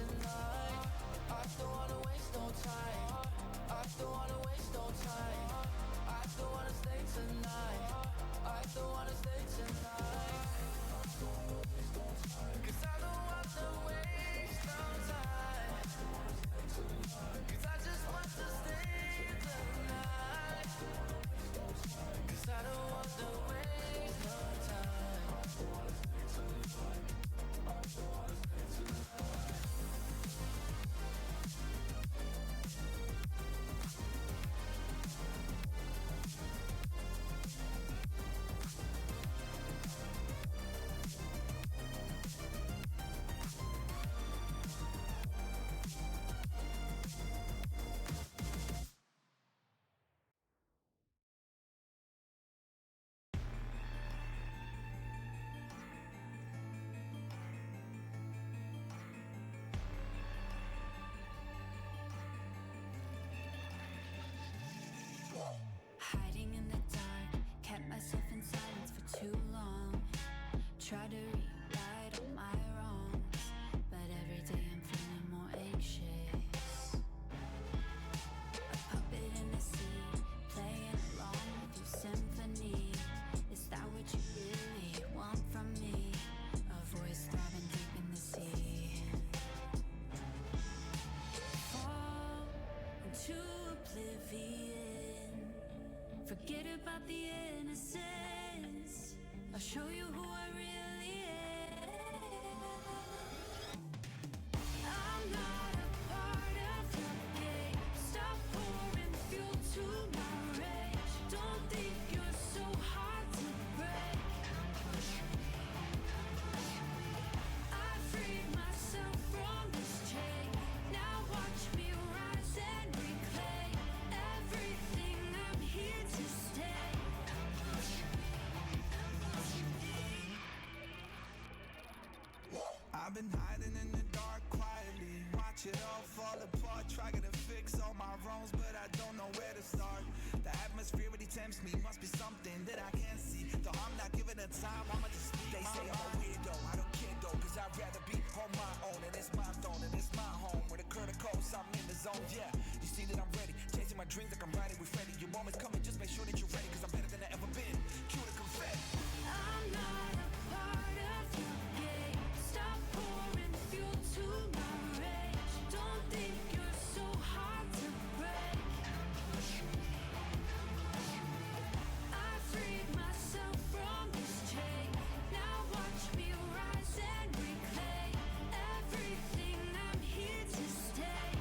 tonight. I don't wanna waste no time. I don't wanna waste no time. I don't wanna stay tonight. I don't wanna stay tonight. 'Cause I don't want to waste no time. 'Cause I just want to stay tonight. 'Cause I don't want to waste no time. Hiding in the dark, kept myself in silence for too long. Tried to rewrite all my wrongs, but every day I'm feeling more anxious. A puppet in the sea, playing along with your symphony. Is that what you really want from me? A voice throbbing deep in the sea. Fall into oblivion. Forget about the innocence. I'll show you who I really am. I'm not a part of your game. Stop pouring fuel to my rage. Don't think you're so hard to break. I freed myself from this chain. Now watch me rise and reclaim everything. I'm here to stay. I've been hiding in the dark quietly, watch it all fall apart, trying to fix all my wrongs, but I don't know where to start. The atmosphere really tempts me, must be something that I can't see. Though I'm not giving it time, I'ma just speak. They say I'm a weirdo, I don't care though, cause I'd rather be on my own, and it's my throne, and it's my home. With a curtain coast, I'm in the zone, yeah. You see that I'm ready, chasing my dreams like I'm riding with Freddy. Your moment's coming, just make sure that you're ready, cause I'm better than I ever been. Cue the confetti. I'm not a part of your game. Stop pouring fuel to my rage. Don't think you're so hard to break. I freed myself from this chain. Now watch me rise and reclaim everything. I'm here to stay.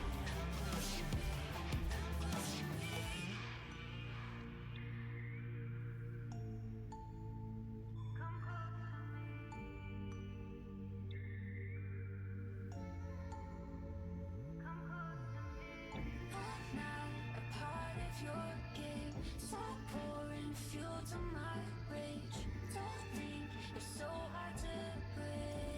I'm not a part of your game. Stop pouring fuel to my rage. Don't think you're so hard to break.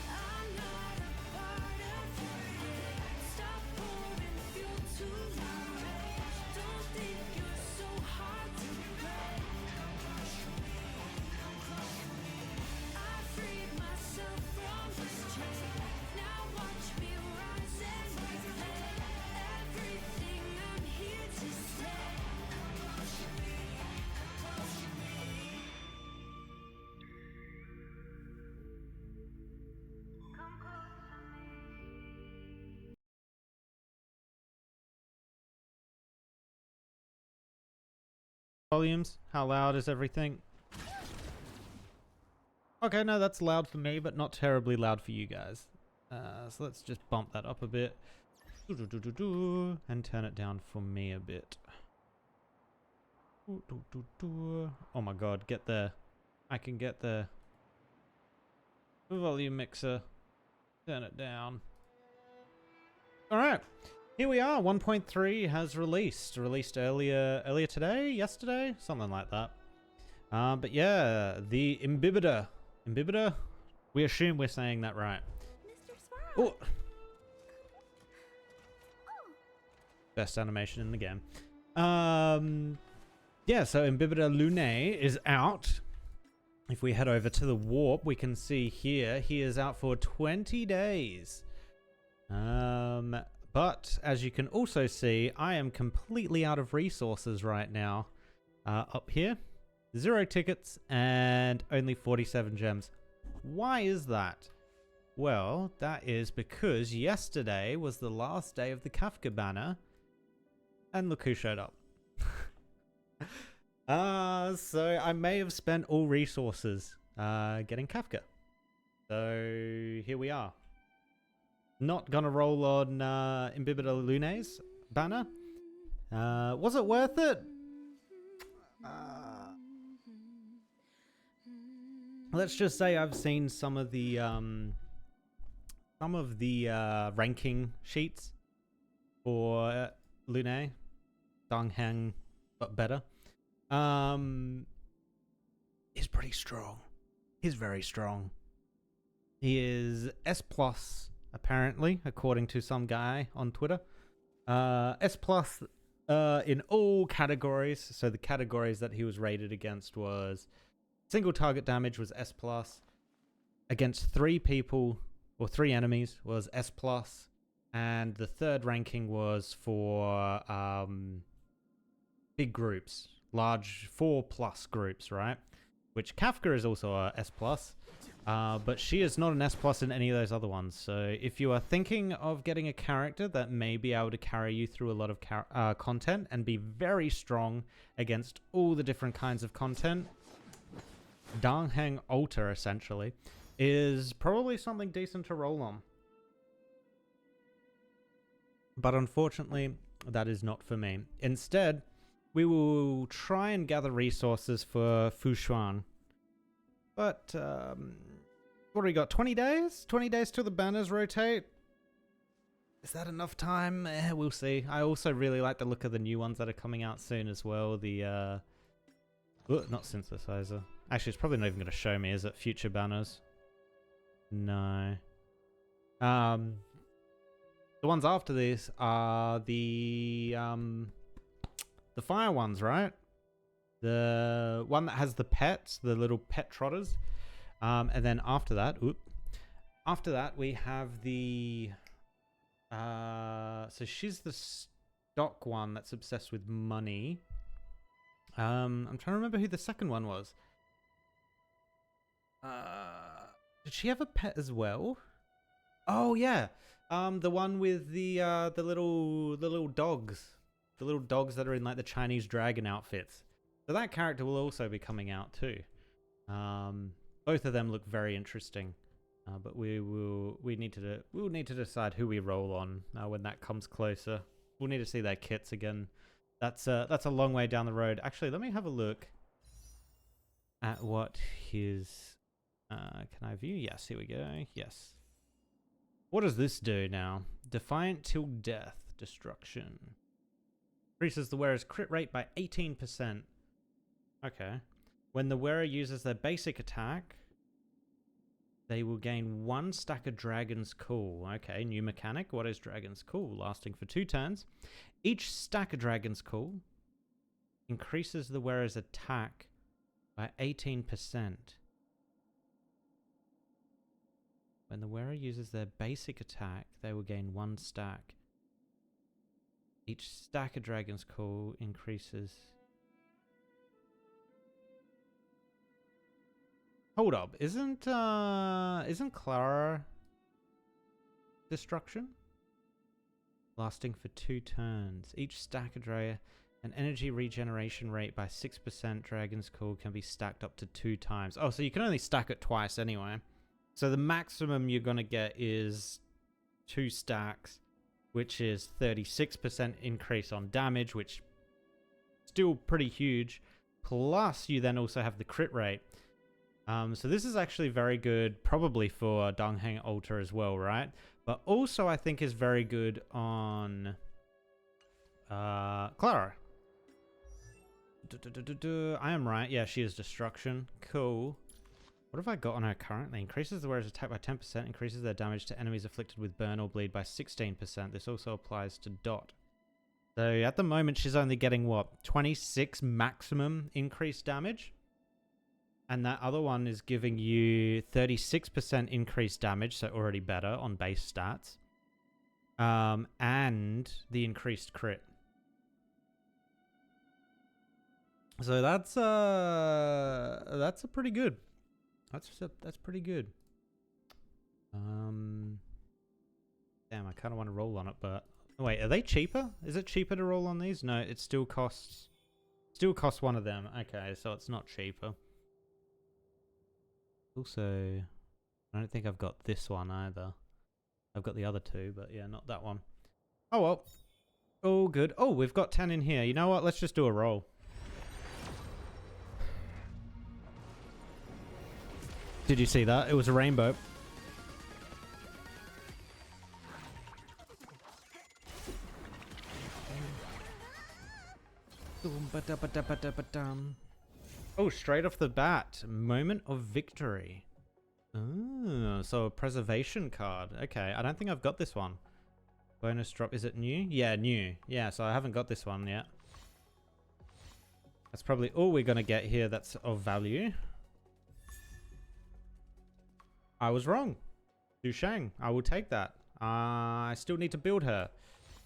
I'm not a part of your game. Stop pouring fuel to my rage. Don't think you're so hard to break. I freed myself from this chain. Now watch me rise and reclaim everything. I'm here to stay. Volumes, how loud is everything? Okay, no, that's loud for me, but not terribly loud for you guys. So let's just bump that up a bit. And turn it down for me a bit. Oh my god, get there. I can get the volume mixer. Turn it down. Alright. Here we are. 1.3 has released earlier today, yesterday, something like that. But yeah, the Imbibitor. We assume we're saying that right. Oh. Best animation in the game. Yeah, so Imbibitor Lunae is out. If we head over to the warp, we can see here he is out for 20 days. But as you can also see, I am completely out of resources right now. Up here, 0 tickets and only 47 gems. Why is that? Well, that is because yesterday was the last day of the Kafka banner, and look who showed up. So I may have spent all resources getting Kafka. So here we are. Not gonna roll on Imbibitor Lunae's banner. Was it worth it? Let's just say I've seen some of the ranking sheets for Lunae, Dan Heng, but better. He's pretty strong. He's very strong. He is S+, apparently, according to some guy on Twitter. S+ in all categories. So the categories that he was rated against was single target damage was S+, against 3 people or 3 enemies was S+, and the third ranking was for big groups, large 4+ groups, right? Which Kafka is also a S+, but she is not an S+ in any of those other ones. So if you are thinking of getting a character that may be able to carry you through a lot of content and be very strong against all the different kinds of content, Dan Heng Alter, essentially, is probably something decent to roll on. But unfortunately, that is not for me. Instead, we will try and gather resources for Fushuan. But, what do we got? 20 days? 20 days till the banners rotate? Is that enough time? We'll see. I also really like the look of the new ones that are coming out soon as well. The, not synthesizer. Actually, it's probably not even going to show me, is it? Future banners. No. The ones after this are the fire ones, right? The one that has the pets, the little pet trotters. And then after that, we have the so she's the stock one that's obsessed with money. I'm trying to remember who the second one was. Did she have a pet as well? Oh yeah. The one with the little dogs. The little dogs that are in like the Chinese dragon outfits. So that character will also be coming out too. Both of them look very interesting. But we'll need to decide who we roll on when that comes closer. We'll need to see their kits again. That's a long way down the road. Actually, let me have a look at what his can I view? Yes, here we go. Yes. What does this do now? Defiant till death. Destruction. Increases the wearer's crit rate by 18%. Okay. When the wearer uses their basic attack, they will gain 1 stack of Dragon's Cool. Okay, new mechanic. What is Dragon's Cool? Lasting for 2 turns. Each stack of Dragon's Cool increases the wearer's attack by 18%. When the wearer uses their basic attack, they will gain 1 stack. Each stack of Dragon's Call increases. Hold up, isn't Clara destruction? Lasting for 2 turns. Each stack of Dragon, an energy regeneration rate by 6%. Dragon's Call can be stacked up to 2 times. Oh, so you can only stack it twice anyway. So the maximum you're going to get is 2 stacks, which is 36% increase on damage, which still pretty huge. Plus, you then also have the crit rate. So this is actually very good, probably for Dan Heng Alter as well, right? But also I think is very good on Clara. I am right. Yeah, she is destruction. Cool. What have I got on her currently? Increases the wearer's attack by 10%, increases their damage to enemies afflicted with burn or bleed by 16%. This also applies to Dot. So at the moment, she's only getting, what, 26 maximum increased damage? And that other one is giving you 36% increased damage, so already better on base stats. And the increased crit. So that's a pretty good. That's pretty good. Damn, I kind of want to roll on it, but wait, are they cheaper? Is it cheaper to roll on these? No, it still costs one of them. Okay, so it's not cheaper. Also, I don't think I've got this one either. I've got the other two, but yeah, not that one. Oh well. Oh, good. Oh, we've got 10 in here. You know what? Let's just do a roll. Did you see that? It was a rainbow. Oh, straight off the bat. Moment of victory. Oh, so a preservation card. Okay, I don't think I've got this one. Bonus drop. Is it new? Yeah, new. Yeah, so I haven't got this one yet. That's probably all we're going to get here that's of value. I was wrong. Xu Shang. I will take that. I still need to build her.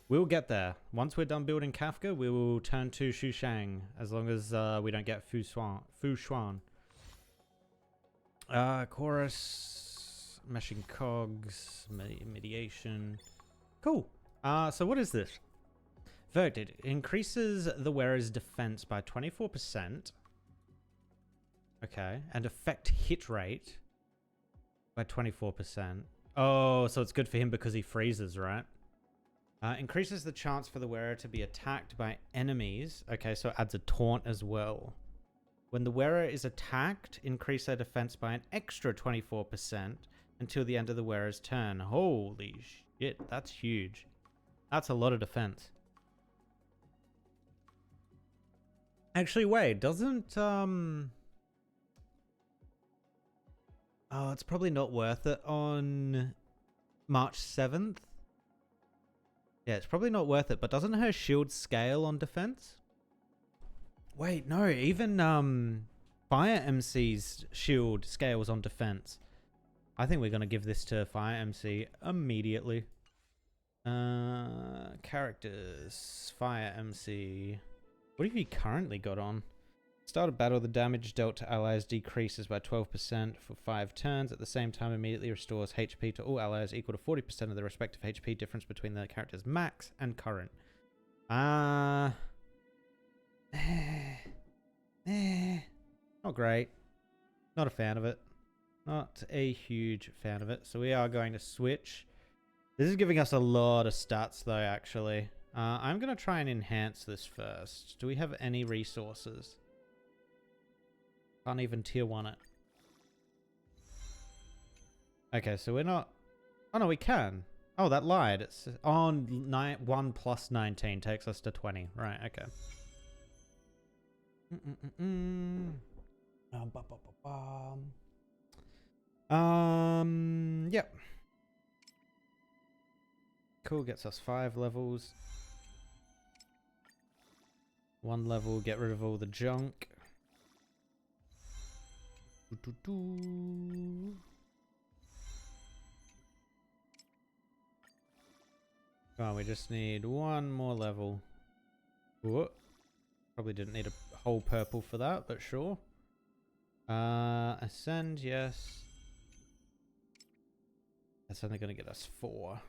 We'll get there. Once we're done building Kafka, we will turn to Xu Shang. As long as we don't get Fu Xuan. Chorus. Meshing cogs. Mediation. Cool. So what is this? Verdict. It increases the wearer's defense by 24%. Okay. And effect hit rate by 24%. Oh, so it's good for him because he freezes, right? Increases the chance for the wearer to be attacked by enemies. Okay, so it adds a taunt as well. When the wearer is attacked, increase their defense by an extra 24% until the end of the wearer's turn. Holy shit, that's huge. That's a lot of defense. Actually, wait, doesn't... Oh, it's probably not worth it on March 7th. Yeah, it's probably not worth it, but doesn't her shield scale on defense? Wait, no, even Fire MC's shield scales on defense. I think we're going to give this to Fire MC immediately. Characters, Fire MC. What have you currently got on? Start a battle, the damage dealt to allies decreases by 12% for 5 turns. At the same time, immediately restores HP to all allies equal to 40% of the respective HP difference between the character's max and current. Not great. Not a fan of it. Not a huge fan of it. So we are going to switch. This is giving us a lot of stats though, actually. I'm going to try and enhance this first. Do we have any resources? Can't even tier 1 it. Okay, so we're not... Oh, no, we can. Oh, that lied. It's on 1 plus 19 takes us to 20. Right, okay. Yep. Cool, gets us 5 levels. 1 level, get rid of all the junk. Oh, we just need 1 more level. Ooh. Probably didn't need a whole purple for that, but sure. Ascend, yes. That's only going to get us 4.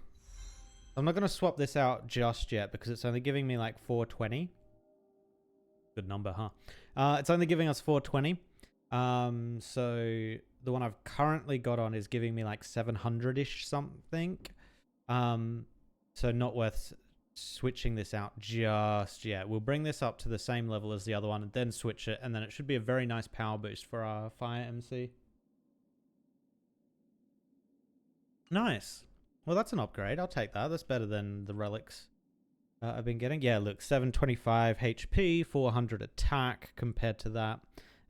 I'm not going to swap this out just yet because it's only giving me like 420. Good number, huh? It's only giving us 420. So the one I've currently got on is giving me like 700-ish something. So not worth switching this out just yet. We'll bring this up to the same level as the other one and then switch it, and then it should be a very nice power boost for our Fire MC. Nice. Well, that's an upgrade. I'll take that. That's better than the relics. I've been getting. Yeah, look, 725 HP, 400 attack compared to that,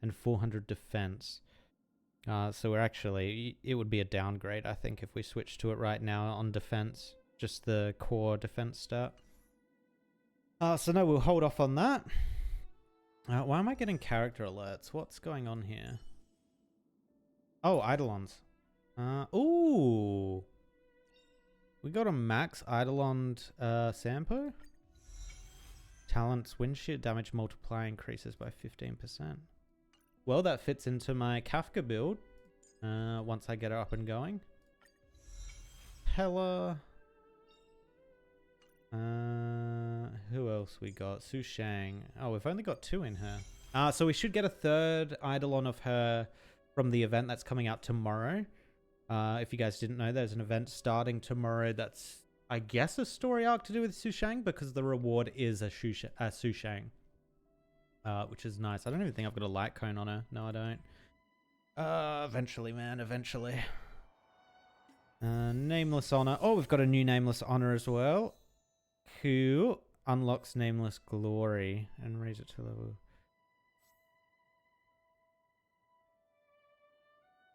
and 400 defense. So we're actually, it would be a downgrade, I think, if we switch to it right now on defense. Just the core defense stat. So no, we'll hold off on that. Why am I getting character alerts? What's going on here? Oh, Eidolons. Ooh. We got a max Eidolon Sampo. Talent's windshield damage multiplier increases by 15%. Well, that fits into my Kafka build. Once I get it up and going. Hella. Who else we got? Su Shang. Oh, we've only got 2 in her. So we should get a 3rd Eidolon of her from the event that's coming out tomorrow. If you guys didn't know, there's an event starting tomorrow that's, I guess, a story arc to do with Su Shang, because the reward is a Su Shang. Which is nice. I don't even think I've got a light cone on her. No, I don't. Eventually, man. Eventually. Nameless Honor. Oh, we've got a new Nameless Honor as well. Who unlocks Nameless Glory and raise it to level.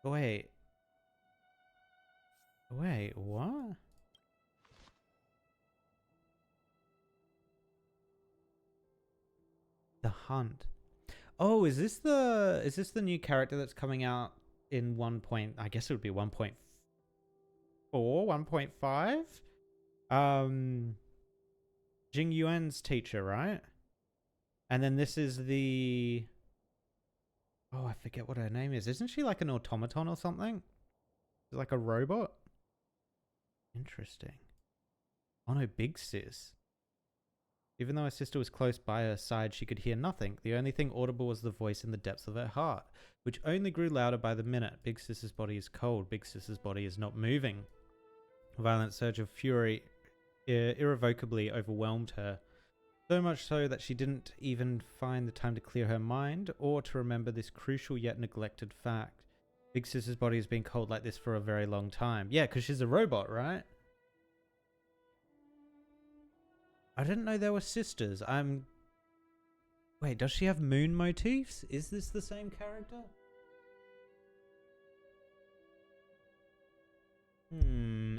Wait. Wait, what? The Hunt. Oh, is this the new character that's coming out in 1. I guess it would be 1.4, 1.5? Jing Yuan's teacher, right? And then this is the... Oh, I forget what her name is. Isn't she like an automaton or something? Like a robot? Interesting. Oh no, Big Sis. Even though her sister was close by her side, she could hear nothing. The only thing audible was the voice in the depths of her heart, which only grew louder by the minute. Big Sis's body is cold. Big Sis's body is not moving. A violent surge of fury irrevocably overwhelmed her. So much so that she didn't even find the time to clear her mind or to remember this crucial yet neglected fact. Big Sis's body has been cold like this for a very long time. Yeah, because she's a robot, right? I didn't know there were sisters. Wait, does she have moon motifs? Is this the same character?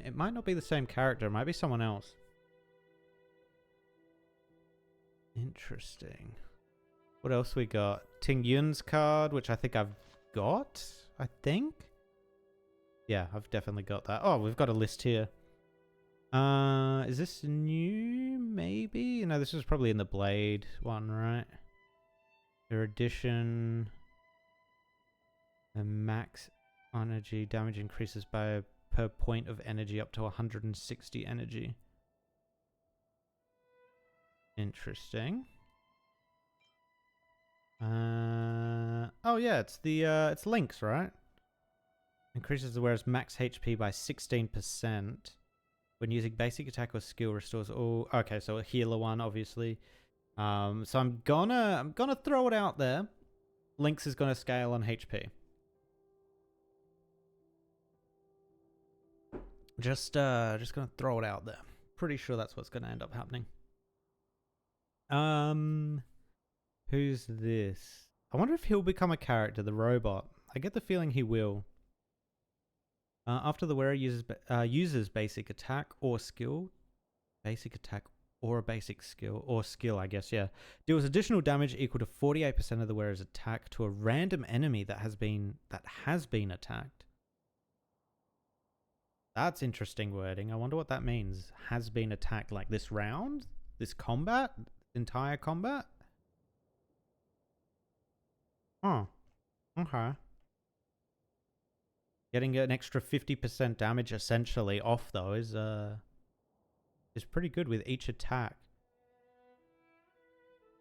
It might not be the same character. It might be someone else. Interesting. What else we got? Ting Yun's card, which I think I've got. I think. Yeah, I've definitely got that. Oh, we've got a list here. Is this new? Maybe? No, this is probably in the Blade one, right? Their edition. The max energy damage increases by per point of energy up to 160 energy. Interesting. Oh yeah, it's the it's Link's, right? Increases the wearer's max HP by 16%. When using basic attack or skill, restores all. Okay, so a healer one, obviously. So I'm gonna throw it out there. Link's is gonna scale on HP. Just gonna throw it out there. Pretty sure that's what's gonna end up happening. Who's this? I wonder if he'll become a character, the robot. I get the feeling he will. After the wearer uses basic attack or skill, basic attack or a basic skill, or skill, I guess, yeah, deals additional damage equal to 48% of the wearer's attack to a random enemy that has been attacked. That's interesting wording. I wonder what that means. Has been attacked, like this round, this combat, entire combat. Oh, okay. Getting an extra 50% damage essentially off though is pretty good with each attack.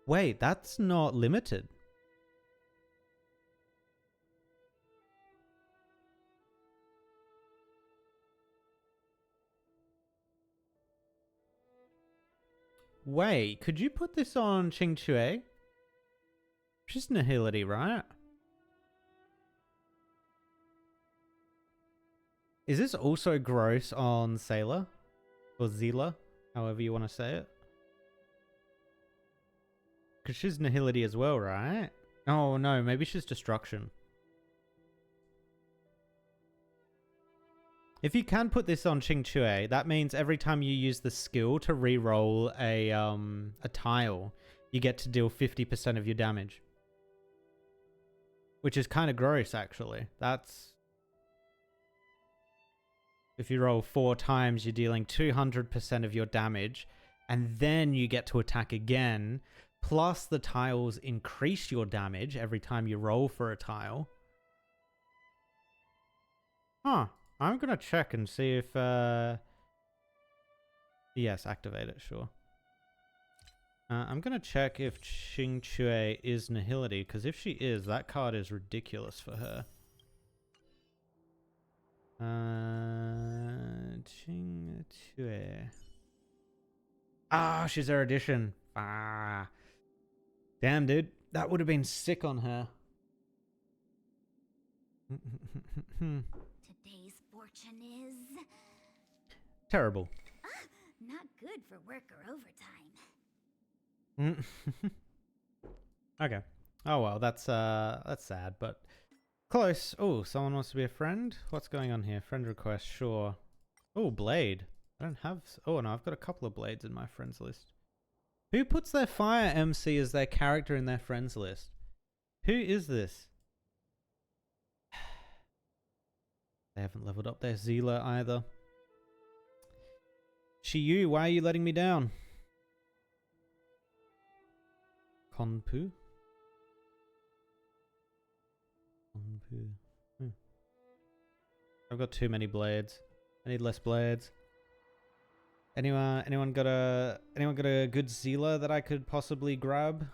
Wait, that's not limited. Wait, could you put this on Ching Chue? She's Nihility, right? Is this also gross on Sailor? Or Zila? However you want to say it. Because she's Nihility as well, right? Oh, no. Maybe she's Destruction. If you can put this on Xing Chue, that means every time you use the skill to re-roll a tile, you get to deal 50% of your damage. Which is kind of gross, actually. That's... If you roll 4 times, you're dealing 200% of your damage, and then you get to attack again, plus the tiles increase your damage every time you roll for a tile. Huh. I'm going to check and see if... Yes, activate it, sure. I'm going to check if Xing Chue is Nihility, because if she is, that card is ridiculous for her. Xing Chue. Ah, she's Erudition. Ah. Damn, dude. That would have been sick on her. Today's fortune is... Terrible. Not good for work or overtime. Okay. Oh well, that's sad, but close. Oh, someone wants to be a friend? What's going on here? Friend request, sure. Oh, blade. I don't have... Oh, no, I've got a couple of blades in my friends list. Who puts their fire MC as their character in their friends list? Who is this? They haven't leveled up their Zila either. Shiyu, why are you letting me down? Konpu? Konpu. I've got too many blades. I need less blades. Anyone got a good Zila that I could possibly grab,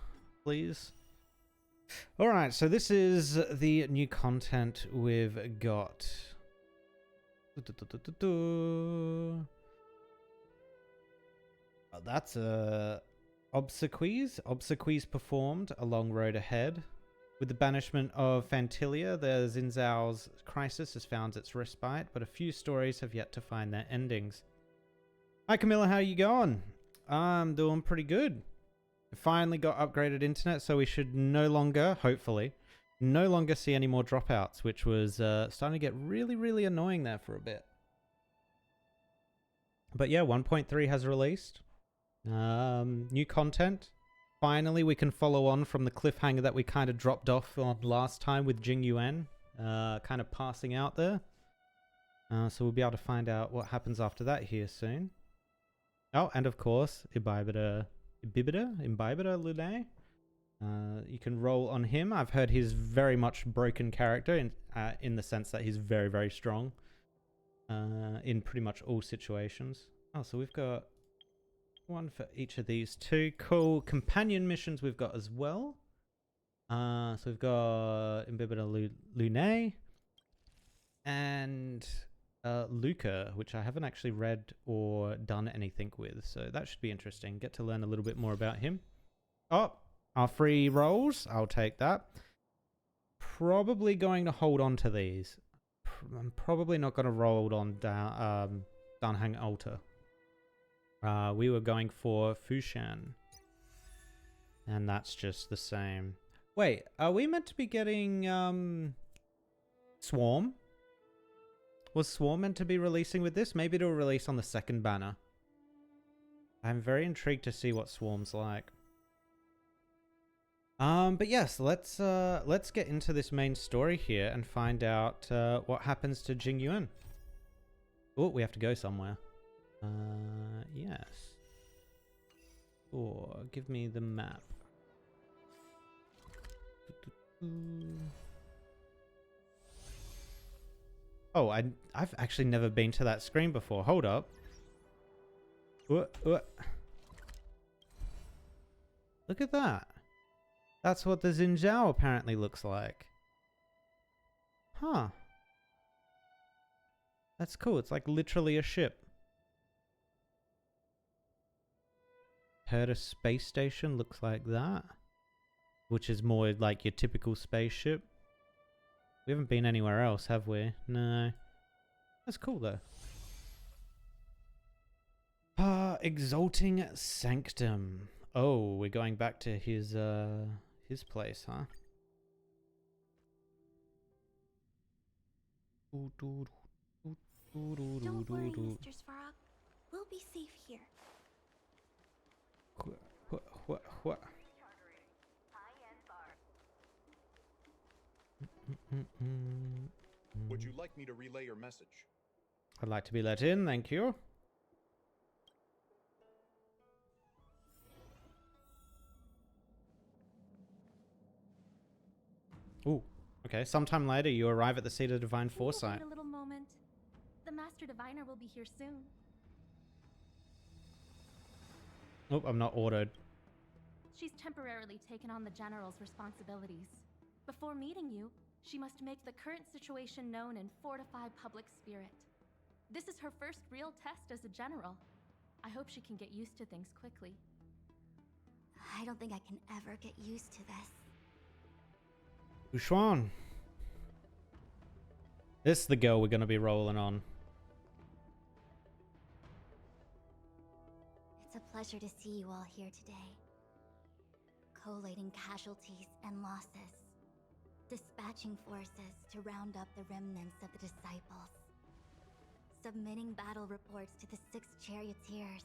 please? Alright, so this is the new content we've got. Oh, that's obsequies. Obsequies performed. A long road ahead. With the banishment of Fantilia, the Xin Zhao's crisis has found its respite, but a few stories have yet to find their endings. Hi Camilla, how you going? I'm doing pretty good. Finally got upgraded internet, so we should no longer, hopefully, no longer see any more dropouts, which was starting to get really, really annoying there for a bit. But yeah, 1.3 has released. New content. Finally, we can follow on from the cliffhanger that we kind of dropped off on last time with Jing Yuan, kind of passing out there. So we'll be able to find out what happens after that here soon. Oh, and of course, Imbibida Lune. You can roll on him. I've heard he's very much broken character in the sense that he's very, very strong in pretty much all situations. Oh, so we've got one for each of these two. Cool companion missions we've got as well. So we've got Imbibida Lune and Louka, which I haven't actually read or done anything with, so that should be interesting. Get to learn a little bit more about him. Oh, our free rolls. I'll take that. Probably going to hold on to these. I'm probably not going to roll on Dan Heng Altar. We were going for Fushan. And that's just the same. Wait, are we meant to be getting Swarm? Was Swarm meant to be releasing with this? Maybe it'll release on the second banner. I'm very intrigued to see what Swarm's like. But yes, let's get into this main story here and find out what happens to Jing Yuan. Oh, we have to go somewhere. Yes. Oh, give me the map. Oh, I've actually never been to that screen before. Hold up. Look at that. That's what the Xin Zhao apparently looks like. Huh. That's cool. It's like literally a ship. Heard a space station looks like that. Which is more like your typical spaceship. We haven't been anywhere else, have we? No. That's cool, though. Exalting Sanctum. Oh, we're going back to his place, huh? Don't worry, Mr. Svarog. We'll be safe here. Would you like me to relay your message? I'd like to be let in, thank you. Ooh, okay. Sometime later, you arrive at the seat of divine Can you foresight. wait a little moment? The Master Diviner will be here soon. Oh, I'm not ordered. She's temporarily taken on the General's responsibilities. Before meeting you, she must make the current situation known and fortify public spirit. This is her first real test as a General. I hope she can get used to things quickly. I don't think I can ever get used to this. Uxuan. This is the girl we're going to be rolling on. It's a pleasure to see you all here today. Collating casualties and losses. Dispatching forces to round up the remnants of the disciples. Submitting battle reports to the 6 charioteers.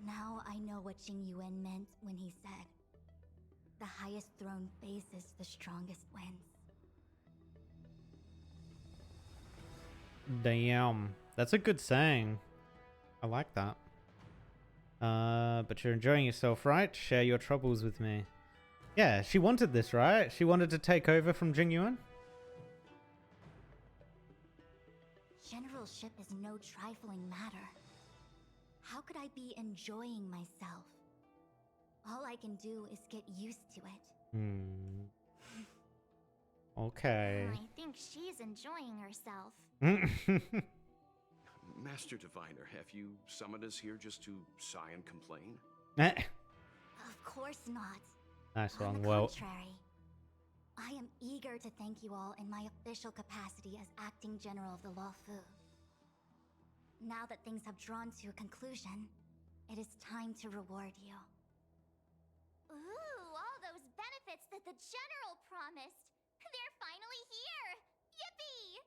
Now I know what Jing Yuan meant when he said, "The highest throne faces the strongest wins." Damn. That's a good saying. I like that. But you're enjoying yourself, right? Share your troubles with me. Yeah, she wanted this, right? She wanted to take over from Jing Yuan? Generalship is no trifling matter. How could I be enjoying myself? All I can do is get used to it. Okay. I think she's enjoying herself. Master Diviner, have you summoned us here just to sigh and complain? Of course not. Nice On one. the Well, contrary, I am eager to thank you all in my official capacity as acting general of the Loufu. Now that things have drawn to a conclusion, it is time to reward you. Ooh, all those benefits that the General promised. They're finally here! Yippee!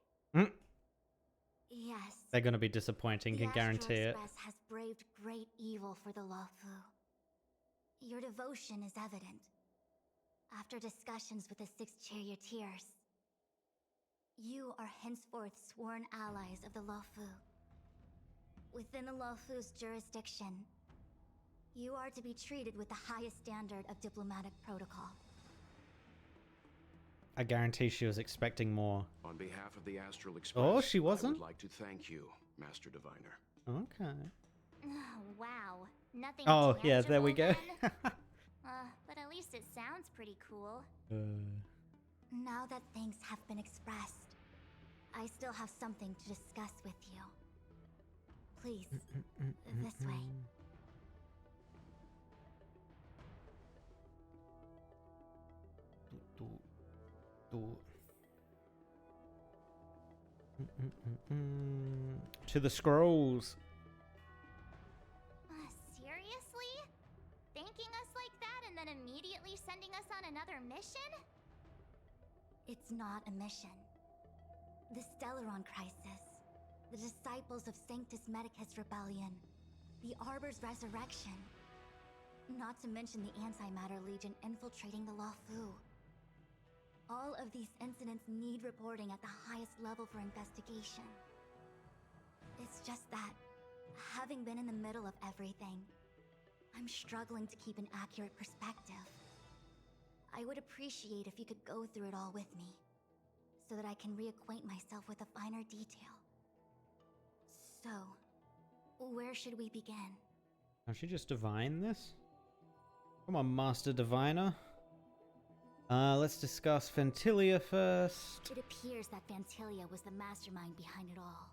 Yes. they're going to be disappointing, The can guarantee it. Astral Express has braved great evil for the Loufu. Your devotion is evident. After discussions with the 6 charioteers, you are henceforth sworn allies of the Loufu. Within the Loufu's jurisdiction, you are to be treated with the highest standard of diplomatic protocol. I guarantee she was expecting more. On behalf of the Astral Express, Oh, she I wasn't? would like to thank you, Master Diviner. Okay. Oh, wow. Nothing Oh, yeah, there we go. tangible then? But at least it sounds pretty cool. Now that things have been expressed, I still have something to discuss with you. Please, this way. To the scrolls. Seriously? Thanking us like that and then immediately sending us on another mission? It's not a mission. The Stellaron crisis, the disciples of Sanctus Medicus rebellion, the Arbor's resurrection, not to mention the Antimatter Legion infiltrating the Loufu. All of these incidents need reporting at the highest level for investigation. It's just that, having been in the middle of everything, I'm struggling to keep an accurate perspective. I would appreciate if you could go through it all with me, so that I can reacquaint myself with a finer detail. So, where should we begin? Can't she just divine this? Come on, Master Diviner. Let's discuss Ventilia first. It appears that Vantilia was the mastermind behind it all.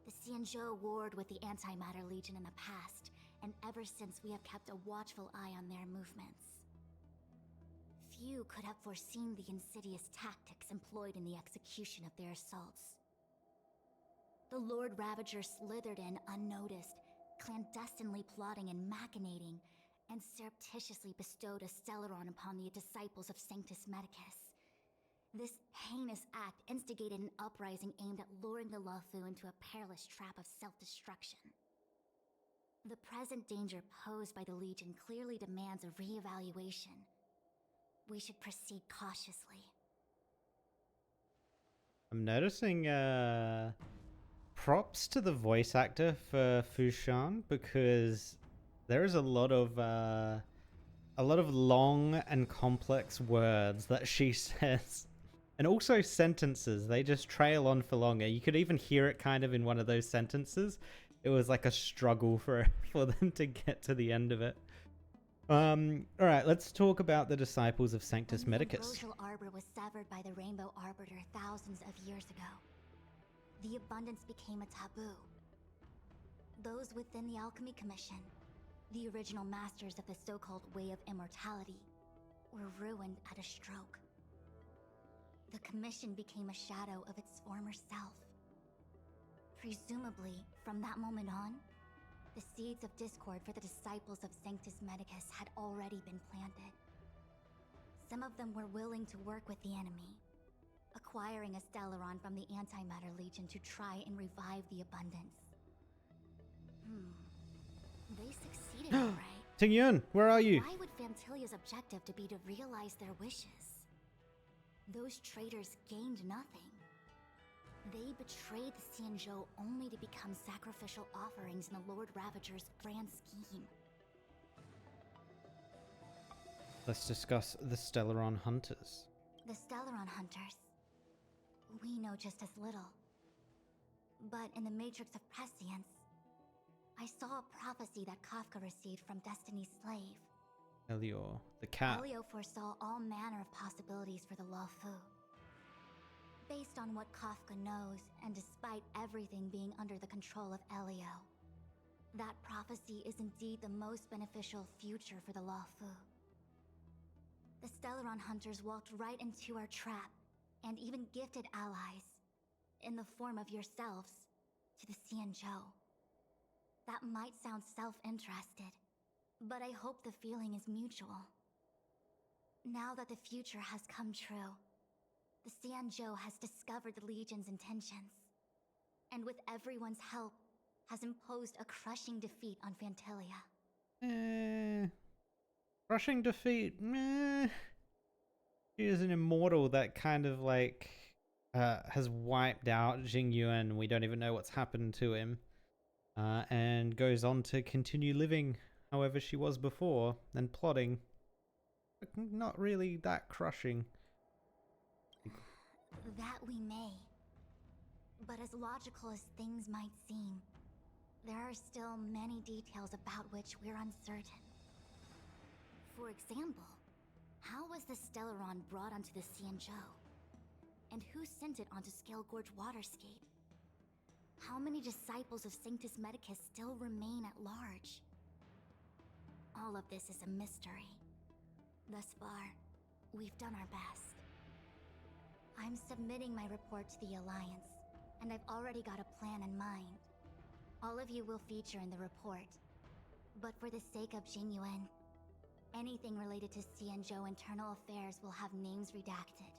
The Xianzhou warred with the Antimatter Legion in the past, and ever since we have kept a watchful eye on their movements. Few could have foreseen the insidious tactics employed in the execution of their assaults. The Lord Ravager slithered in unnoticed, clandestinely plotting and machinating, and surreptitiously bestowed a Stellaron upon the disciples of Sanctus Medicus. This heinous act instigated an uprising aimed at luring the Loufu into a perilous trap of self-destruction. The present danger posed by the Legion clearly demands a re-evaluation. We should proceed cautiously. I'm noticing props to the voice actor for Fushan, because there is a lot of long and complex words that she says, and also sentences. They just trail on for longer. You could even hear it kind of in one of those sentences. It was like a struggle for them to get to the end of it. All right, let's talk about the disciples of Sanctus Medicus. The ambrosial arbor was severed by the Rainbow Arbiter thousands of years ago. The abundance became a taboo. Those within the Alchemy Commission, the original masters of the so-called Way of Immortality, were ruined at a stroke. The Commission became a shadow of its former self. Presumably, from that moment on, the seeds of discord for the disciples of Sanctus Medicus had already been planted. Some of them were willing to work with the enemy, acquiring a Stellaron from the Antimatter Legion to try and revive the abundance. They succeeded, right? Tingyun, where are you? Why would Fantilia's objective to be to realize their wishes? Those traitors gained nothing. They betrayed the Xianzhou only to become sacrificial offerings in the Lord Ravager's grand scheme. Let's discuss the Stellaron Hunters. The Stellaron Hunters. We know just as little. But in the Matrix of Prescience, I saw a prophecy that Kafka received from Destiny's slave. Elio, the cat. Elio foresaw all manner of possibilities for the Loufu. Based on what Kafka knows, and despite everything being under the control of Elio, that prophecy is indeed the most beneficial future for the Loufu. The Stellaron Hunters walked right into our trap, and even gifted allies, in the form of yourselves, to the Xianzhou. That might sound self-interested, but I hope the feeling is mutual. Now that the future has come true, the Xianzhou has discovered the Legion's intentions, and with everyone's help, has imposed a crushing defeat on Phantilia. Crushing defeat, meh. He is an immortal that kind of like has wiped out Jingyuan. We don't even know what's happened to him. And goes on to continue living however she was before and plotting. But not really that crushing. That we may. But as logical as things might seem, there are still many details about which we're uncertain. For example, how was the Stellaron brought onto the Xianzhou? And who sent it onto Scale Gorge Waterscape? How many disciples of Sanctus Medicus still remain at large? All of this is a mystery. Thus far, we've done our best. I'm submitting my report to the Alliance, and I've already got a plan in mind. All of you will feature in the report. But for the sake of Jingyuan, anything related to Xianzhou internal affairs will have names redacted.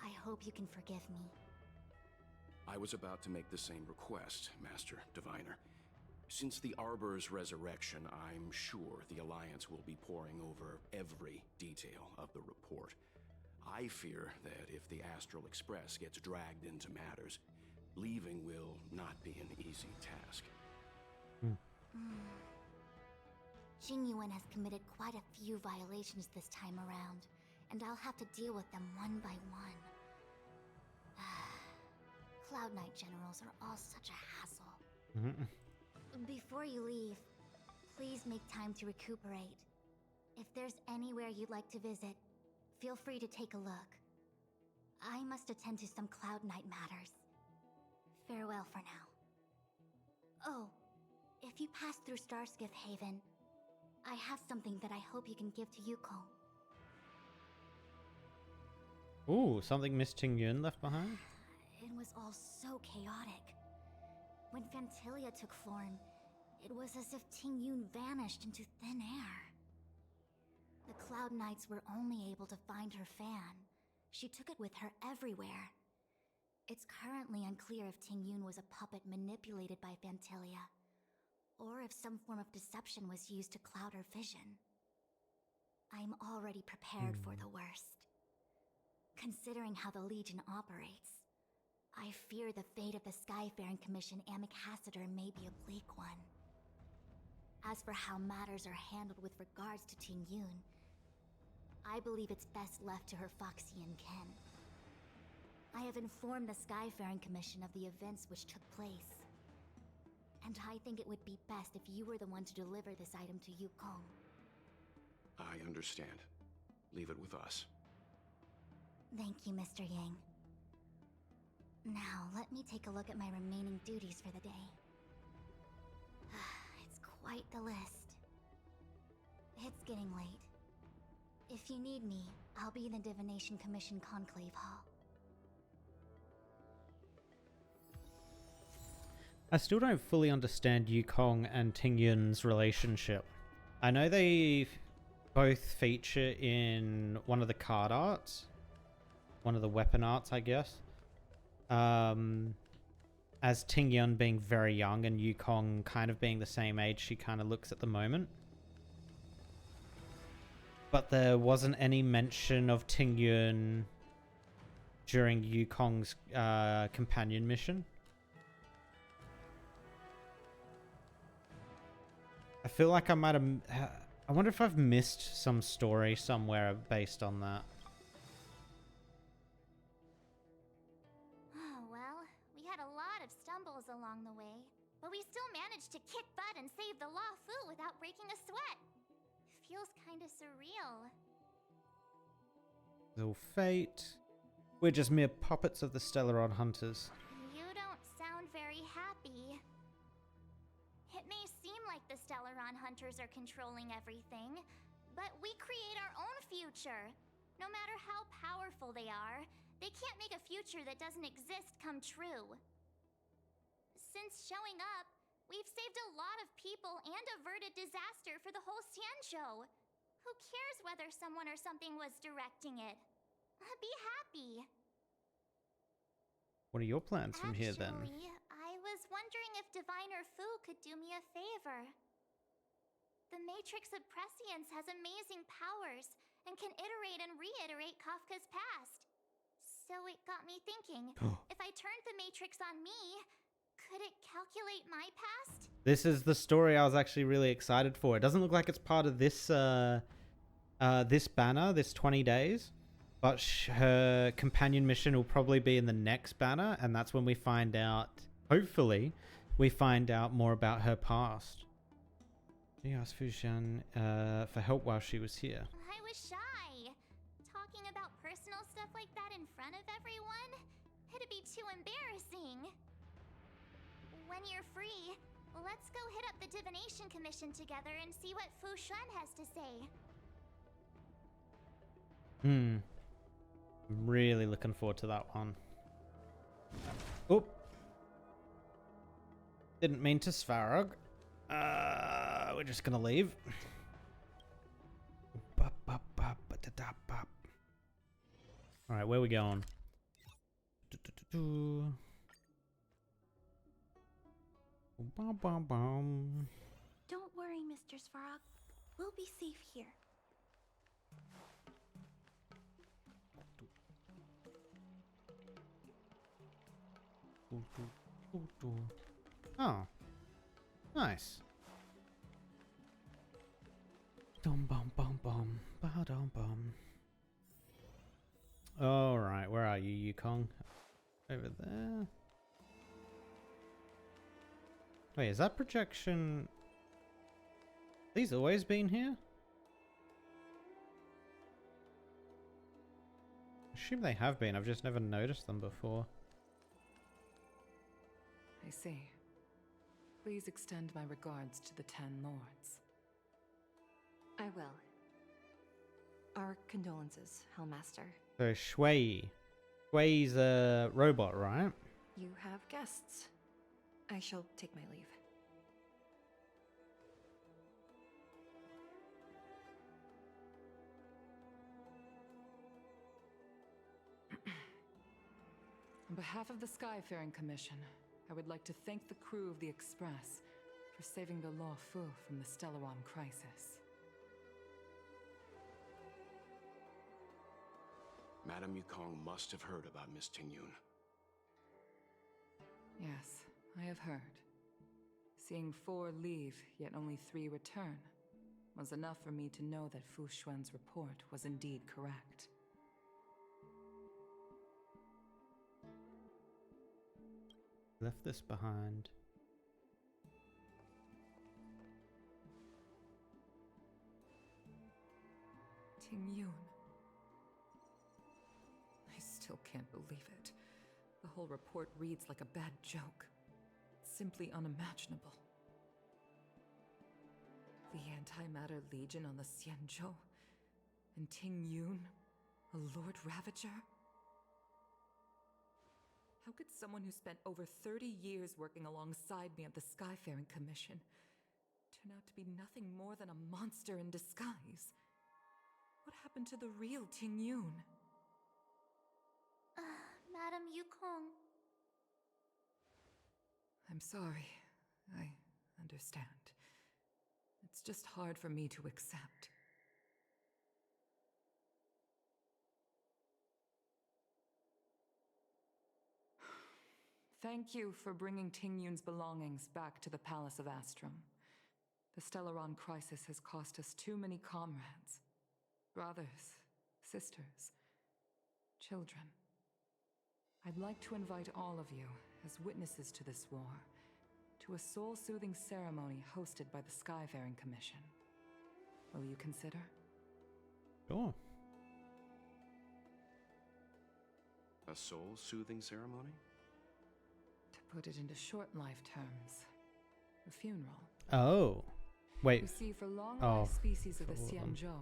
I hope you can forgive me. I was about to make the same request, Master Diviner. Since the Arbor's resurrection, I'm sure the Alliance will be poring over every detail of the report. I fear that if the Astral Express gets dragged into matters, leaving will not be an easy task. Jingyuan has committed quite a few violations this time around, and I'll have to deal with them one by one. Cloud Knight generals are all such a hassle. Before you leave, please make time to recuperate. If there's anywhere you'd like to visit, feel free to take a look. I must attend to some Cloud Knight matters. Farewell for now. Oh, if you pass through Starskiff Haven, I have something that I hope you can give to Yuko. Ooh, something Miss Tingyun left behind? It was all so chaotic. When Phantilia took form, It was as if Ting Yun vanished into thin air. The Cloud Knights were only able to find her fan. She took it with her everywhere. It's currently unclear if Ting Yun was a puppet manipulated by Phantilia, or if some form of deception was used to cloud her vision. I'm already prepared for the worst. Considering how the Legion operates, I fear the fate of the Skyfaring Commission ambassador may be a bleak one. As for how matters are handled with regards to Ting Yun, I believe it's best left to her Foxian kin. I have informed the Skyfaring Commission of the events which took place, and I think it would be best if you were the one to deliver this item to Yukong. I understand. Leave it with us. Thank you, Mr. Yang. Now, let me take a look at my remaining duties for the day. It's quite the list. It's getting late. If you need me, I'll be in the Divination Commission Conclave Hall. I still don't fully understand Yukong and Ting Yun's relationship. I know they both feature in one of the card arts. One of the weapon arts, I guess. As Ting Yun being very young and Yukong kind of being the same age she kind of looks at the moment. But there wasn't any mention of Ting Yun during Yukong's companion mission. I feel like I might have... I wonder if I've missed some story somewhere based on that. Oh, well, we had a lot of stumbles along the way, but we still managed to kick butt and save the Loufu without breaking a sweat. Feels kinda surreal. Little fate. We're just mere puppets of the Stellaron hunters. You don't sound very happy. It may seem like the Stellaron hunters are controlling everything, but we create our own future. No matter how powerful they are, they can't make a future that doesn't exist come true. Since showing up, we've saved a lot of people and averted disaster for the whole Xianzhou. Who cares whether someone or something was directing it? Be happy. What are your plans from here then? Actually, I was wondering if Diviner Fu could do me a favor. The Matrix of Prescience has amazing powers and can iterate and reiterate Kafka's past. So it got me thinking, if I turned the Matrix on me, could it calculate my past? This is the story I was actually really excited for. It doesn't look like it's part of this this banner, this 20 days. But her companion mission will probably be in the next banner, and that's when we find out, hopefully, we find out more about her past. She asked Fushan for help while she was here. I was shy. Talking about personal stuff like that in front of everyone? It'd be too embarrassing. When you're free, let's go hit up the Divination Commission together and see what Fushan has to say. I'm really looking forward to that one. Oh. Didn't mean to Svarog. We're just gonna leave. Alright, where are we going? Don't worry, Mr. Svarog. We'll be safe here. Oh, nice. Dum bum bum bum ba dum bum. All right, where are you, Yukong? Over there. Wait, is that projection? These always been here? I assume they have been. I've just never noticed them before. I see. Please extend my regards to the 10 lords. I will. Our condolences, Hellmaster. So Shui. Shui's a robot, right? You have guests. I shall take my leave. behalf of the Skyfaring Commission, I would like to thank the crew of the Express for saving the Loufu from the Stellaron crisis. Madame Yukong must have heard about Miss Tingyun. Yes, I have heard. Seeing 4 leave, yet only 3 return, was enough for me to know that Fu Xuan's report was indeed correct. Left this behind. Tingyun. I still can't believe it. The whole report reads like a bad joke. It's simply unimaginable. The Antimatter Legion on the Xianzhou, and Tingyun, a Lord Ravager? How could someone who spent over 30 years working alongside me at the Skyfaring Commission turn out to be nothing more than a monster in disguise? What happened to the real Tingyun? Madame Yukong. I'm sorry. I understand. It's just hard for me to accept. Thank you for bringing Tingyun's belongings back to the Palace of Astrum. The Stellaron crisis has cost us too many comrades. Brothers, sisters, children. I'd like to invite all of you, as witnesses to this war, to a soul-soothing ceremony hosted by the Skyfaring Commission. Will you consider? Sure. A soul-soothing ceremony? To put it into short life terms, a funeral. Oh. Wait. You see, for long Oh, life species of the for all of them. Xianzhou,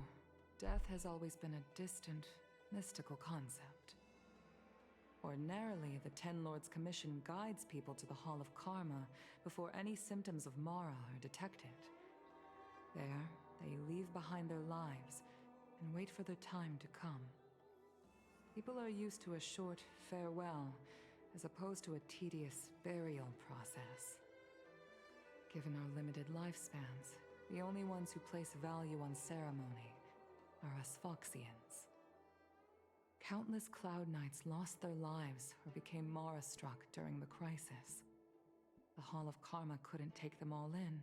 death has always been a distant, mystical concept. Ordinarily, the Ten Lords Commission guides people to the Hall of Karma before any symptoms of Mara are detected. There, they leave behind their lives and wait for their time to come. People are used to a short farewell as opposed to a tedious burial process. Given our limited lifespans, the only ones who place value on ceremony are us Foxians. Countless Cloud Knights lost their lives or became Mara-struck during the crisis. The Hall of Karma couldn't take them all in,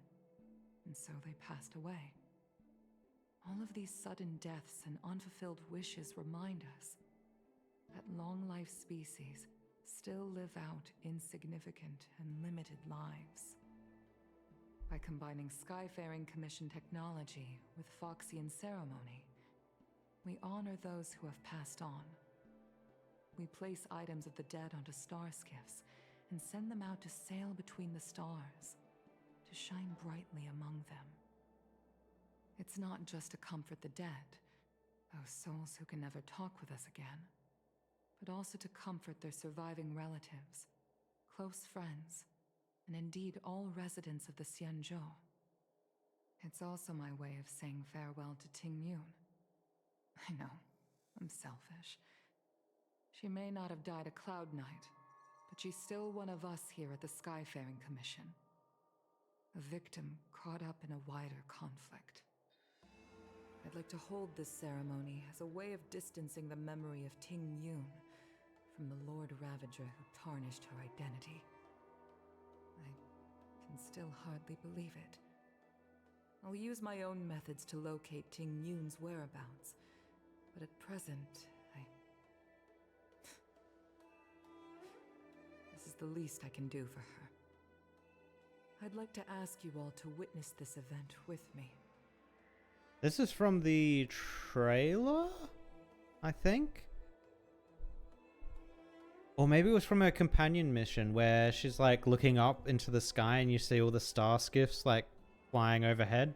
and so they passed away. All of these sudden deaths and unfulfilled wishes remind us that long-life species still live out insignificant and limited lives. By combining Skyfaring Commission technology with Foxian ceremony, we honor those who have passed on. We place items of the dead onto star skiffs and send them out to sail between the stars, to shine brightly among them. It's not just to comfort the dead, those souls who can never talk with us again, but also to comfort their surviving relatives, close friends, and indeed all residents of the Xianzhou. It's also my way of saying farewell to Tingyun. I know, I'm selfish. She may not have died a Cloud Knight, but she's still one of us here at the Skyfaring Commission. A victim caught up in a wider conflict. I'd like to hold this ceremony as a way of distancing the memory of Tingyun from the Lord Ravager who tarnished her identity. I can still hardly believe it. I'll use my own methods to locate Tingyun's whereabouts, but at present, This is the least I can do for her. I'd like to ask you all to witness this event with me. This is from the trailer, I think? Or maybe it was from her companion mission where she's like looking up into the sky and you see all the star skiffs like flying overhead.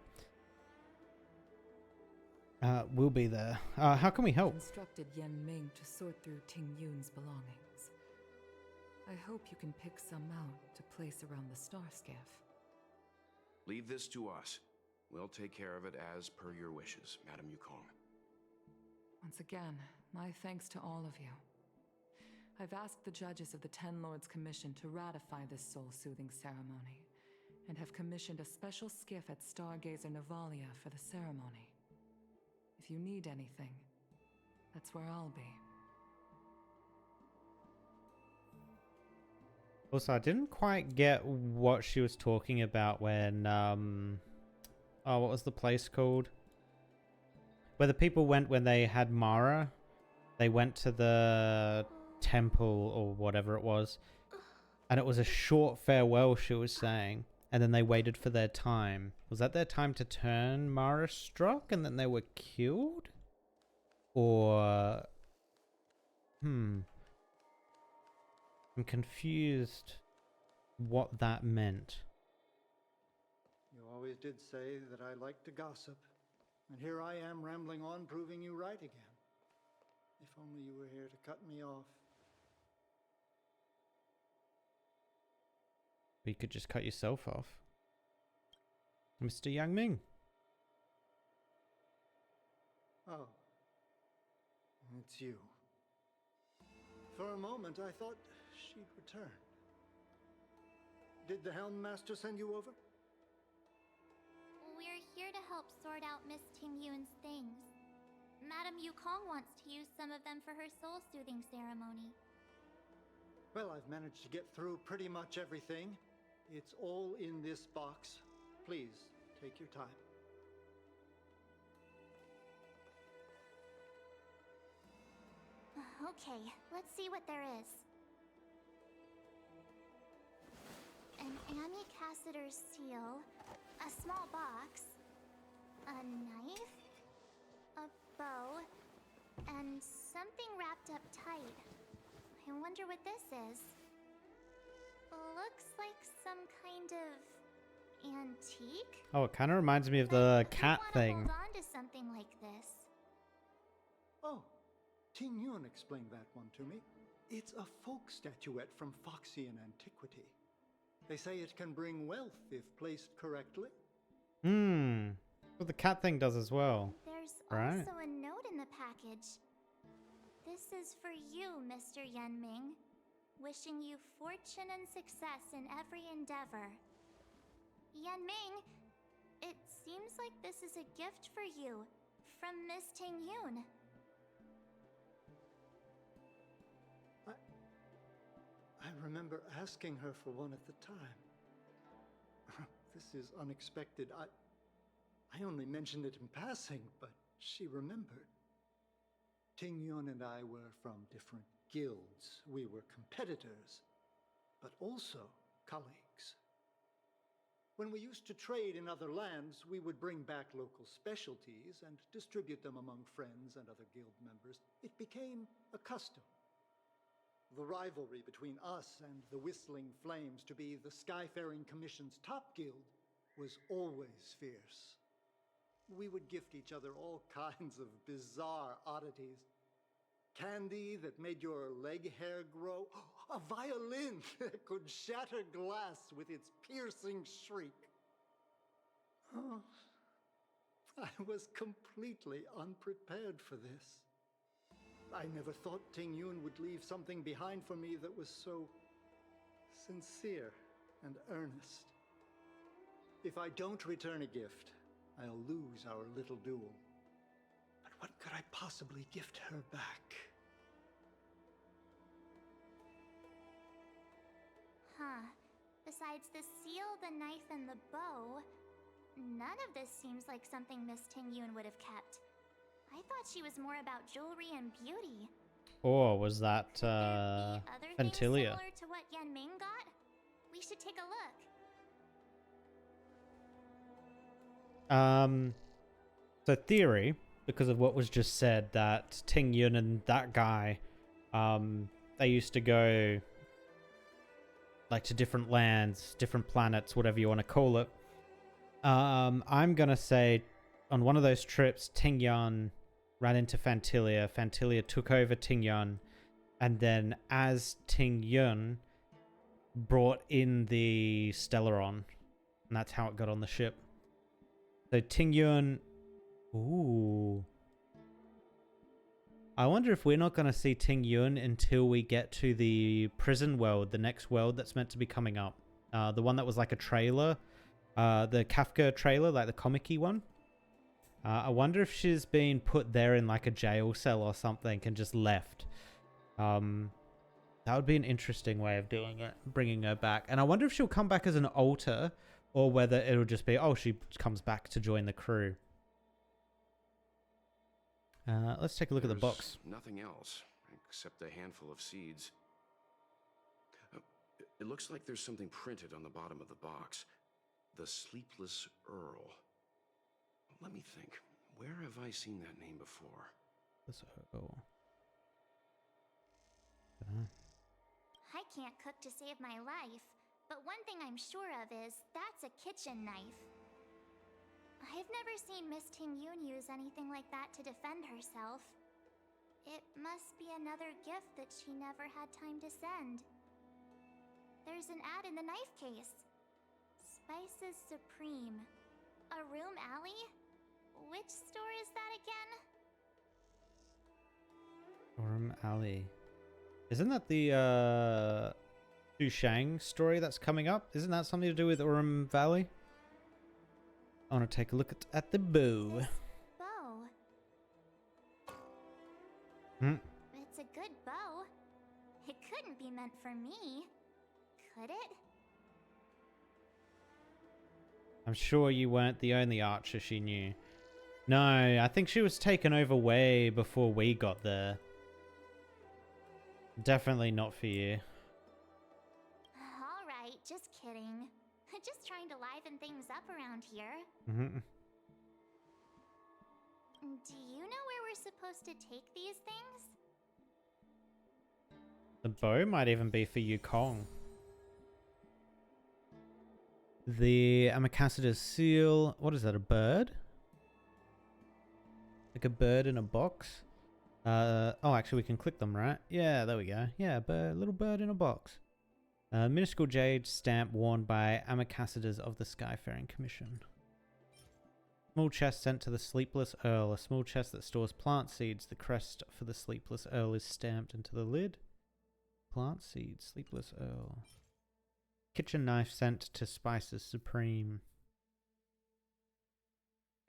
We'll be there. How can we help? Instructed Yan Ming to sort through Tingyun's belongings. I hope you can pick some out to place around the star skiff. Leave this to us. We'll take care of it as per your wishes, Madame Yukong. Once again, my thanks to all of you. I've asked the judges of the Ten Lords Commission to ratify this soul-soothing ceremony, and have commissioned a special skiff at Stargazer Navalia for the ceremony. If you need anything, that's where I'll be. Also, I didn't quite get what she was talking about when, oh, what was the place called? Where the people went when they had Mara. They went to the temple or whatever it was. And it was a short farewell, she was saying. And then they waited for their time. Was that their time to turn Mara struck and then they were killed? Or... I'm confused what that meant. You always did say that I like to gossip. And here I am rambling on, proving you right again. If only you were here to cut me off. You could just cut yourself off. Mr. Yang Ming. Oh. It's you. For a moment, I thought she'd return. Did the Helm Master send you over? We're here to help sort out Miss Tingyun's things. Madame Yukong wants to use some of them for her soul-soothing ceremony. Well, I've managed to get through pretty much everything. It's all in this box. Please, take your time. Okay, let's see what there is. An Amicassator's seal, a small box, a knife, a bow, and something wrapped up tight. I wonder what this is. Looks like some kind of antique. Oh, it kind of reminds me of the cat thing. Hold on to something like this. Oh, Tingyun explained that one to me. It's a folk statuette from Foxian antiquity. They say it can bring wealth if placed correctly. Well, the cat thing does as well. There's right? Also a note in the package. This is for you, Mr. Yanming. Wishing you fortune and success in every endeavor. Yanming, it seems like this is a gift for you from Miss Tingyun. I remember asking her for one at the time. This is unexpected. I only mentioned it in passing, but she remembered. Tingyun and I were from different guilds. We were competitors, but also colleagues. When we used to trade in other lands, we would bring back local specialties and distribute them among friends and other guild members. It became a custom. The rivalry between us and the Whistling Flames to be the Skyfaring Commission's top guild was always fierce. We would gift each other all kinds of bizarre oddities. Candy that made your leg hair grow. A violin that could shatter glass with its piercing shriek. Oh, I was completely unprepared for this. I never thought Tingyun would leave something behind for me that was so sincere and earnest. If I don't return a gift, I'll lose our little duel. But what could I possibly gift her back? Huh. Besides the seal, the knife, and the bow, none of this seems like something Miss Tingyun would have kept. I thought she was more about jewelry and beauty. Or was that Other things Ventilia? similar to what Yanming got? We should take a look. So theory, because of what was just said, that Tingyun and that guy, they used to go like to different lands, different planets, whatever you want to call it. I'm gonna say on one of those trips, Tingyun ran into Fantilia. Fantilia took over Tingyun, and then as Tingyun brought in the Stellaron, and that's how it got on the ship. So Tingyun, ooh, I wonder if we're not going to see Ting Yun until we get to the prison world, the next world that's meant to be coming up. The one that was like a trailer, the Kafka trailer, like the comic-y one. I wonder if she's been put there in like a jail cell or something and just left. That would be an interesting way of doing it, bringing her back. And I wonder if she'll come back as an alter or whether it'll just be, oh, she comes back to join the crew. Let's take a look at the box. Nothing else except a handful of seeds. It looks like there's something printed on the bottom of the box. The Sleepless Earl. Let me think. Where have I seen that name before? I can't cook to save my life, but one thing I'm sure of is that's a kitchen knife. I've never seen Miss Ting Yun use anything like that to defend herself. It must be another gift that she never had time to send. There's an ad in the knife case. Spices Supreme. A room alley? Which store is that again? Orm Alley. Isn't that the Dushang story that's coming up? Isn't that something to do with Orm Valley? I want to take a look at the bow. Bow. It's a good bow. It couldn't be meant for me, could it? I'm sure you weren't the only archer she knew. No, I think she was taken over way before we got there. Definitely not for you. Alright, just kidding. Just trying to liven things up around here. Do you know where we're supposed to take these things? The bow might even be for Yukong. The Amakasada's seal. What is that, a bird? Like a bird in a box? Oh, actually we can click them, right? Yeah, there we go. Yeah, little bird in a box. Minuscule jade stamp worn by Amakasada's of the Skyfaring Commission. Small chest sent to the Sleepless Earl. A small chest that stores plant seeds. The crest for the Sleepless Earl is stamped into the lid. Plant seeds, Sleepless Earl. Kitchen knife sent to Spices Supreme.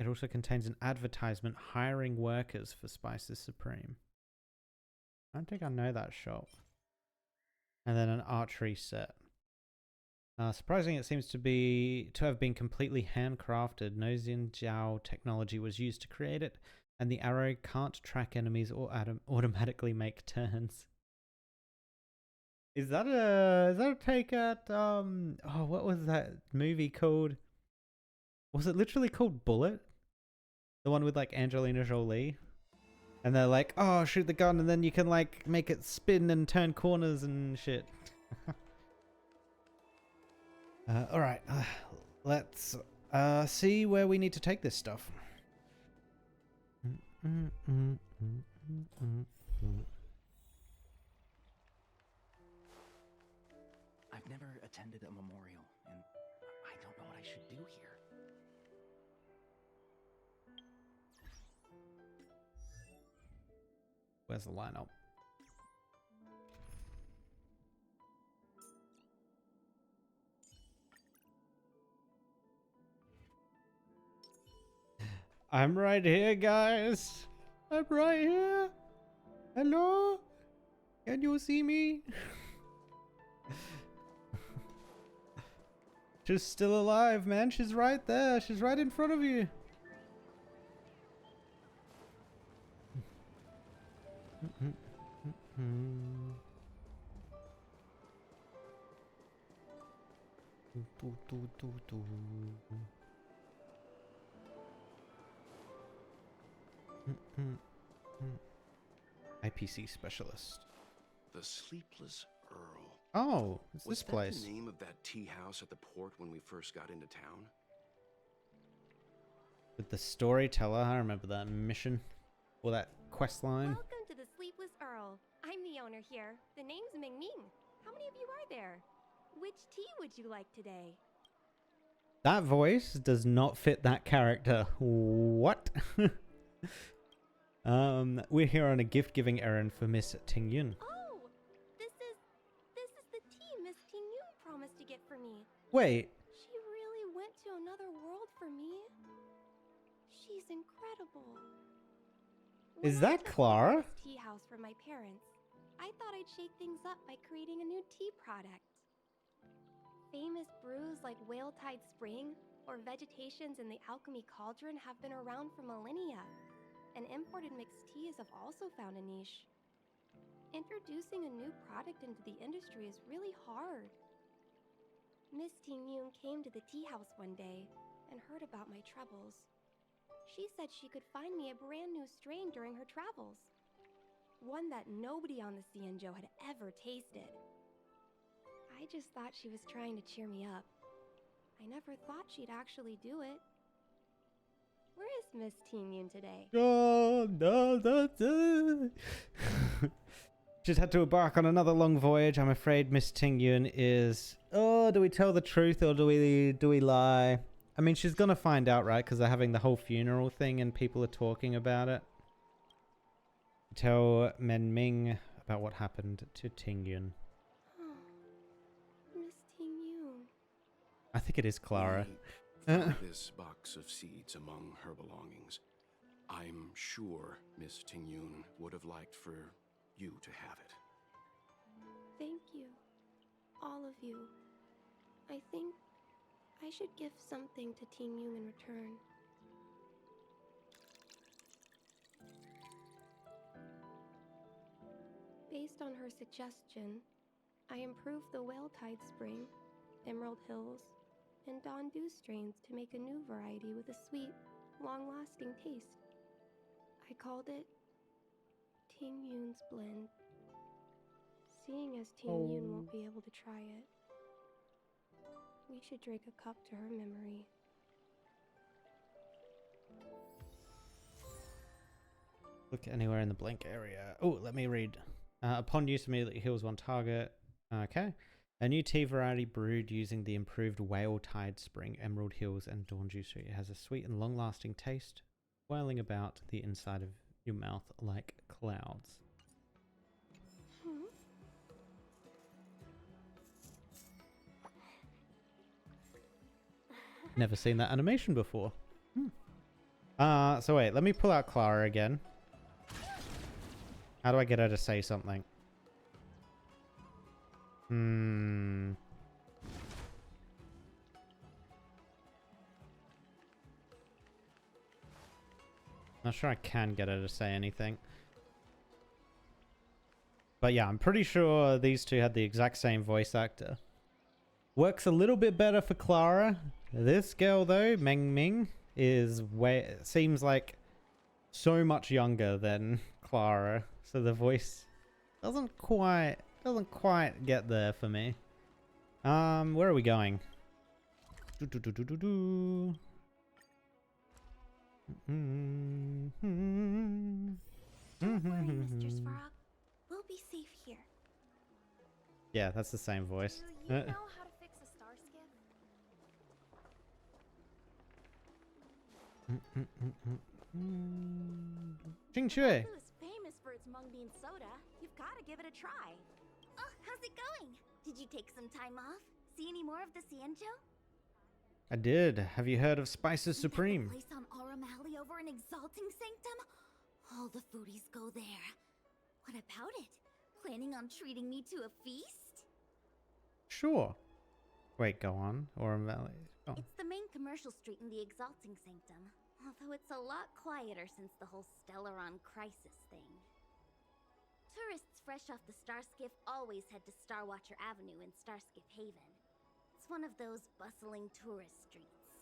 It also contains an advertisement hiring workers for Spices Supreme. I don't think I know that shop. And then an archery set. Surprising, it seems to have been completely handcrafted. No Xinjiao technology was used to create it, and the arrow can't track enemies or automatically make turns. Is that a take at oh, what was that movie called? Was it literally called Bullet? The one with like Angelina Jolie? And they're like, oh, shoot the gun and then you can like make it spin and turn corners and shit. Alright, let's see where we need to take this stuff. I've never attended a memorial, and I don't know what I should do here. Where's the lineup? I'm right here, guys. I'm right here. Hello? Can you see me? She's still alive, man. She's right there. She's right in front of you. IPC specialist. The Sleepless Earl. Oh, it's Was this that place. the name of that tea house at the port when we first got into town? With the storyteller, I remember that mission. Or that quest line. Welcome to the Sleepless Earl. I'm the owner here. The name's Ming Ming. How many of you are there? Which tea would you like today? That voice does not fit that character. What? We're here on a gift-giving errand for Miss Tingyun. Oh, this is the tea Miss Tingyun promised to get for me. Wait, She really went to another world for me. She's incredible. is When I that took Clara? over this tea house from my parents, I thought I'd shake things up by creating a new tea product. Famous brews like Whale Tide Spring or Vegetations in the Alchemy Cauldron have been around for millennia, and imported mixed teas have also found a niche. Introducing a new product into the industry is really hard. Miss Tingyun came to the tea house one day and heard about my troubles. She said she could find me a brand new strain during her travels, one that nobody on the Cienjo had ever tasted. I just thought she was trying to cheer me up. I never thought she'd actually do it. Where is Miss Tingyun today? Oh, no. Just had to embark on another long voyage. I'm afraid Miss Tingyun is... Oh, do we tell the truth or do we lie? I mean, she's gonna find out, right? Because they're having the whole funeral thing and people are talking about it. Tell Men Ming about what happened to Tingyun. Miss Tingyun. I think it is Clara. We found this box of seeds among her belongings. I'm sure Miss Tingyun would have liked for you to have it. Thank you. All of you. I think I should give something to Tingyun in return. Based on her suggestion, I improved the Whale Tide Spring, Emerald Hills, and Dawn Dew strains to make a new variety with a sweet, long-lasting taste. I called it Tingyun's Blend. Seeing as Tingyun won't be able to try it, we should drink a cup to her memory. Look anywhere in the blank area. Oh, let me read. Upon use, immediately heals one target. Okay. A new tea variety brewed using the improved Whale Tide Spring, Emerald Hills, and Dawn Juice. It has a sweet and long-lasting taste, whirling about the inside of your mouth like clouds. Never seen that animation before. So wait, let me pull out Clara again. How do I get her to say something? Not sure I can get her to say anything. But yeah, I'm pretty sure these two had the exact same voice actor. Works a little bit better for Clara. This girl though, Meng Ming, seems like so much younger than Clara. So the voice doesn't quite get there for me. Where are we going? Don't worry, Mr. Svarog. We'll be safe here. Yeah, that's the same voice. Do you know how to fix a star skiff? Ching Shui. Loufu is famous for its mung bean soda. You've got to give it a try. Oh, how's it going? Did you take some time off? See any more of the Cienjo? I did. Have you heard of Spices Supreme? Place on Aurum Alley over in Exalting Sanctum? All the foodies go there. What about it? Planning on treating me to a feast? Sure. Wait, go on. Aurum Valley. Oh. It's the main commercial street in the Exalting Sanctum, although it's a lot quieter since the whole Stellaron crisis thing. Tourists fresh off the Starskiff always head to Starwatcher Avenue in Starskiff Haven. It's one of those bustling tourist streets.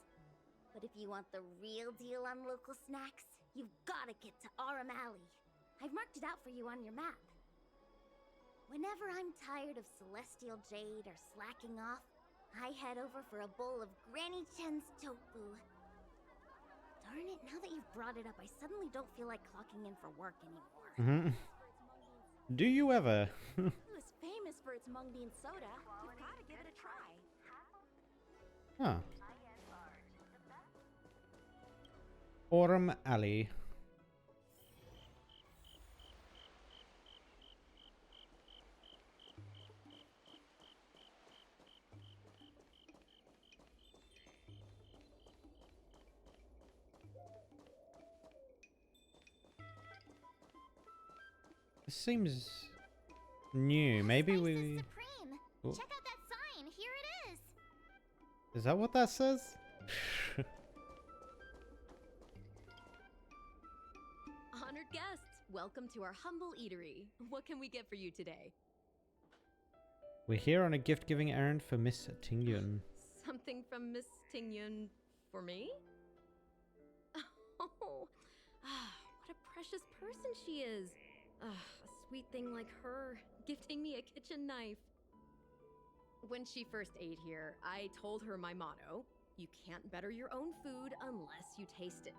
But if you want the real deal on local snacks, you've gotta get to Aurum Alley. I've marked it out for you on your map. Whenever I'm tired of Celestial Jade or slacking off, I head over for a bowl of Granny Chen's tofu. Darn it, now that you've brought it up, I suddenly don't feel like clocking in for work anymore. Do you ever? Loufu is famous for its mung bean soda. You've got to give it a try. Huh. Aurum Alley. This seems new. Maybe we... Supreme. Oh. Check out that sign. Here it is. Is that what that says? Honored guests, welcome to our humble eatery. What can we get for you today? We're here on a gift-giving errand for Miss Tingyun. Something from Miss Tingyun for me? Oh, what a precious person she is. A sweet thing like her, gifting me a kitchen knife. When she first ate here, I told her my motto: you can't better your own food unless you taste it.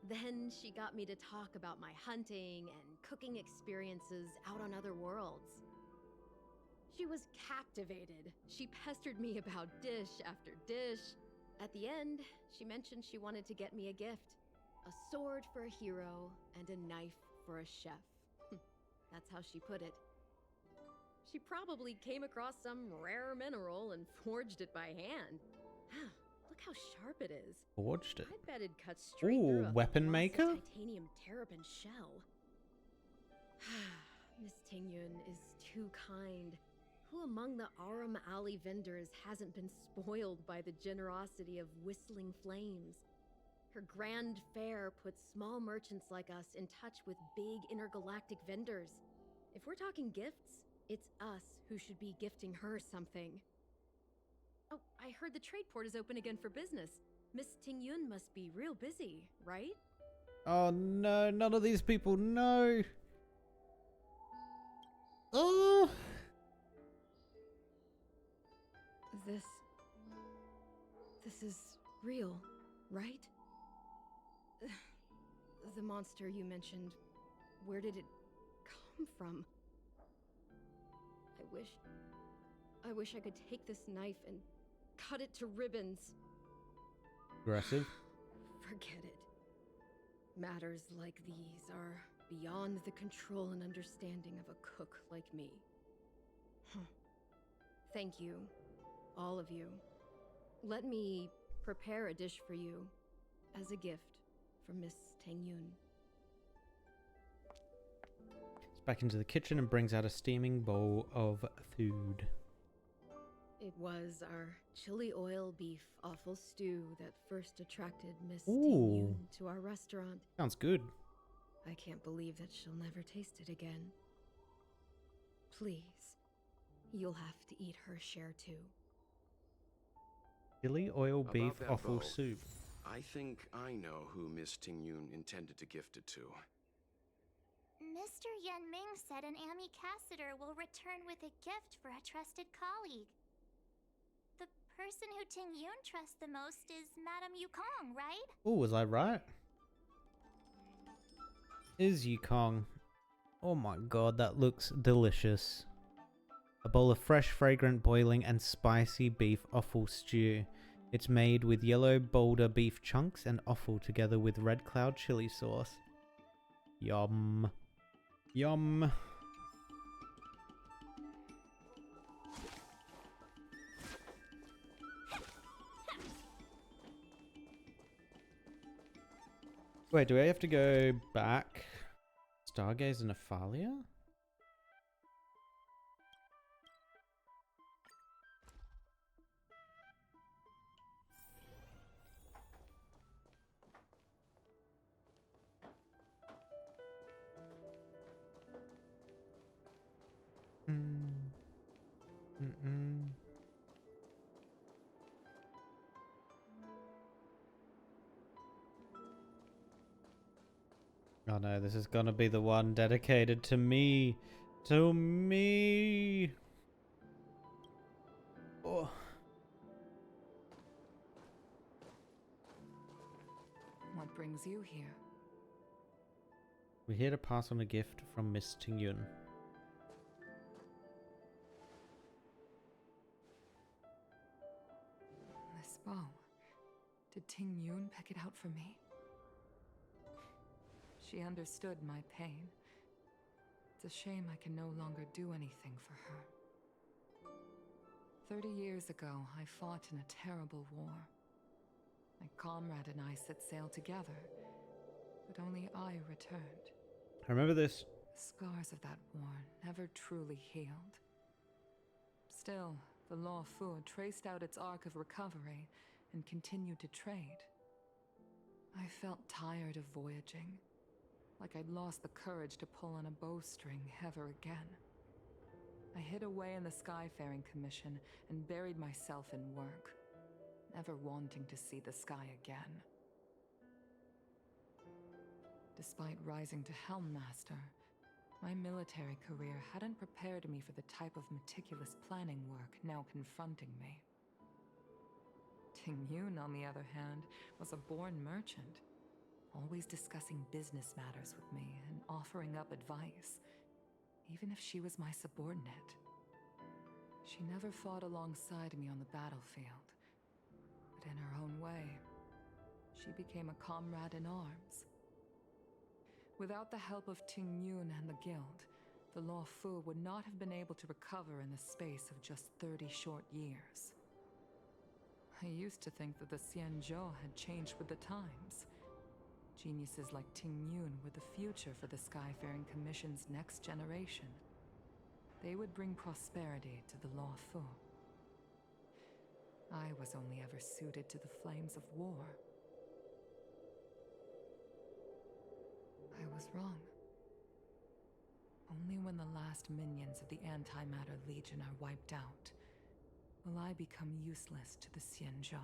Then she got me to talk about my hunting and cooking experiences out on other worlds. She was captivated. She pestered me about dish after dish. At the end, she mentioned she wanted to get me a gift. A sword for a hero and a knife for a chef. That's how she put it. She probably came across some rare mineral and forged it by hand. Look how sharp it is. Forged it. I bet it cuts straight through a weapon glossy maker? titanium terrapin shell. Miss Tingyun is too kind. Who among the Aram Alley vendors hasn't been spoiled by the generosity of Whistling Flames? Her grand fare puts small merchants like us in touch with big intergalactic vendors. If we're talking gifts, it's us who should be gifting her something. Oh, I heard the trade port is open again for business. Miss Tingyun must be real busy, right? Oh no, none of these people know. Oh! This is real, right? The monster you mentioned, where did it come from? I wish I could take this knife and cut it to ribbons. Aggressive. Forget it. Matters like these are beyond the control and understanding of a cook like me. Thank you, all of you. Let me prepare a dish for you as a gift from Miss Tingyun. It's back into the kitchen and brings out a steaming bowl of food. It was our chili oil beef offal stew that first attracted Miss Ooh. Tingyun to our restaurant. Sounds good. I can't believe that she'll never taste it again. Please, you'll have to eat her share too. Chili oil About beef that offal bow, soup. I think I know who Miss Tingyun intended to gift it to. Mr. Yan Ming said an ambassador will return with a gift for a trusted colleague. The person who Tingyun trusts the most is Madame Yukong, right? Oh, was I right? Is Yukong. Oh my god, that looks delicious. A bowl of fresh, fragrant, boiling, and spicy beef offal stew. It's made with yellow boulder beef chunks and offal together with red cloud chili sauce. Yum. Yum. Wait, do I have to go back? Stargaze and Aphalia? Oh no, this is gonna be the one dedicated to me. To me. Oh. What brings you here? We're here to pass on a gift from Miss Tingyun. This bow. Did Tingyun pick it out for me? She understood my pain. It's a shame I can no longer do anything for her. 30 years ago, I fought in a terrible war. My comrade and I set sail together, but only I returned. I remember this. The scars of that war never truly healed. Still, the Loufu traced out its arc of recovery and continued to trade. I felt tired of voyaging, like I'd lost the courage to pull on a bowstring ever again. I hid away in the Skyfaring Commission and buried myself in work, never wanting to see the sky again. Despite rising to Helm Master, my military career hadn't prepared me for the type of meticulous planning work now confronting me. Ting Yun, on the other hand, was a born merchant, always discussing business matters with me and offering up advice, even if she was my subordinate. She never fought alongside me on the battlefield, but in her own way, she became a comrade in arms. Without the help of Ting Yun and the guild, the Loufu would not have been able to recover in the space of just 30 short years. I used to think that the Xianzhou had changed with the times. Geniuses like Ting Yun were the future for the Skyfaring Commission's next generation. They would bring prosperity to the Loufu. I was only ever suited to the flames of war. I was wrong. Only when the last minions of the Antimatter Legion are wiped out will I become useless to the Xianzhou.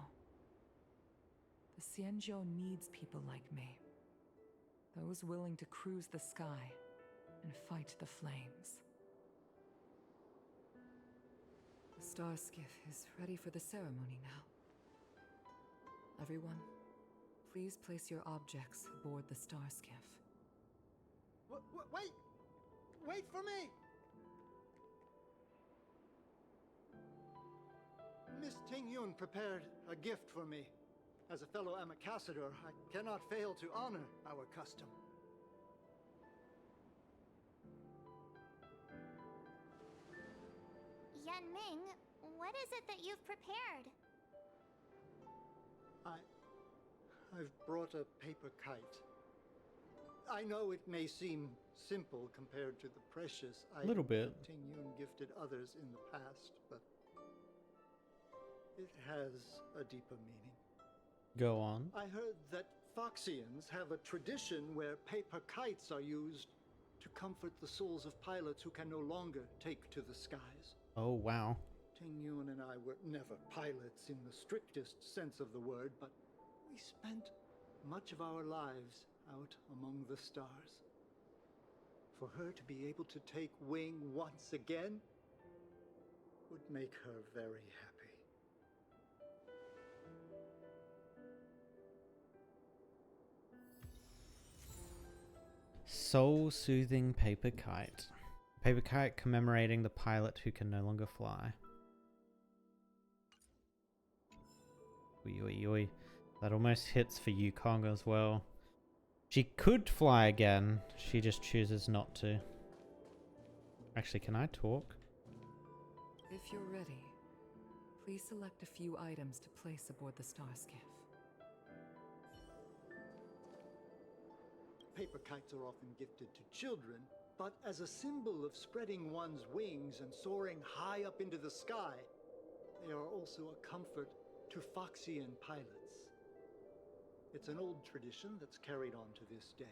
The Xianzhou needs people like me. Those willing to cruise the sky and fight the flames. The star skiff is ready for the ceremony now. Everyone, please place your objects aboard the star skiff. Wait! Wait for me! Miss Ting Yun prepared a gift for me. As a fellow ambassador, I cannot fail to honor our custom. Ming, what is it that you've prepared? I've brought a paper kite. I know it may seem simple compared to the precious Little items bit. that Ting Yun gifted others in the past, but it has a deeper meaning. Go on. I heard that Foxians have a tradition where paper kites are used to comfort the souls of pilots who can no longer take to the skies. Oh, wow. Ting Yun and I were never pilots in the strictest sense of the word, but we spent much of our lives out among the stars. For her to be able to take wing once again would make her very happy. Soul-soothing paper kite. Paper kite commemorating the pilot who can no longer fly. Oi, oi, oi. That almost hits for Yukong as well. She could fly again. She just chooses not to. Actually, can I talk? If you're ready, please select a few items to place aboard the star skiff. Paper kites are often gifted to children, but as a symbol of spreading one's wings and soaring high up into the sky, they are also a comfort to Foxian pilots. It's an old tradition that's carried on to this day.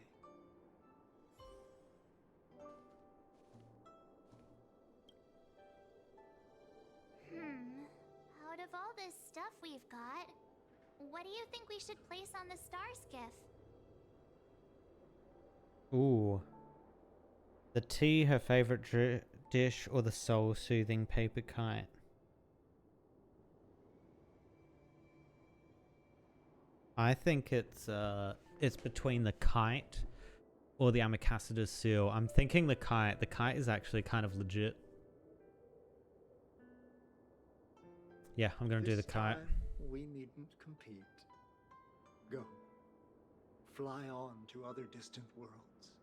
Out of all this stuff we've got, what do you think we should place on the star skiff? Ooh. The tea, her favorite dish, or the soul-soothing paper kite? I think it's between the kite or the Ambassador's seal. I'm thinking the kite. The kite is actually kind of legit. Yeah, I'm gonna do the kite. Time, we needn't compete. Go. Fly on to other distant worlds.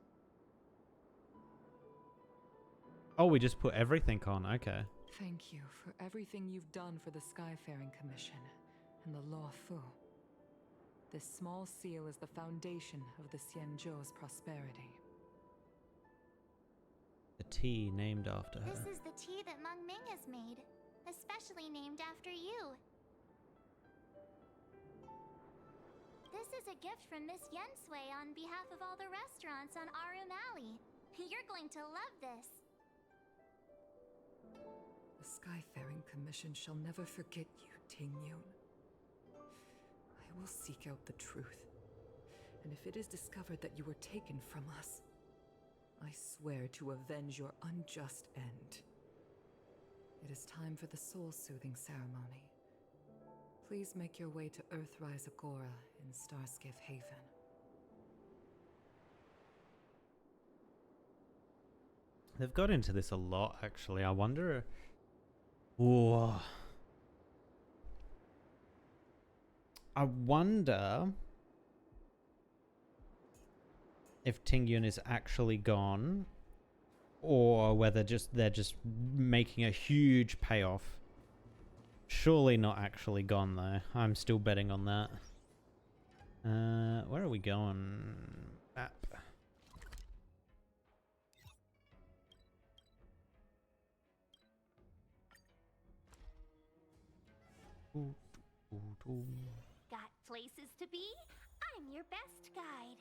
Oh, we just put everything on. Okay. Thank you for everything you've done for the Skyfaring Commission and the Loufu. This small seal is the foundation of the Xianzhou's prosperity. tea named after her. This is the tea that Meng Ming has made, especially named after you. This is a gift from Miss Yensui on behalf of all the restaurants on Arum Alley. You're going to love this. The Skyfaring Commission shall never forget you, Ting Yun. I will seek out the truth. And if it is discovered that you were taken from us, I swear to avenge your unjust end. It is time for the soul-soothing ceremony. Please make your way to Earthrise Agora in Starskiff Haven. They've got into this a lot, actually. I wonder... Ooh. I wonder if Ting Yun is actually gone, or whether they're just making a huge payoff. Surely not actually gone, though. I'm still betting on that. Where are we going? Map. Got places to be? I'm your best guide.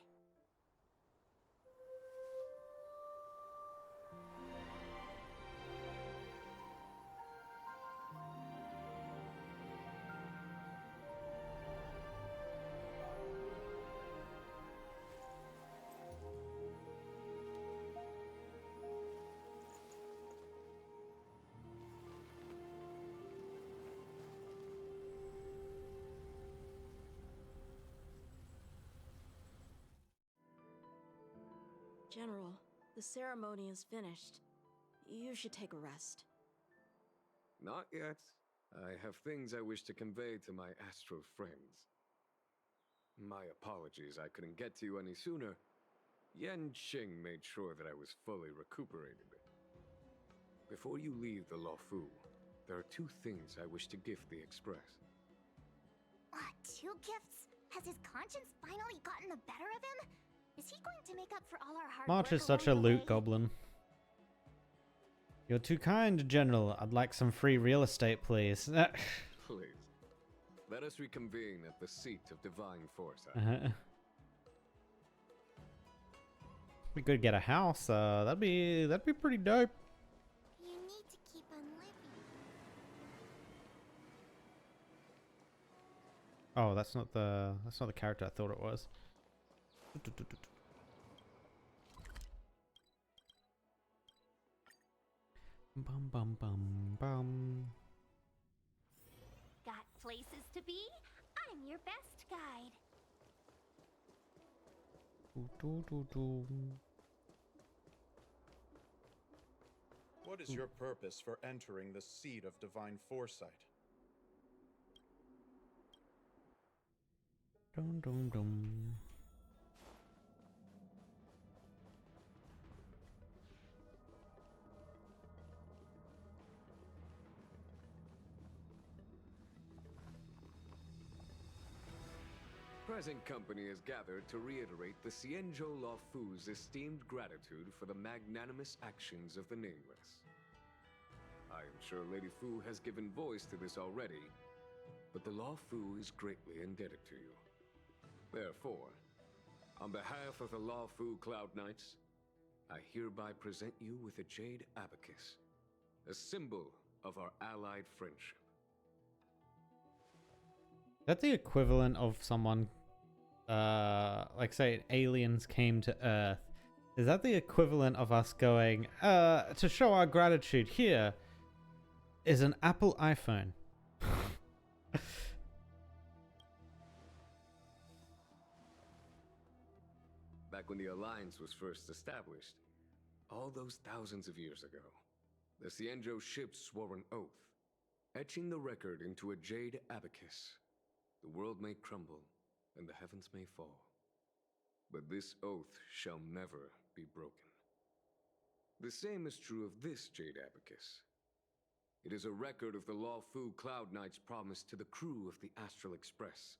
General, the ceremony is finished. You should take a rest. Not yet. I have things I wish to convey to my astral friends. My apologies I couldn't get to you any sooner. Yan Qing made sure that I was fully recuperated. Before you leave the Loufu, there are two things I wish to gift the Express. Two gifts? Has his conscience finally gotten the better of him? Is he going to make up for all our hard March work is such a along the loot way? goblin. You're too kind, General. I'd like some free real estate, please. Please. Let us reconvene at the seat of divine foresight. We could get a house. That'd be pretty dope. You need to keep on living. Oh, that's not the character I thought it was. Bum bum bum bum. Got places to be? I'm your best guide. What is your purpose for entering the seat of divine foresight? Dum dum dum. Present company is gathered to reiterate the Xianzhou Loufu's esteemed gratitude for the magnanimous actions of the Nameless. I am sure Lady Fu has given voice to this already, but the Loufu is greatly indebted to you. Therefore, on behalf of the Loufu Cloud Knights, I hereby present you with a jade abacus, a symbol of our allied friendship. That's the equivalent of someone, like say aliens came to Earth. Is that the equivalent of us going, to show our gratitude, here is an Apple iPhone. Back when the Alliance was first established, all those thousands of years ago, the Xianzhou ships swore an oath, etching the record into a jade abacus. The world may crumble, and the heavens may fall, but this oath shall never be broken. The same is true of this jade abacus. It is a record of the Loufu Cloud Knight's promise to the crew of the Astral Express.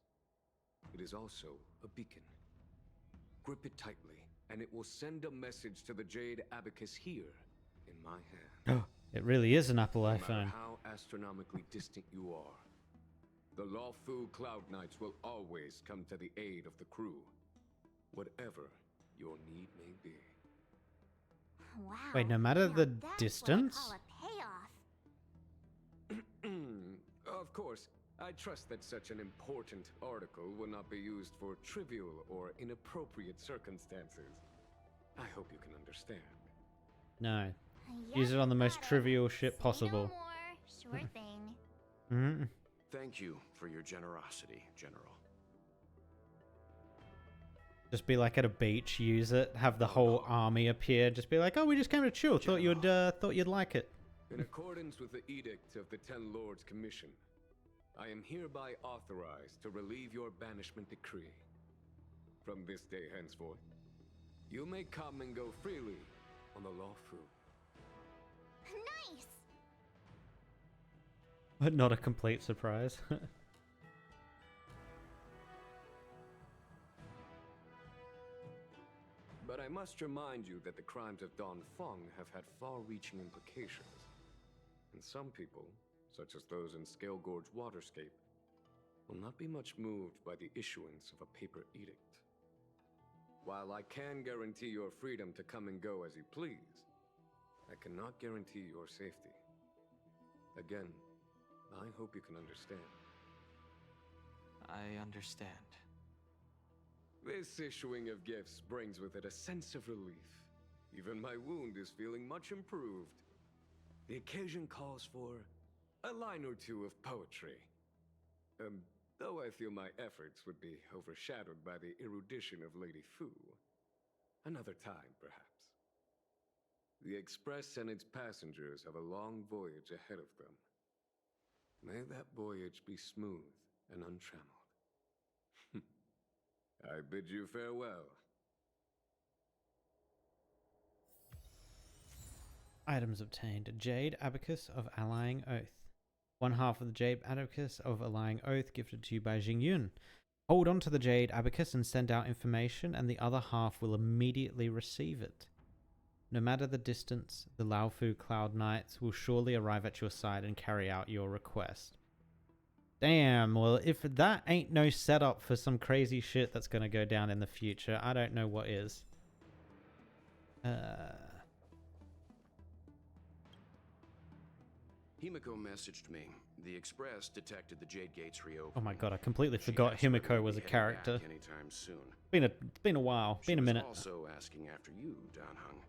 It is also a beacon. Grip it tightly, and it will send a message to the jade abacus here in my hand. It really is an Apple No iPhone. matter how astronomically distant you are, the Loufu Cloud Knights will always come to the aid of the crew, whatever your need may be. Wow. Wait, no matter the that's distance? What I call a payoff. Of course, I trust that such an important article will not be used for trivial or inappropriate circumstances. I hope you can understand. No. Use it on the most trivial shit possible. No more. Sure thing. Mm-hmm. Thank you for your generosity, General. Just be like at a beach, use it, have the whole army appear, just be like, oh, we just came to chill, thought you'd like it. In accordance with the edict of the Ten Lords Commission, I am hereby authorized to relieve your banishment decree. From this day henceforth, you may come and go freely on the Loufu. Nice. But not a complete surprise. But I must remind you that the crimes of Dan Feng have had far-reaching implications. And some people, such as those in Scale Gorge Waterscape, will not be much moved by the issuance of a paper edict. While I can guarantee your freedom to come and go as you please, I cannot guarantee your safety. Again, I hope you can understand. I understand. This issuing of gifts brings with it a sense of relief. Even my wound is feeling much improved. The occasion calls for a line or two of poetry. Though I feel my efforts would be overshadowed by the erudition of Lady Fu. Another time, perhaps. The Express and its passengers have a long voyage ahead of them. May that voyage be smooth and untrammeled. I bid you farewell. Items obtained. Jade Abacus of Allying Oath. One half of the Jade Abacus of Allying Oath gifted to you by Jingyun. Hold on to the Jade Abacus and send out information, and the other half will immediately receive it. No matter the distance, the Loufu Cloud Knights will surely arrive at your side and carry out your request. Damn, well, if that ain't no setup for some crazy shit that's gonna go down in the future, I don't know what is. Himiko messaged me. The Express detected the Jade Gates reopen. Oh my god, I completely forgot Himiko was a character. Anytime soon. It's been a while, been a minute. She was also asking after you, Dan Heng.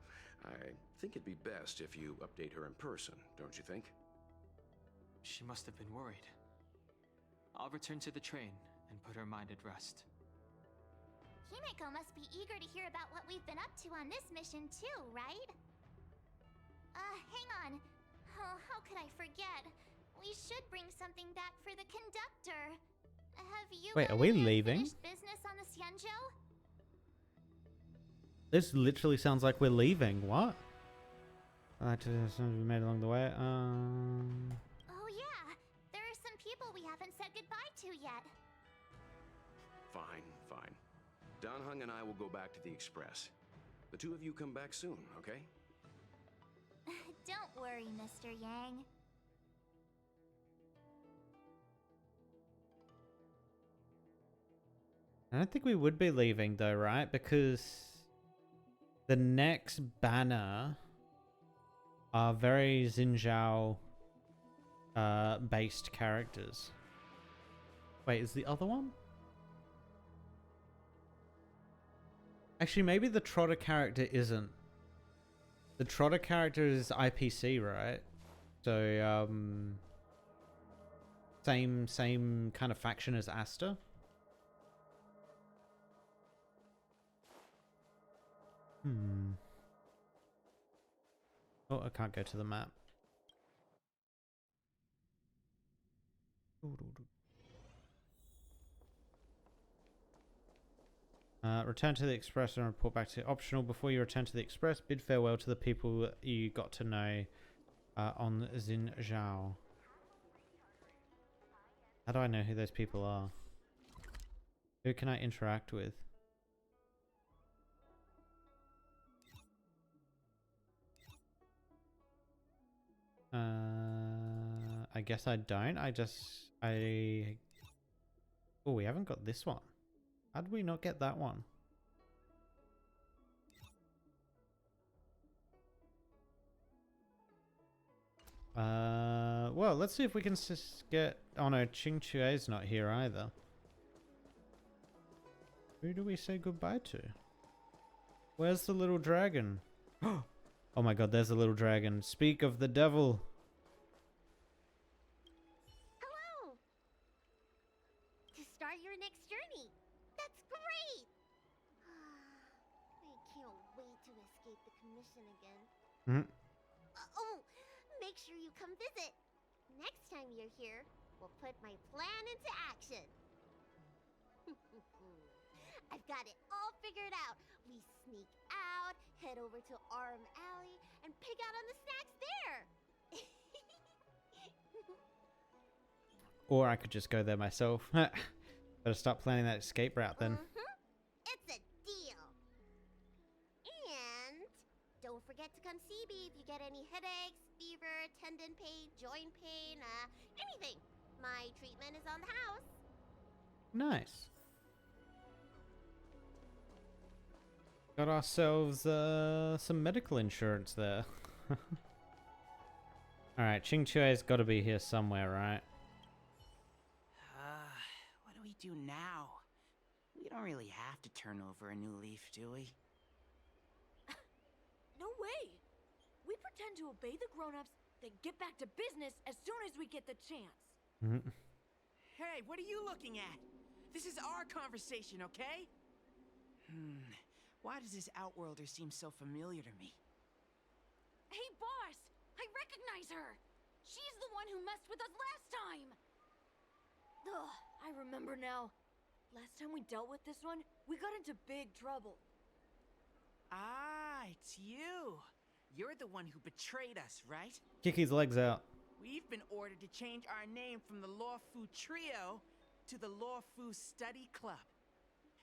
I think it'd be best if you update her in person, don't you think? She must have been worried. I'll return to the train and put her mind at rest. Himiko must be eager to hear about what we've been up to on this mission too, right? Hang on. Oh, how could I forget? We should bring something back for the conductor. Have you Wait, are we leaving? Business on the Xianzhou? This literally sounds like we're leaving. What? Something we made along the way. Oh yeah, there are some people we haven't said goodbye to yet. Fine. Dan Heng and I will go back to the Express. The two of you come back soon, okay? Don't worry, Mr. Yang. I don't think we would be leaving though, right? Because the next banner are very Xinjiao based characters. Wait, is the other one? Actually, maybe the Trotter character isn't. The Trotter character is IPC, right? So, same kind of faction as Asta. Oh, I can't go to the map. Return to the Express and report back to optional. Before you return to the Express, bid farewell to the people you got to know on Xinjiao. How do I know who those people are? Who can I interact with? guess I don't. Oh, we haven't got this one. How did we not get that one? Well, let's see if we can get... Oh no, Ching Chue's not here either. Who do we say goodbye to? Where's the little dragon? Oh my god, there's the little dragon. Speak of the devil. Hello! To start your next journey. That's great! I can't wait to escape the commission again. Oh, make sure you come visit. Next time you're here, we'll put my plan into action. I've got it all figured out. We sneak out, head over to Arm Alley, and pig out on the snacks there. Or I could just go there myself. Better start planning that escape route then. It's a deal. And don't forget to come see me if you get any headaches, fever, tendon pain, joint pain, anything. My treatment is on the house. Nice. Got ourselves some medical insurance there. Alright, Ching Chue's got to be here somewhere, right? What do we do now? We don't really have to turn over a new leaf, do we? No way! We pretend to obey the grown-ups, then get back to business as soon as we get the chance. Hey, what are you looking at? This is our conversation, okay? Why does this Outworlder seem so familiar to me? Hey, boss! I recognize her! She's the one who messed with us last time! Ugh, I remember now. Last time we dealt with this one, we got into big trouble. Ah, it's you! You're the one who betrayed us, right? Kick his legs out. We've been ordered to change our name from the Loufu Trio to the Loufu Study Club.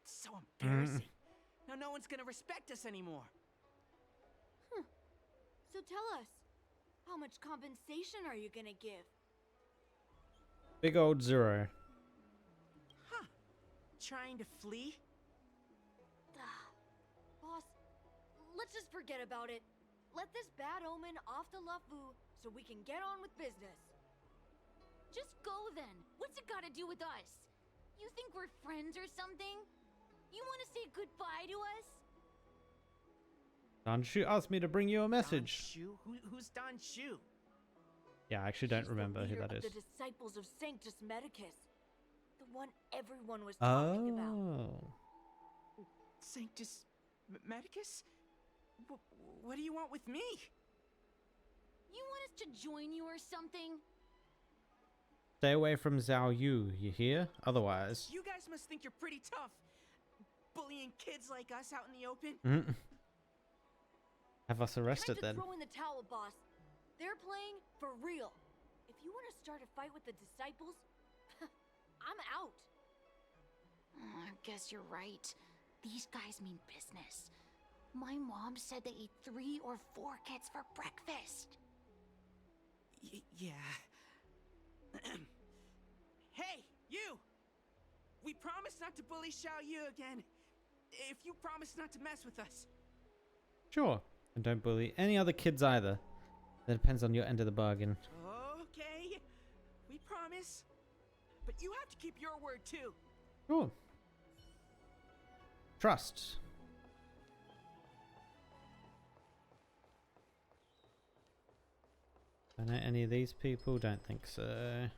It's so embarrassing. Now no one's gonna respect us anymore. So tell us, how much compensation are you gonna give? Big old 0. Trying to flee? Boss, let's just forget about it. Let this bad omen off the Loufu so we can get on with business. Just go then. What's it got to do with us? You think we're friends or something? You want to say goodbye to us? Dan Shu asked me to bring you a message. Dan Shu? Who's Dan Shu? Yeah, I actually don't remember who that is. The disciples of Sanctus Medicus. The one everyone was talking about. Sanctus Medicus? What do you want with me? You want us to join you or something? Stay away from Zhao Yu, you hear? Otherwise... You guys must think you're pretty tough. Bullying kids like us out in the open. Have us arrested then. Throw in the towel, boss. They're playing for real. If you want to start a fight with the disciples, I'm out. I guess you're right. These guys mean business. My mom said they ate 3 or 4 kids for breakfast. Yeah. Hey, you! We promise not to bully Xiao Yu again. If you promise not to mess with us. Sure. And don't bully any other kids either. That depends on your end of the bargain. Okay. We promise. But you have to keep your word too. Sure. Trust. I know any of these people? Don't think so.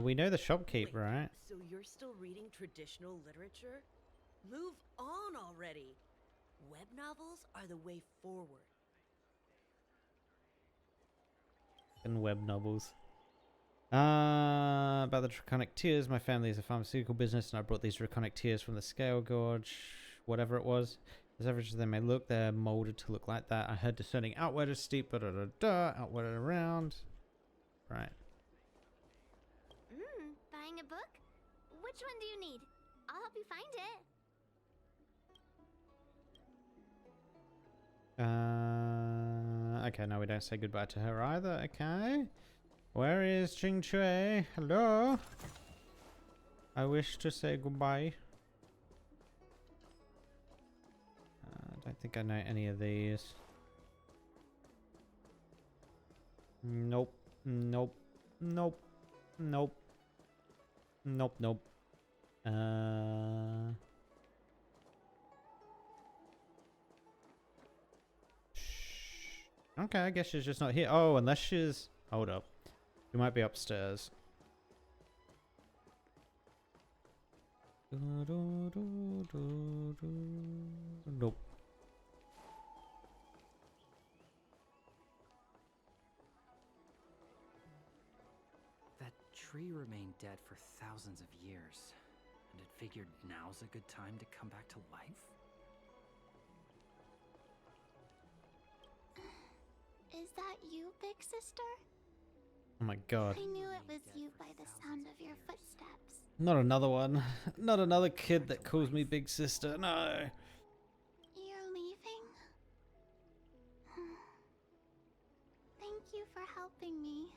We know the shopkeep, right? So you're still reading traditional literature? Move on already. Web novels are the way forward. And web novels. About the draconic tears. My family is a pharmaceutical business, and I brought these draconic tears from the scale gorge, whatever it was. As average as they may look, they're molded to look like that. I heard discerning outward is steep, outward and around. Right. Buying a book? Which one do you need? I'll help you find it. Okay, no, we don't say goodbye to her either. Okay. Where is Ching Chui? Hello? I wish to say goodbye. I don't think I know any of these. Nope. Nope. Nope. Nope. Nope. Nope. Okay, I guess she's just not here. Oh, unless she's... Hold up. She might be upstairs. Nope. That tree remained dead for thousands of years, and it figured now's a good time to come back to life? Is that you, big sister? Oh my god. I knew it was you by the sound of your footsteps. Not another one. Not another kid that calls me big sister. No. You're leaving? Thank you for helping me.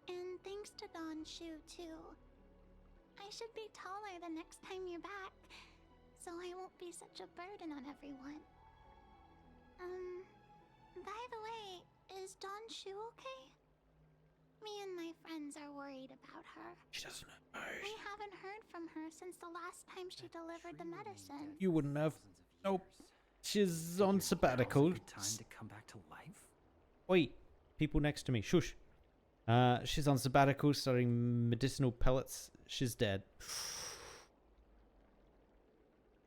And thanks to Don Shu, too. I should be taller the next time you're back, so I won't be such a burden on everyone. By the way, is Don Shu okay? Me and my friends are worried about her. She doesn't know. We haven't heard from her since the last time she delivered the medicine. You wouldn't have. Nope. She's on sabbatical. Time to come back to life? Wait. People next to me. Shush. She's on sabbatical studying medicinal pellets. She's dead.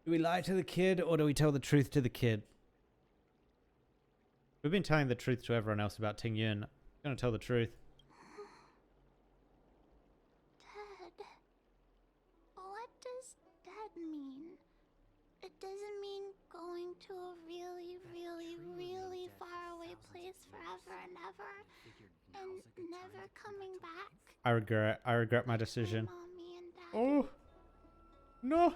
Do we lie to the kid or do we tell the truth to the kid? We've been telling the truth to everyone else about Ting Yun. I'm gonna tell the truth. Dead. What does dead mean? It doesn't mean going to a really, really, really far away place forever and ever, and never coming back. I regret my decision. Mommy and Oh Daddy.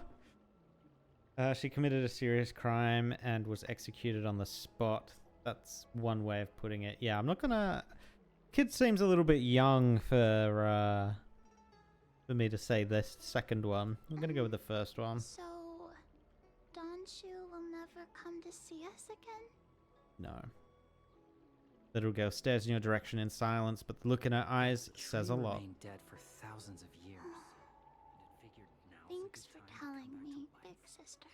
no. She committed a serious crime and was executed on the spot. That's one way of putting it. Yeah, I'm not gonna... Kid seems a little bit young for me to say this second one. I'm gonna go with the first one. So, Don Shu will never come to see us again? No. Little girl stares in your direction in silence, but the look in her eyes says a lot. Dead for thousands of years. Thanks for telling me, big sister.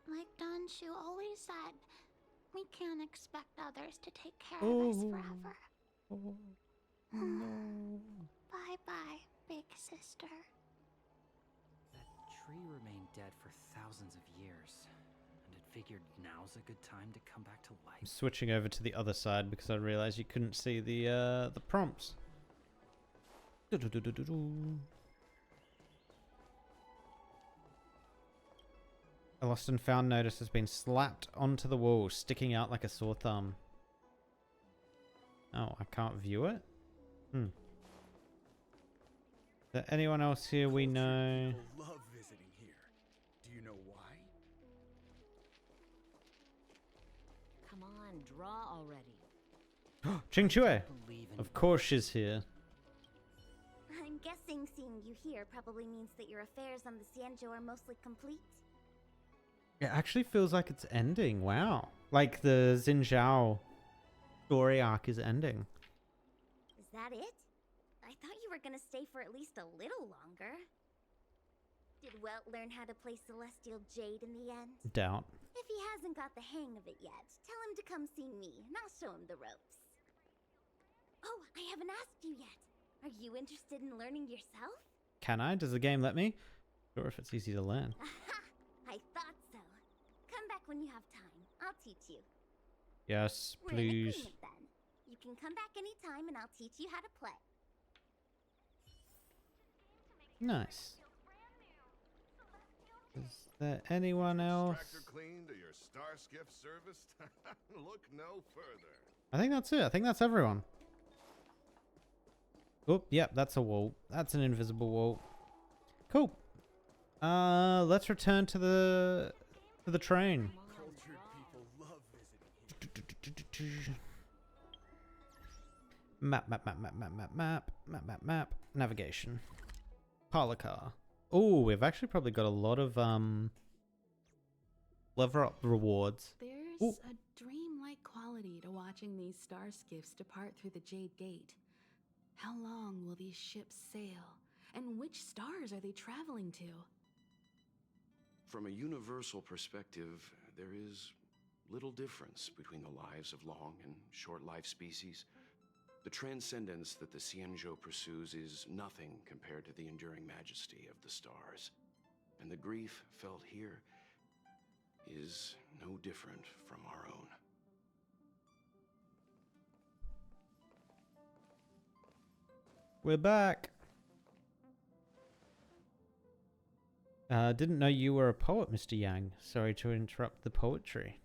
Like Don Shu always said, we can't expect others to take care of us forever. Bye-bye, big sister. That tree remained dead for thousands of years, and it figured now's a good time to come back to life. I'm switching over to the other side because I realized you couldn't see the prompts. A lost and found notice has been slapped onto the wall, sticking out like a sore thumb. Oh, I can't view it? Is there anyone else here we know? People love visiting here. Do you know why? Come on, draw already. Ching Chui! Of course she's here. I'm guessing seeing you here probably means that your affairs on the Xianzhou are mostly complete. It actually feels like it's ending. Wow. Like the Xinjiao story arc is ending. Is that it? I thought you were gonna stay for at least a little longer. Did Welt learn how to play Celestial Jade in the end? Doubt. If he hasn't got the hang of it yet, tell him to come see me, and I'll show him the ropes. Oh, I haven't asked you yet. Are you interested in learning yourself? Can I? Does the game let me? Sure, if it's easy to learn. Aha! I thought so. Come back when you have time. I'll teach you. Yes, We're in please. agreement then. You can come back anytime and I'll teach you how to play. Nice. Is there anyone else? Tractor cleaned or your star skiff serviced? Look no further. I think that's it. I think that's everyone. Oh, yep, that's a wall. That's an invisible wall. Cool. Let's return to the train. Cultured people love visiting here. Map. Navigation. Parlor car. Oh, we've actually probably got a lot of lever up rewards. There's a dreamlike quality to watching these star skiffs depart through the Jade Gate. How long will these ships sail? And which stars are they traveling to? From a universal perspective, there is little difference between the lives of long and short-lived species. The transcendence that the Xianzhou pursues is nothing compared to the enduring majesty of the stars. And the grief felt here is no different from our own. We're back. Didn't know you were a poet, Mr. Yang. Sorry to interrupt the poetry.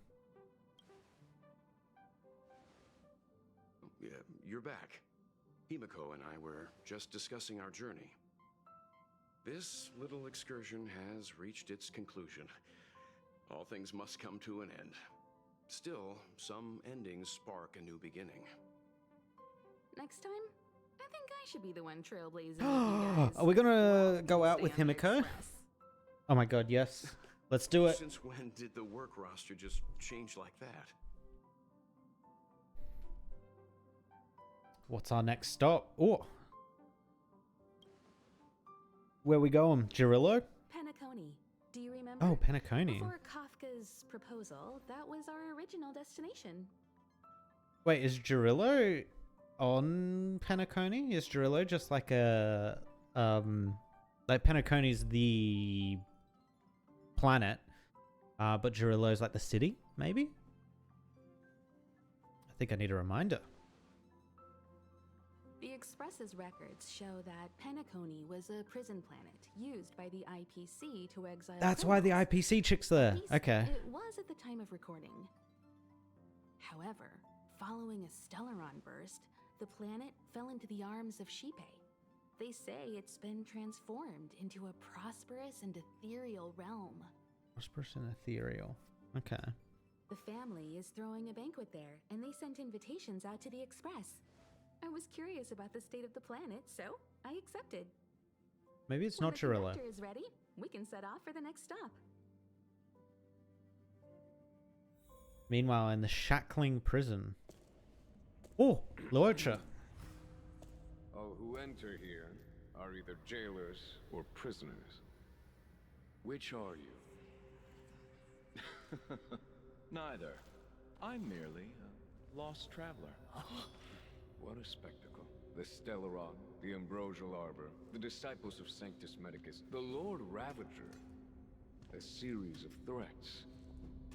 Yeah, you're back. Himiko and I were just discussing our journey. This little excursion has reached its conclusion. All things must come to an end. Still, some endings spark a new beginning. Next time, I think I should be the one trailblazing. You guys. Are we gonna go out Stay with on the Himiko? Express. Oh my god, yes. Let's do it. Since when did the work roster just change like that? What's our next stop? Oh. Where we going? Girillo? Penacony. Do you remember? Oh, Penacony. Before Kafka's proposal, that was our original destination. Wait, is Girillo on Penacony? Is Girillo just like a like Penacony's the planet, but Girillo's like the city, maybe? I think I need a reminder. The Express's records show that Penacony was a prison planet used by the IPC to exile. That's why the IPC chick's there. At least Okay. It was at the time of recording. However, following a Stellaron burst, the planet fell into the arms of Shipei. They say it's been transformed into a prosperous and ethereal realm. Prosperous and ethereal. Okay. The family is throwing a banquet there, and they sent invitations out to the Express. I was curious about the state of the planet, so I accepted. Maybe it's When not the Girillo. conductor is ready, we can set off for the next stop. Meanwhile, in the shackling prison. Oh, Luocha. All who enter here are either jailers or prisoners. Which are you? Neither. I'm merely a lost traveler. What a spectacle. The Stellaron, the Ambrosial Arbor, the disciples of Sanctus Medicus, the Lord Ravager. A series of threats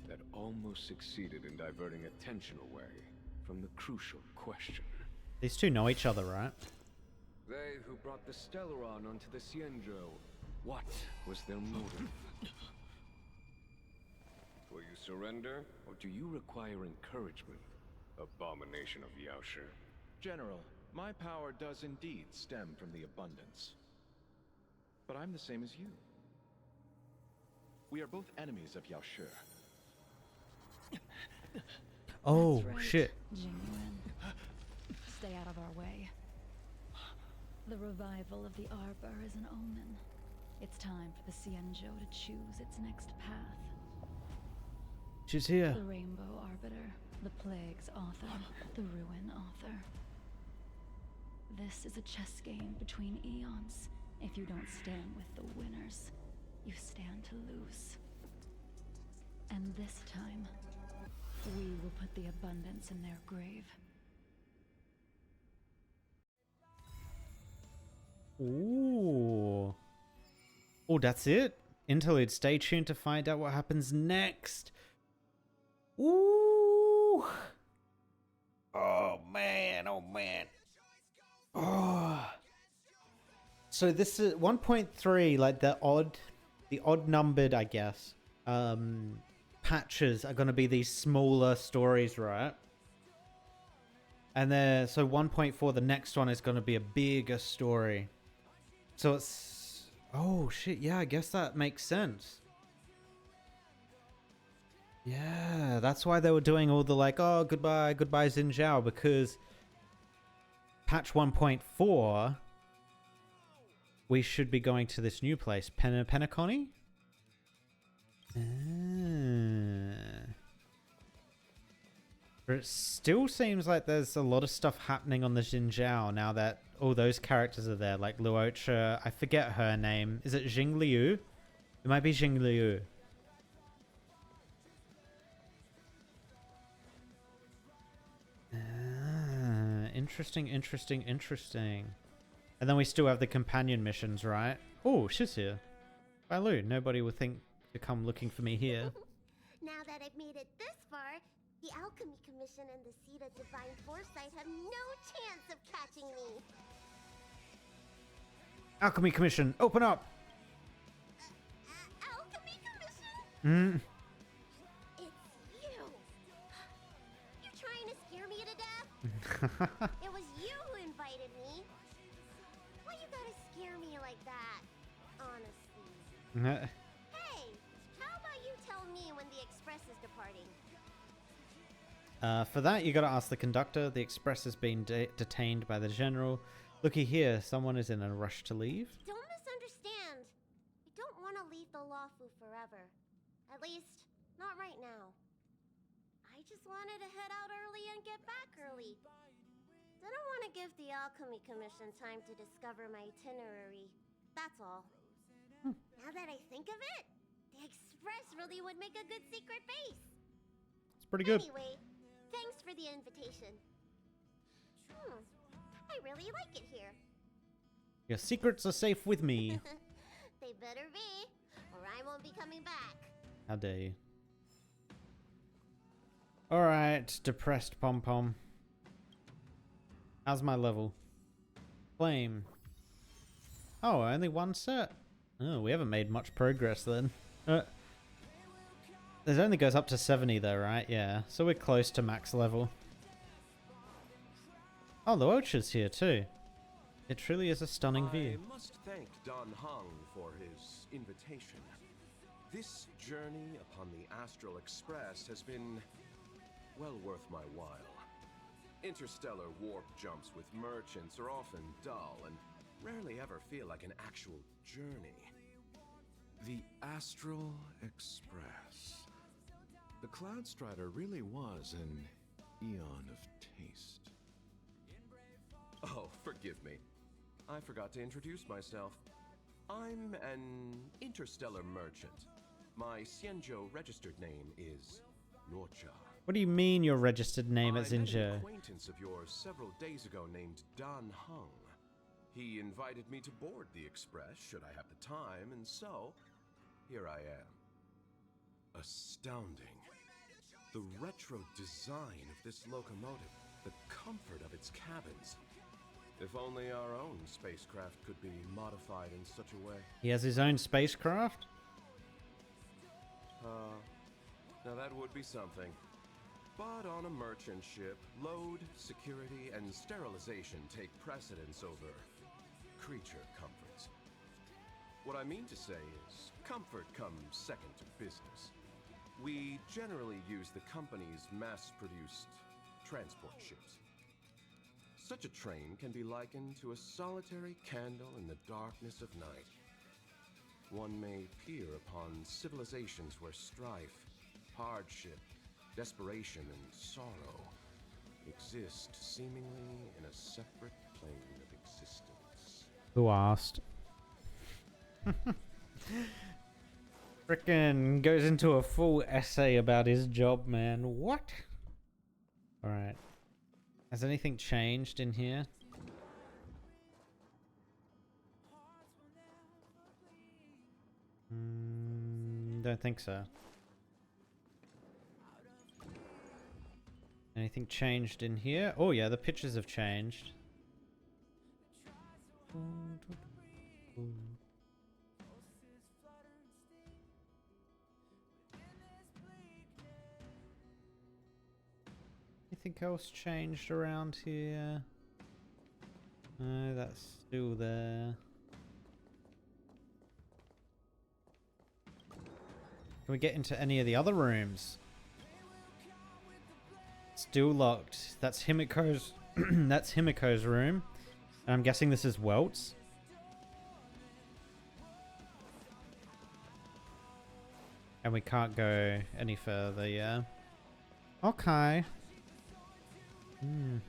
that almost succeeded in diverting attention away from the crucial question. These two know each other, right? They who brought the Stellaron onto the Xianzhou, what was their motive? Will you surrender, or do you require encouragement? Abomination of Yaoshi. General, my power does indeed stem from the abundance. But I'm the same as you. We are both enemies of Yaoshi. Oh, That's right, shit. Genuine. Stay out of our way. The revival of the Arbor is an omen. It's time for the Xianzhou to choose its next path. She's here. The Rainbow Arbiter, the Plague's author, the Ruin author. This is a chess game between eons. If you don't stand with the winners, you stand to lose. And this time, we will put the abundance in their grave. Ooh. Oh, that's it? Interlude. Stay tuned to find out what happens next. Ooh. Oh, man. Oh, man. Oh. So this is 1.3, like the odd numbered, I guess, patches are going to be these smaller stories, right? And then, so 1.4, the next one is going to be a bigger story. So it's, oh shit, yeah, I guess that makes sense. Yeah, that's why they were doing all the like, oh, goodbye Xin Zhao, because patch 1.4, we should be going to this new place, Penacony? But it still seems like there's a lot of stuff happening on the Jinzhou now that all those characters are there, like Luocha. I forget her name. Is it Jingliu? It might be Jingliu. Interesting. And then we still have the companion missions, right? Oh, she's here. Bye, Lou. Nobody would think to come looking for me here. Now that I've made it this far, the Alchemy Commission and the Seed of Divine Foresight have no chance of catching me. Alchemy Commission, open up! Alchemy Commission? It's you! You trying to scare me to death? It was you who invited me. Why you gotta scare me like that? Honestly. Hey, how about you tell me when the express is departing? For that, you gotta ask the conductor. The express has been detained by the general. Looky here, someone is in a rush to leave. Don't misunderstand. I don't want to leave the Loufu forever. At least, not right now. I just wanted to head out early and get back early. Didn't want to give the Alchemy Commission time to discover my itinerary. That's all. Now that I think of it, the express really would make a good secret base. It's pretty good. Anyway, thanks for the invitation. I really like it here. Your secrets are safe with me. They better be, or I won't be coming back. How dare you. Alright, depressed pom-pom. How's my level? Flame. Oh, only one set. Oh, we haven't made much progress then. It only goes up to 70 though, right? Yeah, so we're close to max level. Oh, Luocha's here too. It truly is a stunning view. I must thank Dan Heng for his invitation. This journey upon the Astral Express has been well worth my while. Interstellar warp jumps with merchants are often dull and rarely ever feel like an actual journey. The Astral Express. The Cloud Strider really was an eon of taste. Oh, forgive me. I forgot to introduce myself. I'm an interstellar merchant. My Xianzhou registered name is Luocha. What do you mean your registered name at I met an Xinzhou? acquaintance of yours several days ago named Dan Heng. He invited me to board the express should I have the time, and so here I am. Astounding. The retro design of this locomotive, the comfort of its cabins. If only our own spacecraft could be modified in such a way. He has his own spacecraft? Now that would be something. But on a merchant ship, load, security, and sterilization take precedence over creature comforts. What I mean to say is, comfort comes second to business. We generally use the company's mass-produced transport ships. Such a train can be likened to a solitary candle in the darkness of night. One may peer upon civilizations where strife, hardship, desperation, and sorrow exist seemingly in a separate plane of existence. Who asked? Frickin' goes into a full essay about his job, man. What? Alright. Has anything changed in here? Don't think so. Anything changed in here? Oh yeah, the pictures have changed. Anything else changed around here? No, that's still there. Can we get into any of the other rooms? Still locked. That's Himiko's That's Himiko's room. And I'm guessing this is Welt's. And we can't go any further, yeah. Okay. And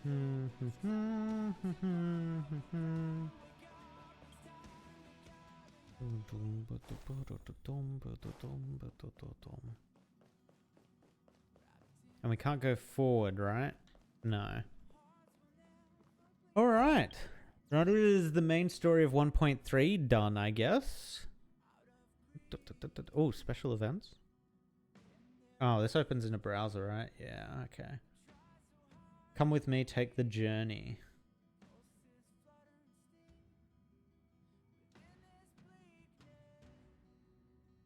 we can't go forward, right? No. Alright. That is the main story of 1.3 done, I guess. Oh, special events. Oh, this opens in a browser, right? Yeah, okay. Come with me, take the journey.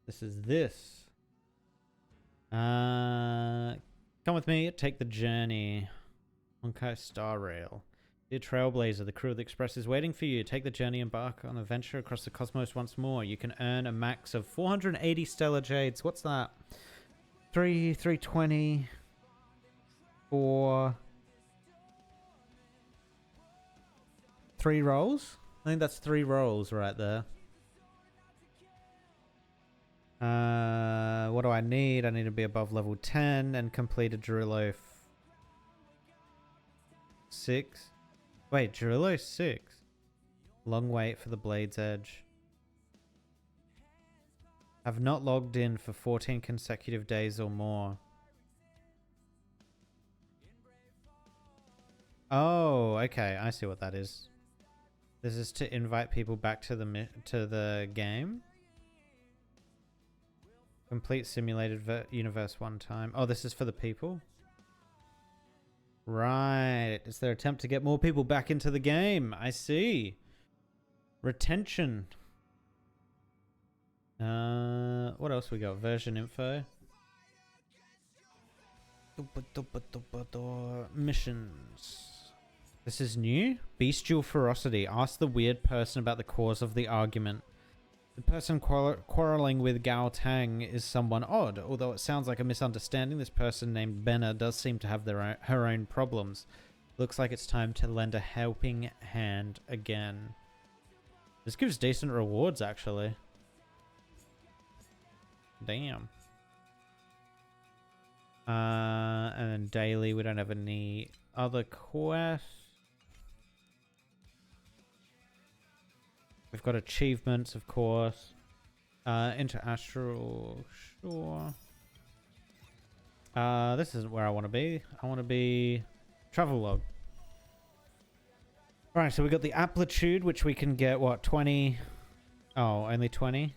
This is this. Come with me, take the journey. Honkai Star Rail. Dear Trailblazer, the crew of the Express is waiting for you. Take the journey, embark on an adventure across the cosmos once more. You can earn a max of 480 Stellar Jades. What's that? 320 for 3 rolls? I think that's 3 rolls right there. What do I need? I need to be above level 10 and complete a Drilo 6. Wait, Drilo 6? Long wait for the Blade's Edge. I've not logged in for 14 consecutive days or more. Oh, okay. I see what that is. This is to invite people back to the game. Complete simulated universe one time. Oh, this is for the people? Right. It's their attempt to get more people back into the game. I see. Retention. What else we got? Version info. Missions. This is new? Bestial ferocity. Ask the weird person about the cause of the argument. The person quarreling with Gao Tang is someone odd. Although it sounds like a misunderstanding, this person named Benna does seem to have her own problems. Looks like it's time to lend a helping hand again. This gives decent rewards, actually. Damn. And then daily, we don't have any other quests. We've got achievements, of course. Interastral, sure. This isn't where I want to be. I want to be travel log. Alright, so we got the amplitude, which we can get, what, 20? Oh, only 20?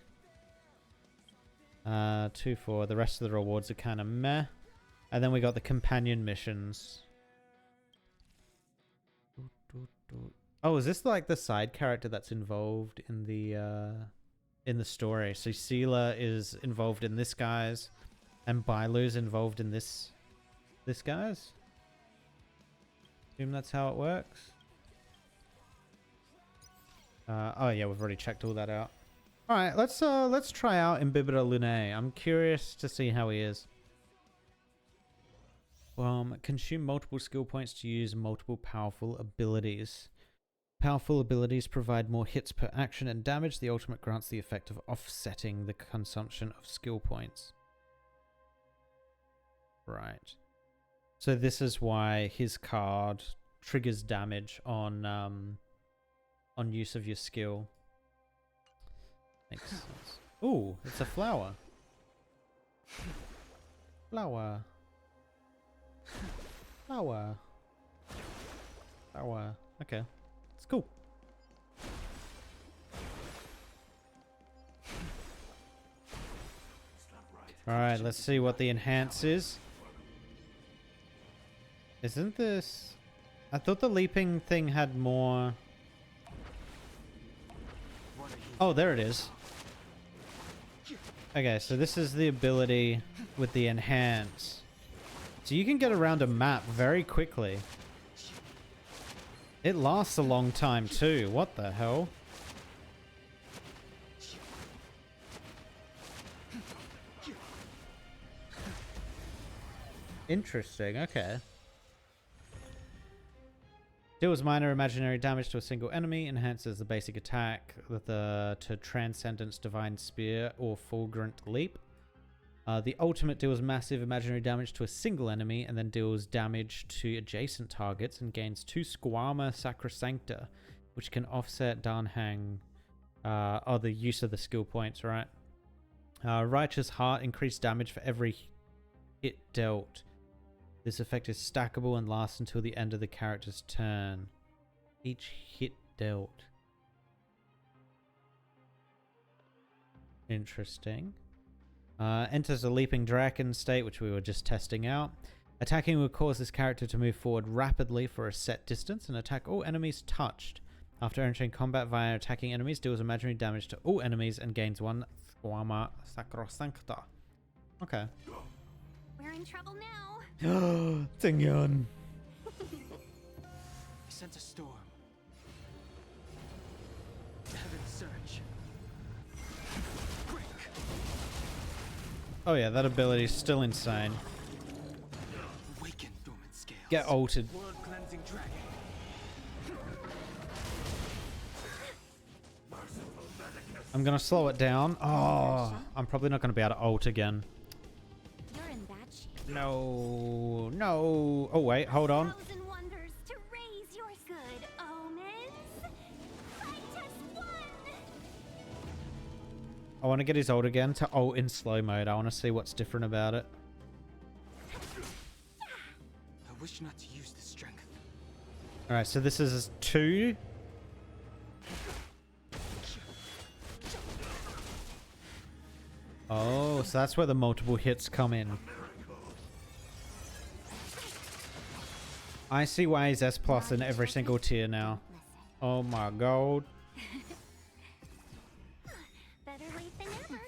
2 for the rest of the rewards are kind of meh. And then we got the companion missions. Oh, is this like the side character that's involved in the story? So Seela is involved in this guy's, and Bailu's involved in this guy's. Assume that's how it works. Oh yeah, we've already checked all that out. All right, let's try out Imbibita Lunae. I'm curious to see how he is. Consume multiple skill points to use multiple powerful abilities. Powerful abilities provide more hits per action and damage. The ultimate grants the effect of offsetting the consumption of skill points. Right. So this is why his card triggers damage on use of your skill. Makes sense. Ooh, it's a flower. Flower. Flower. Flower. Okay. It's cool. Alright, let's see what the enhance is. Isn't this... I thought the leaping thing had more... Oh, there it is. Okay, so this is the ability with the enhance. So you can get around a map very quickly. It lasts a long time too. What the hell? Interesting, okay. Deals minor imaginary damage to a single enemy, enhances the basic attack to Transcendence Divine Spear or Fulgurant Leap. The ultimate deals massive imaginary damage to a single enemy and then deals damage to adjacent targets and gains 2 Squama Sacrosancta, which can offset Dan Heng, the use of the skill points, right? Righteous Heart, increased damage for every hit dealt. This effect is stackable and lasts until the end of the character's turn. Each hit dealt. Interesting. Enters a leaping dragon state, which we were just testing out. Attacking will cause this character to move forward rapidly for a set distance and attack all enemies touched. After entering combat via attacking enemies, deals imaginary damage to all enemies and gains 1 Squama Sacrosancta. Okay. We're in trouble now. Tingyon. I sent a storm. Heaven surge. Break. Oh yeah, that ability is still insane. Awaken dormant scales. Get ulted. World cleansing dragon. I'm gonna slow it down. Oh, I'm probably not gonna be able to ult again. You're in bad shape. No, no. Oh wait, hold on. Thousand wonders to raise your good omens. Fight us one. I want to get his ult again to ult in slow mode. I want to see what's different about it. I wish not to use this strength. All right, so this is 2. Oh, so that's where the multiple hits come in. I see why he's S+ in every single tier now. Oh my god. Better late than never.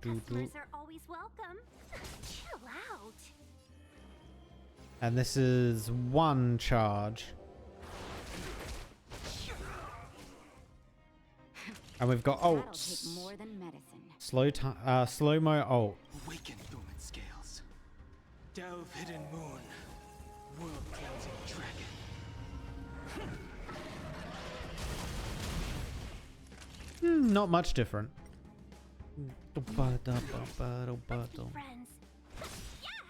Customers are always welcome. Chill out. And this is 1 charge. And we've got ults. Take more than medicine. Slow-mo ult. Awaken dormant scales. Delve hidden moon. World cleansing dragon. Not much different. Friends. Yeah.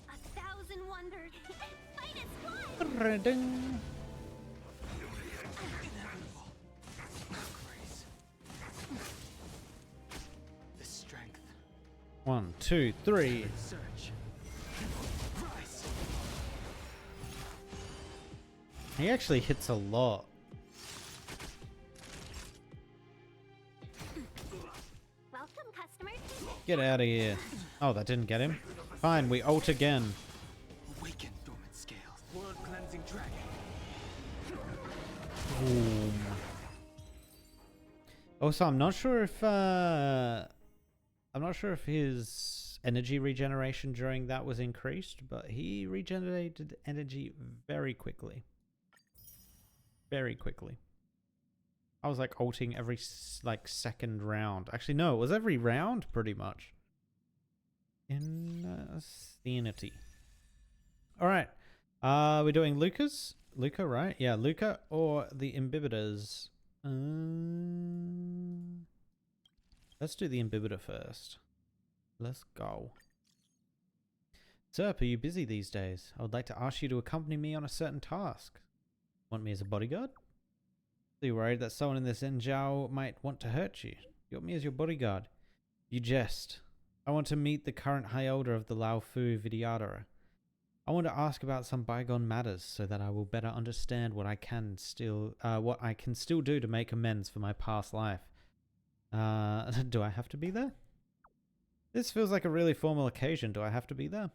A thousand wonders. Fight us one. The strength. 1, 2, 3. Surge. Rise. He actually hits a lot. Welcome, customers. Get out of here. Oh, that didn't get him. Fine, we ult again. Awaken dormant scales. World cleansing dragon. Boom. Also, I'm not sure if his energy regeneration during that was increased, but he regenerated energy very quickly. Very quickly. I was like ulting every second round. Actually, no, it was every round pretty much. Insanity. All right. We're doing Louka's. Louka, right? Yeah, Louka or the Imbibitors. Let's do the Imbibitor first. Let's go. Sir, are you busy these days? I would like to ask you to accompany me on a certain task. Want me as a bodyguard? Are you worried that someone in this Enjao might want to hurt you? You want me as your bodyguard? You jest. I want to meet the current High Elder of the Loufu Vidyadhara. I want to ask about some bygone matters so that I will better understand what I can still do to make amends for my past life. Do I have to be there? This feels like a really formal occasion. Do I have to be there?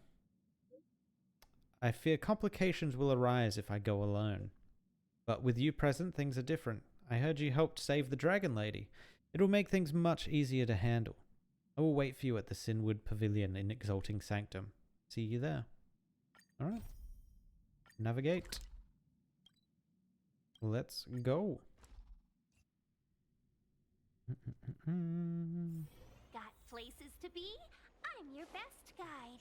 I fear complications will arise if I go alone. But with you present, things are different. I heard you helped save the Dragon Lady. It will make things much easier to handle. I will wait for you at the Sinwood Pavilion in Exalting Sanctum. See you there. Alright. Navigate. Let's go. Got places to be. I'm your best guide.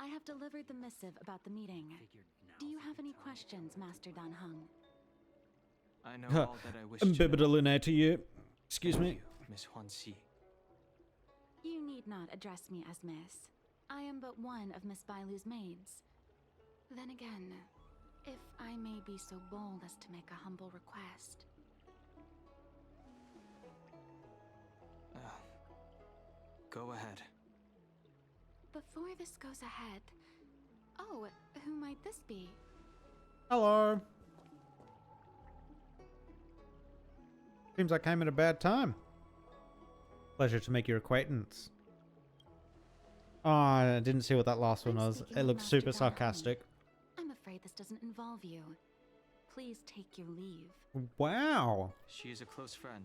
I have delivered the missive about the meeting. Do you have any questions, Master Dan Heng? I know all that I wish I'm to know. Bibidaline to you. Excuse Thank me. you, Miss Huanxi. You need not address me as Miss. I am but one of Miss Bailu's maids. Then again, if I may be so bold as to make a humble request. Go ahead. Before this goes ahead... Oh, who might this be? Hello. Seems I came at a bad time. Pleasure to make your acquaintance. Oh, I didn't see what that last one was. It looked super sarcastic. I'm afraid this doesn't involve you. Please take your leave. Wow. She is a close friend.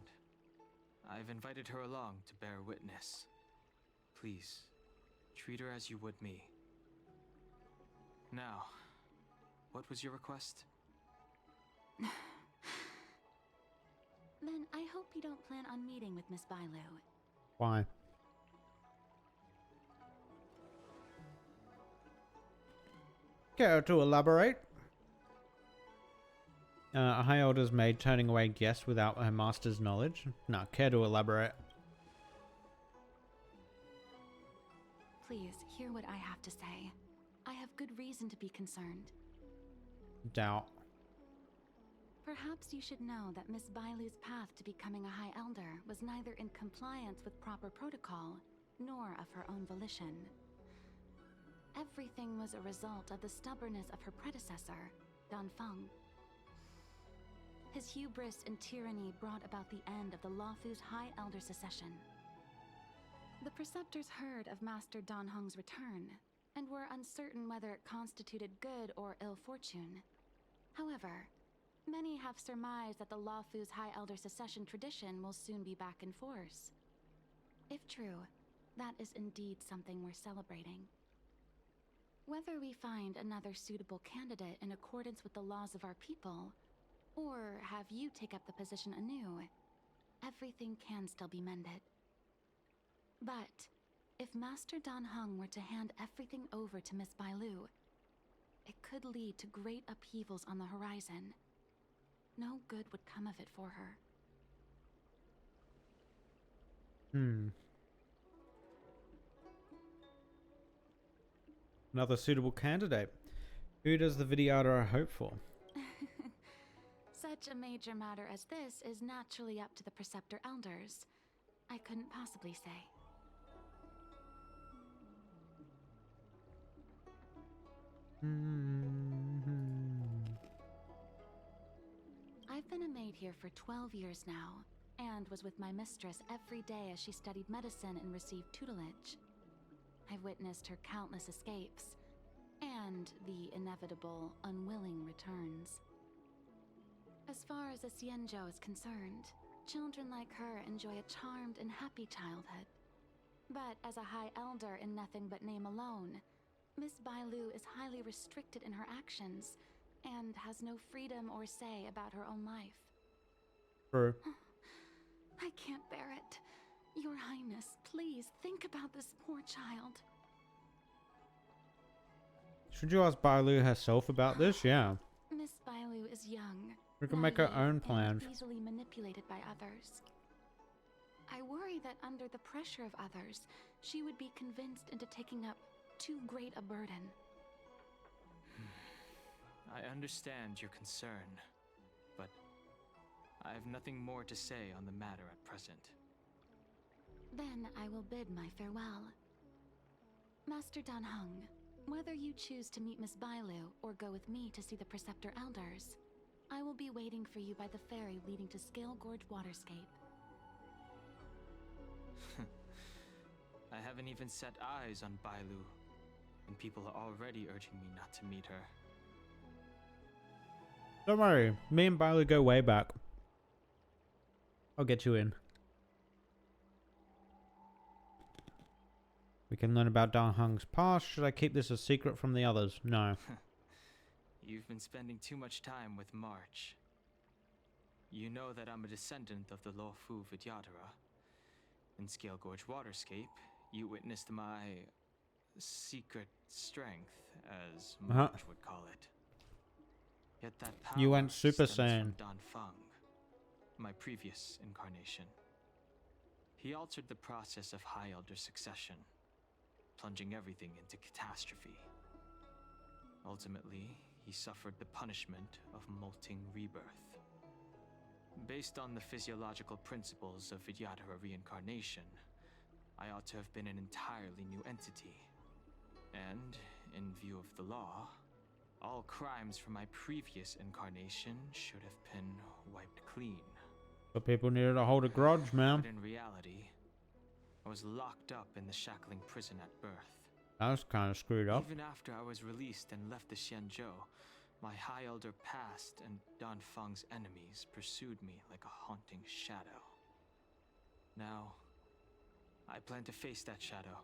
I've invited her along to bear witness. Please, treat her as you would me. Now, what was your request? Then I hope you don't plan on meeting with Miss Bailu. Why? Care to elaborate? A high order's maid turning away guests without her master's knowledge? No, care to elaborate? Please, hear what I have to say. I have good reason to be concerned. Doubt. Perhaps you should know that Miss Bailu's path to becoming a High Elder was neither in compliance with proper protocol, nor of her own volition. Everything was a result of the stubbornness of her predecessor, Dan Feng. His hubris and tyranny brought about the end of the Loufu's High Elder succession. The Preceptors heard of Master Dan Heng's return, and were uncertain whether it constituted good or ill fortune. However, many have surmised that the Loufu's High Elder succession tradition will soon be back in force. If true, that is indeed something worth celebrating. Whether we find another suitable candidate in accordance with the laws of our people, or have you take up the position anew, everything can still be mended. But if Master Dan Heng were to hand everything over to Miss Bailu, it could lead to great upheavals on the horizon. No good would come of it for her. Another suitable candidate. Who does the Vidyadhara hope for? Such a major matter as this is naturally up to the Preceptor Elders. I couldn't possibly say. I've been a maid here for 12 years now, and was with my mistress every day as she studied medicine and received tutelage. I've witnessed her countless escapes, and the inevitable, unwilling returns. As far as a Xianzhou is concerned, children like her enjoy a charmed and happy childhood. But as a High Elder in nothing but name alone, Miss Bailu is highly restricted in her actions, and has no freedom or say about her own life. True. I can't bear it. Your Highness, please think about this poor child. Should you ask Bailu herself about this? Yeah. Miss Bailu is young. We can make our naive, own plans. and easily manipulated by others. I worry that under the pressure of others, she would be convinced into taking up too great a burden. I understand your concern, but I have nothing more to say on the matter at present. Then I will bid my farewell. Master Dan Heng, whether you choose to meet Miss Bailu or go with me to see the Preceptor Elders, I will be waiting for you by the ferry leading to Scale Gorge Waterscape. I haven't even set eyes on Bailu, and people are already urging me not to meet her. Don't worry, me and Bailu go way back. I'll get you in. We can learn about Dan Heng's past. Should I keep this a secret from the others? No. You've been spending too much time with March. You know that I'm a descendant of the Loufu Vidyadhara. In Scale Gorge Waterscape, you witnessed my secret strength, as March would call it. Yet that power You went Super stems Saiyan. from Dan Feng, my previous incarnation. He altered the process of High Elder succession, plunging everything into catastrophe. Ultimately, he suffered the punishment of molting rebirth. Based on the physiological principles of Vidyadhara reincarnation, I ought to have been an entirely new entity. And, in view of the law, all crimes from my previous incarnation should have been wiped clean. But people needed to hold a grudge, man. But in reality, I was locked up in the shackling prison at birth. That was kind of screwed up. Even after I was released and left the Xianzhou, my High Elder past and Dan Feng's enemies pursued me like a haunting shadow. Now, I plan to face that shadow.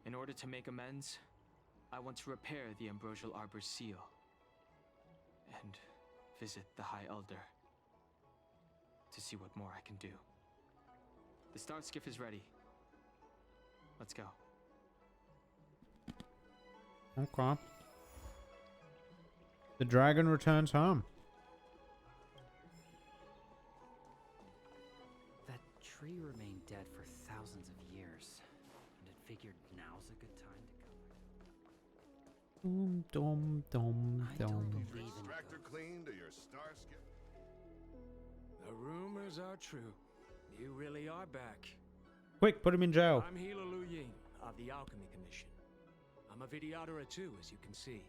In order to make amends, I want to repair the Ambrosial Arbor's seal and visit the High Elder to see what more I can do. The start skiff is ready. Let's go. Okay. The dragon returns home. That tree remained dead for thousands of years, and it figured now's a good time to come. Dum dum dum. Extractor cleaned to your star skip. The rumors are true. You really are back. Quick, put him in jail. I'm Healer Lu Ying of the Alchemy Commission. I'm a Vidyadhara too, as you can see.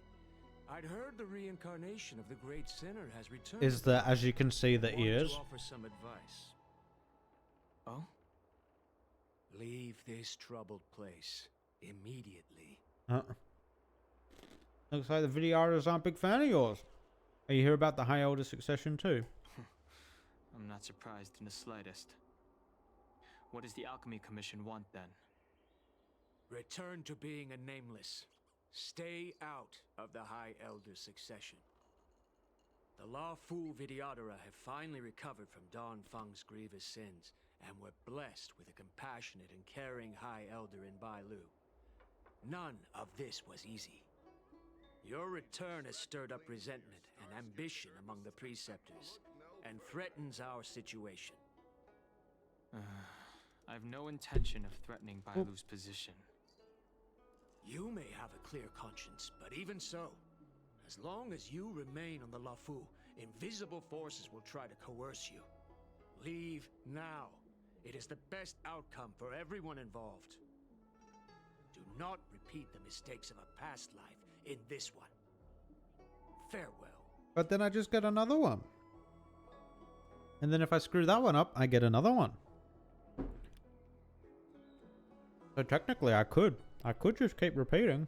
I'd heard the reincarnation of the great sinner has returned. Is there, as you can see, the I wanted ears? to offer some advice. Oh? Leave this troubled place immediately. Looks like the Vidyaras aren't a big fan of yours. Are you here about the High Elder succession too? I'm not surprised in the slightest. What does the Alchemy Commission want then? Return to being a nameless. Stay out of the High Elder succession. The Loufu Vidyadhara have finally recovered from Dan Feng's grievous sins, and were blessed with a compassionate and caring High Elder in Bailu. None of this was easy. Your return has stirred up resentment and ambition among the preceptors, and threatens our situation. I've no intention of threatening Bailu's position. You may have a clear conscience, but even so, as long as you remain on the Loufu, invisible forces will try to coerce you. Leave now. It is the best outcome for everyone involved. Do not repeat the mistakes of a past life in this one. Farewell. But then I just get another one. And then if I screw that one up, I get another one. So technically I could just keep repeating.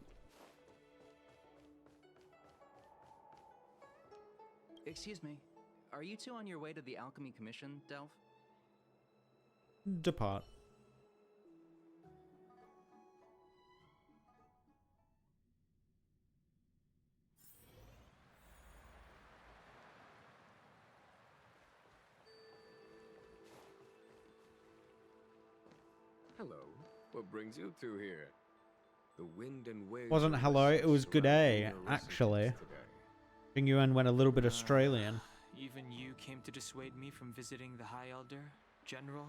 Excuse me. Are you two on your way to the Alchemy Commission, Delph? Depart. Hello. What brings you two here? The wind and waves. Wasn't hello, it was good day, actually. Ying went a little bit Australian. Even you came to dissuade me from visiting the High Elder, General?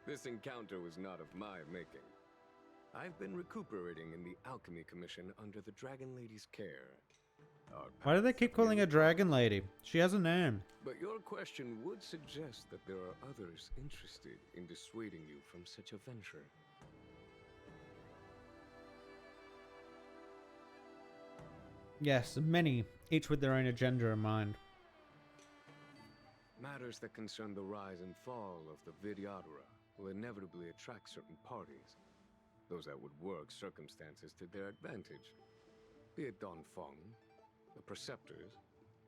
This encounter was not of my making. I've been recuperating in the Alchemy Commission under the Dragon Lady's care. Why do they keep calling her Dragon Lady? She has a name. But your question would suggest that there are others interested in dissuading you from such a venture. Yes, many, each with their own agenda in mind. Matters that concern the rise and fall of the Vidyadhara will inevitably attract certain parties. Those that would work circumstances to their advantage. Be it Dan Feng, the Preceptors,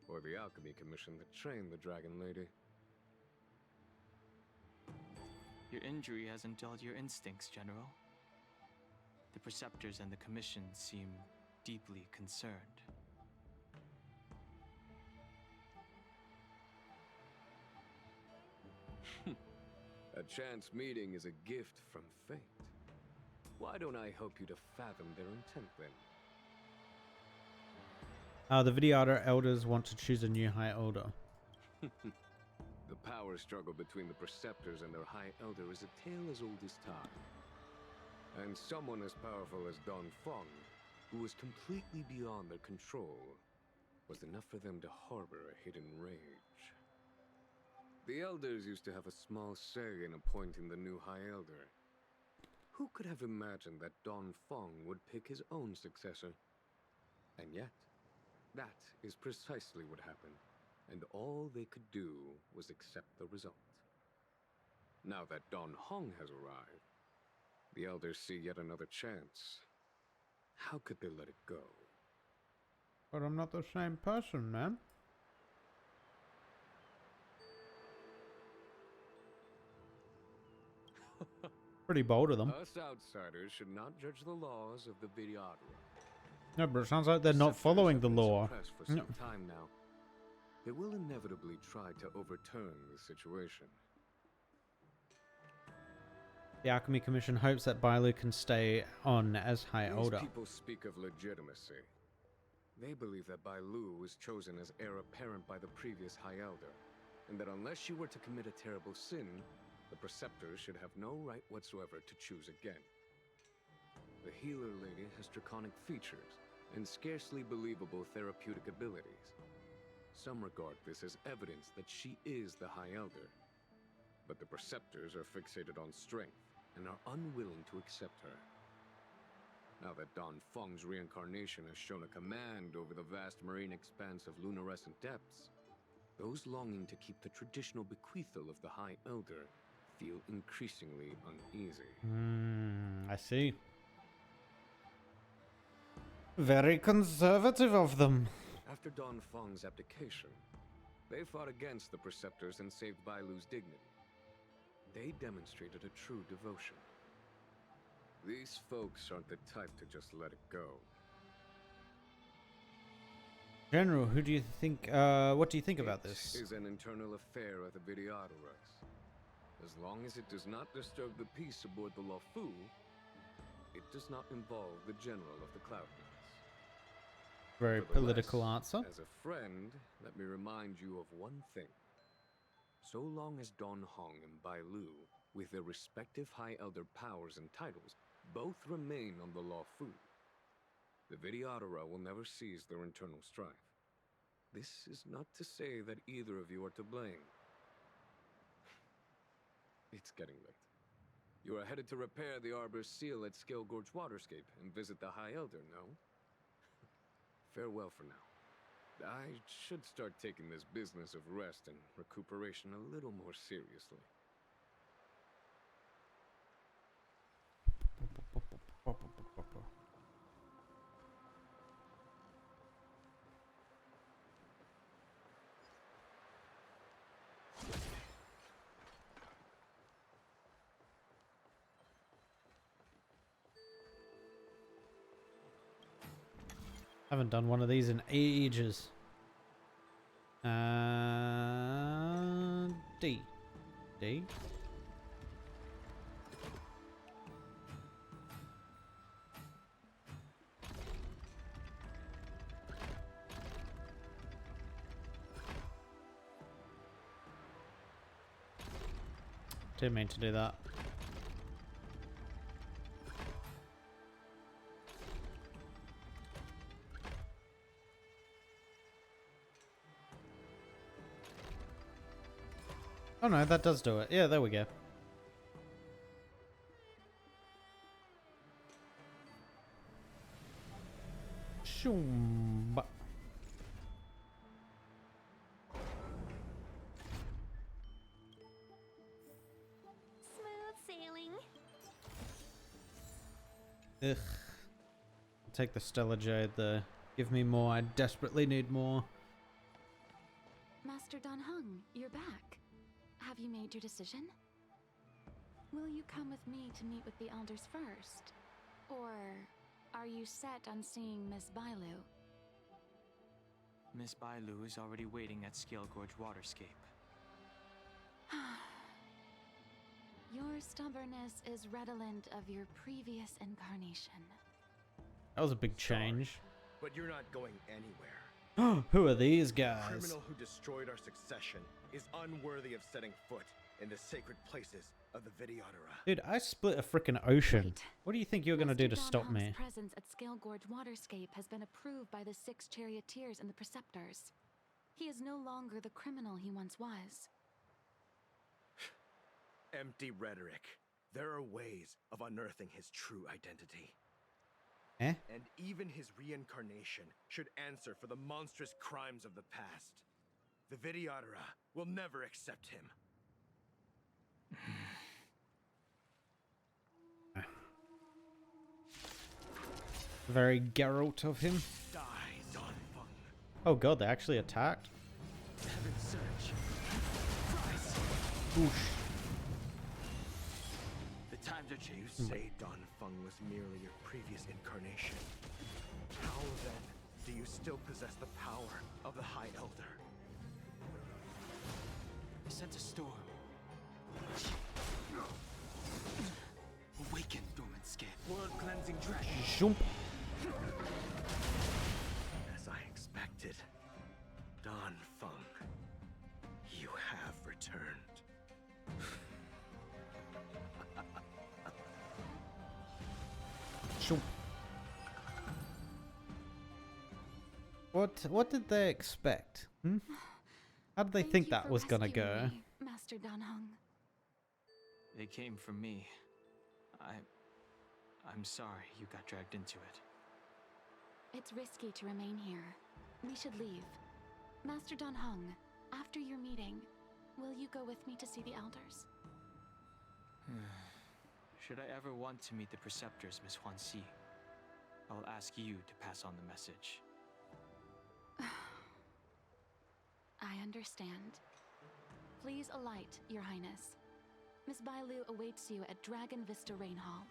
or the Alchemy Commission that trained the Dragon Lady. Your injury hasn't dulled your instincts, General. The Preceptors and the Commission seem deeply concerned. A chance meeting is a gift from fate. Why don't I help you to fathom their intent then? The Vidyadhara elders want to choose a new High Elder. The power struggle between the Preceptors and their High Elder is a tale as old as time. And someone as powerful as Dan Heng, who was completely beyond their control, was enough for them to harbor a hidden rage. The Elders used to have a small say in appointing the new High Elder. Who could have imagined that Dan Heng would pick his own successor? And yet, that is precisely what happened, and all they could do was accept the result. Now that Dan Heng has arrived, the Elders see yet another chance. How could they let it go? But I'm not the same person, man. Pretty bold of them. Us outsiders should not judge the laws of the Vidyadhara. No, but it sounds like they're not following the law. For some time now, they will inevitably try to overturn the situation. The Alchemy Commission hopes that Bailu can stay on as High Elder. These people speak of legitimacy. They believe that Bailu was chosen as heir apparent by the previous High Elder, and that unless she were to commit a terrible sin, the Preceptors should have no right whatsoever to choose again. The healer lady has draconic features and scarcely believable therapeutic abilities. Some regard this as evidence that she is the High Elder, but the Preceptors are fixated on strength and are unwilling to accept her. Now that Dan Heng's reincarnation has shown a command over the vast marine expanse of luminescent depths, those longing to keep the traditional bequeathal of the High Elder feel increasingly uneasy. I see. Very conservative of them. After Dan Heng's abdication, they fought against the Preceptors and saved Bailu's dignity. They demonstrated a true devotion. These folks aren't the type to just let it go. General, who do you think, what do you think about this? It is an internal affair of the Vidyadharas. As long as it does not disturb the peace aboard the Loufu, it does not involve the General of the Cloudlands. Very political answer. As a friend, let me remind you of one thing. So long as Dan Heng and Bailu, with their respective High Elder powers and titles, both remain on the Loufu, the Vidyadhara will never cease their internal strife. This is not to say that either of you are to blame. It's getting late. You are headed to repair the Arbor's seal at Scale Gorge Waterscape and visit the High Elder, no? Farewell for now. I should start taking this business of rest and recuperation a little more seriously. Haven't done one of these in ages. D. D. Didn't mean to do that. Oh no, that does do it. Yeah, there we go. Shoom. Smooth sailing. Ugh. Take the Stellar Jade there. Give me more. I desperately need more. Master Dan Heng, you're back. Have you made your decision? Will you come with me to meet with the elders first? Or are you set on seeing Miss Bailu? Miss Bailu is already waiting at Scale Gorge Waterscape. Your stubbornness is redolent of your previous incarnation. That was a big change. But you're not going anywhere. Who are these The guys? criminal who destroyed our succession is unworthy of setting foot in the sacred places of the Videodora. Dude, I split a freaking ocean. What do you think you're gonna do to stop me? His presence at Scale Gorge Waterscape has been approved by the 6 charioteers and the preceptors. He is no longer the criminal he once was. Empty rhetoric. There are ways of unearthing his true identity. Eh? And even his reincarnation should answer for the monstrous crimes of the past. The Videodora will never accept him. Very Geralt of him. Die, Dan Heng. Oh god, they actually attacked. Heaven search. Rise. Whoosh. The times are changed. You say Dan Heng was merely your previous incarnation. How then do you still possess the power of the High Elder? I sent a storm. Awaken, dormant skin. World-cleansing dragon. Jump. As I expected, Dan Heng, you have returned. Jump. What did they expect? Hmm? How did they think that was gonna go? Master Dan Heng. They came for me. I'm sorry you got dragged into it. It's risky to remain here. We should leave. Master Dan Heng, after your meeting, will you go with me to see the elders? Should I ever want to meet the preceptors, Miss Huanxi, I'll ask you to pass on the message. I understand. Please alight, Your Highness. Miss Bailu awaits you at Dragon Vista Rain Hall.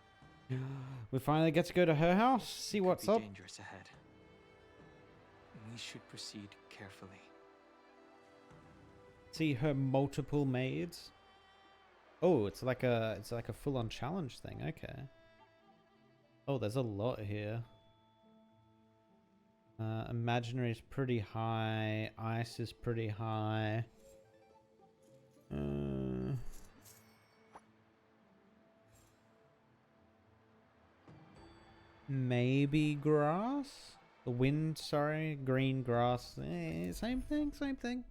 We finally get to go to her house, see what's up. Dangerous ahead. We should proceed carefully. See her multiple maids. Oh, it's like a full-on challenge thing. Okay. Oh, there's a lot here. Imaginary is pretty high. Ice is pretty high. Maybe grass? The wind, sorry. Green grass. Same thing, same thing.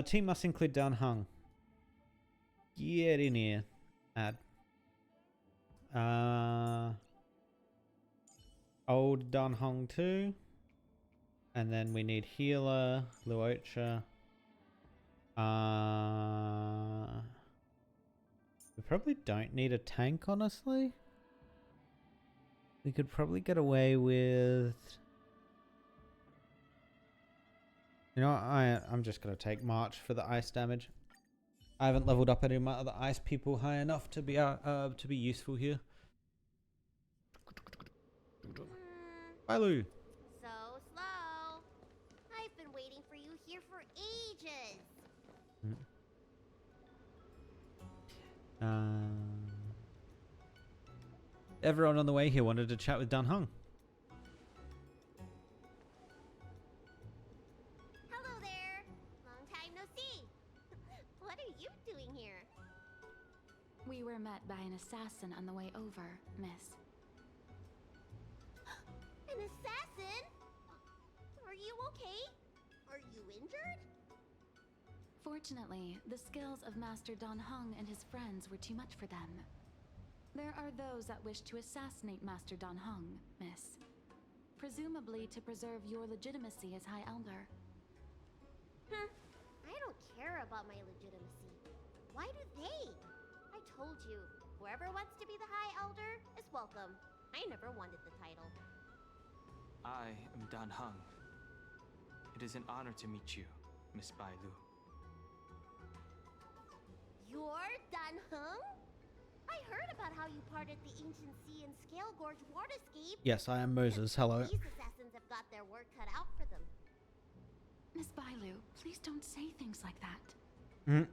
Team must include Dan Heng. Get in here. Add. Old Dan Heng too. And then we need healer, Luocha. We probably don't need a tank, honestly. We could probably get away with... You know what? I'm just going to take March for the ice damage. I haven't leveled up any of my other ice people high enough to be useful here. Bye, Lou. So slow. I've been waiting for you here for ages. Everyone on the way here wanted to chat with Dan Heng. Hello there. Long time no see. What are you doing here? We were met by an assassin on the way over, miss. An assassin? Are you okay? Are you injured? Fortunately, the skills of Master Dan Heng and his friends were too much for them. There are those that wish to assassinate Master Dan Heng, miss. Presumably to preserve your legitimacy as High Elder. I don't care about my legitimacy. Why do they? I told you, whoever wants to be the High Elder is welcome. I never wanted the title. I am Dan Heng. It is an honor to meet you, Miss Bailu. You're Dan Heng? I heard about how you parted the ancient sea in Scale Gorge Waterscape. Yes, I am Moses. Hello. These assassins have got their work cut out for them. Miss Bailu, please don't say things like that.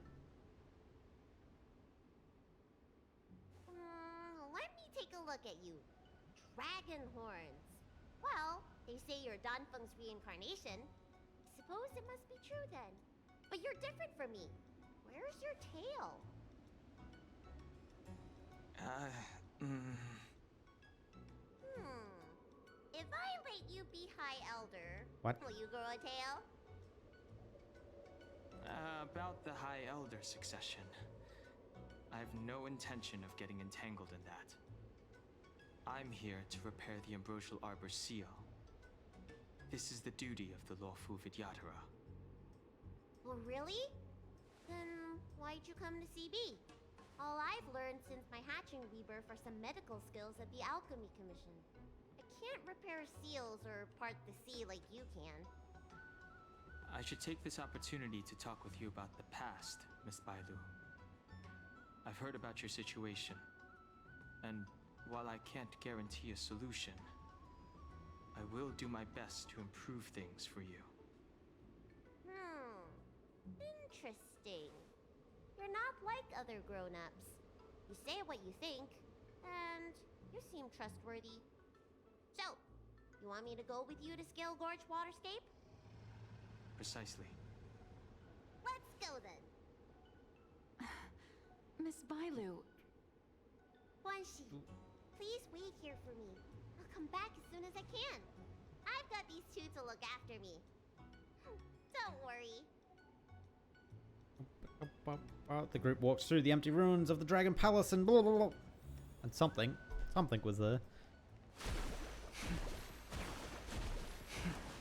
look at you. Dragon horns. Well, they say you're Danfeng's reincarnation. I suppose it must be true then. But you're different from me. Where's your tail? If I let you be High Elder, What? will you grow a tail? About the High Elder succession. I have no intention of getting entangled in that. I'm here to repair the Ambrosial Arbor's seal. This is the duty of the Loufu Vidyadhara. Well, really? Then why'd you come to CB? All I've learned since my hatching rebirth are some medical skills at the Alchemy Commission. I can't repair seals or part the sea like you can. I should take this opportunity to talk with you about the past, Miss Bailu. I've heard about your situation, and while I can't guarantee a solution, I will do my best to improve things for you. Interesting. You're not like other grown-ups. You say what you think, and you seem trustworthy. So, you want me to go with you to Scale Gorge Waterscape? Precisely. Let's go then. Miss Bailu. Guanxi, please wait here for me. I'll come back as soon as I can. I've got these two to look after me. Don't worry. The group walks through the empty ruins of the Dragon Palace and blah blah blah. And something was there.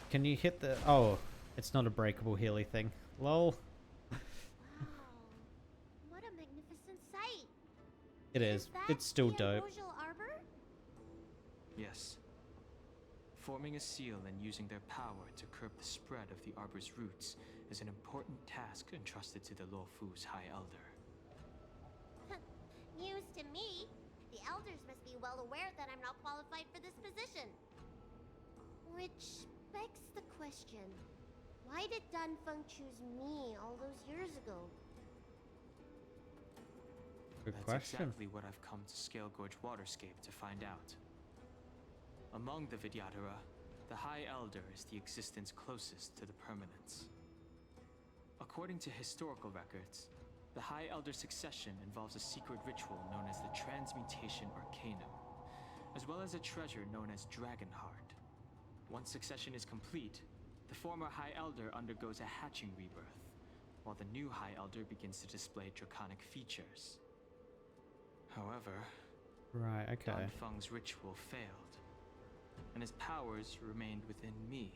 Can you hit the... Oh, it's not a breakable Healy thing. Lol. Wow. What a magnificent sight. It is. It's still dope. Ambrosial Arbor? Yes. Forming a seal and using their power to curb the spread of the Arbor's roots is an important task entrusted to the Loufu's High Elder. News to me. The elders must be well aware that I'm not qualified for this position. Which begs the question. Why did Dan Feng choose me all those years ago? Good That's question. exactly what I've come to Scale Gorge Waterscape to find out. Among the Vidyadhara, the High Elder is the existence closest to the permanence. According to historical records, the High Elder succession involves a secret ritual known as the Transmutation Arcanum, as well as a treasure known as Dragonheart. Once succession is complete, the former High Elder undergoes a hatching rebirth, while the new High Elder begins to display draconic features. However, Right, okay. Dan Feng's ritual failed, and his powers remained within me.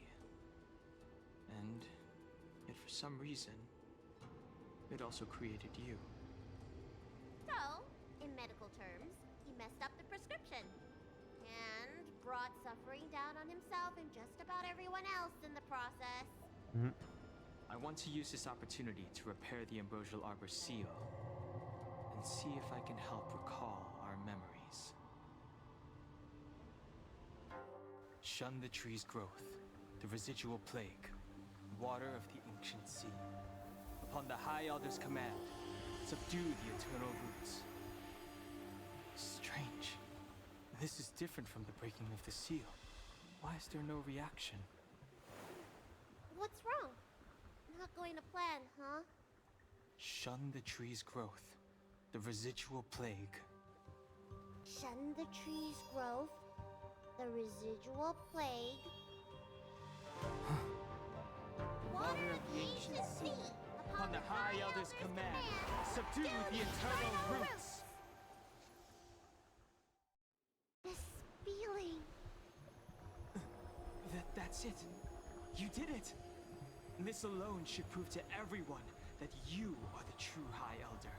And yet for some reason, it also created you. So, in medical terms, he messed up the prescription. And brought suffering down on himself and just about everyone else in the process. I want to use this opportunity to repair the Ambrosial Arbor's seal, and see if I can help recall our memories. Shun the tree's growth, the residual plague, water of the ancient sea. Upon the High Elder's command, subdue the eternal roots. Strange. This is different from the breaking of the seal. Why is there no reaction? What's wrong? Not going to plan, huh? Shun the tree's growth, the residual plague. Shun the tree's growth, the residual plague. Water of the ancient sea. Upon the High Elder's command, subdue the eternal roots. This feeling. That's it. You did it. This alone should prove to everyone that you are the true High Elder.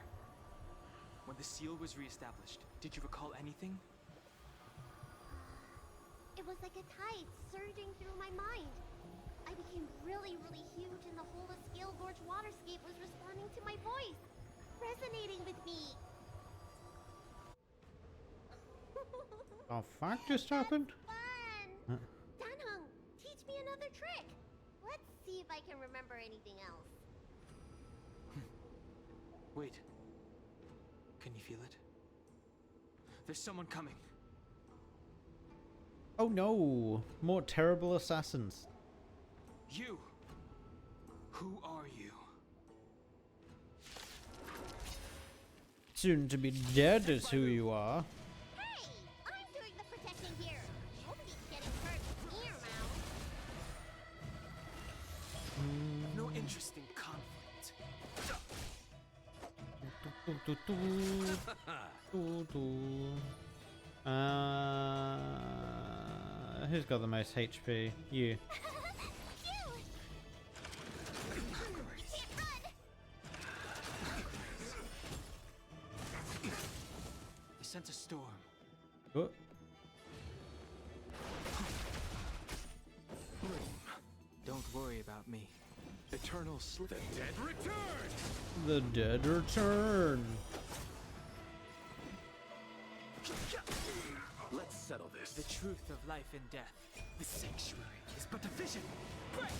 When the seal was reestablished, did you recall anything? It was like a tide surging through my mind. I became really, really huge, and the whole of Scale Gorge Waterscape was responding to my voice, resonating with me. Oh fuck just happened? Fun! Dan Heng, teach me another trick. Let's see if I can remember anything else. Wait. Can you feel it? There's someone coming. Oh no! More terrible assassins. You! Who are you? Soon to be dead is who you are. Hey! I'm doing the protecting here. Nobody's getting hurt here, Mouse. No interest in conflict. Who's got the most HP? You. I sent a storm. Oh. Don't worry about me. Eternal slip. The dead return! The dead return. Let's settle this. The truth of life and death. The sanctuary is but a vision. Break!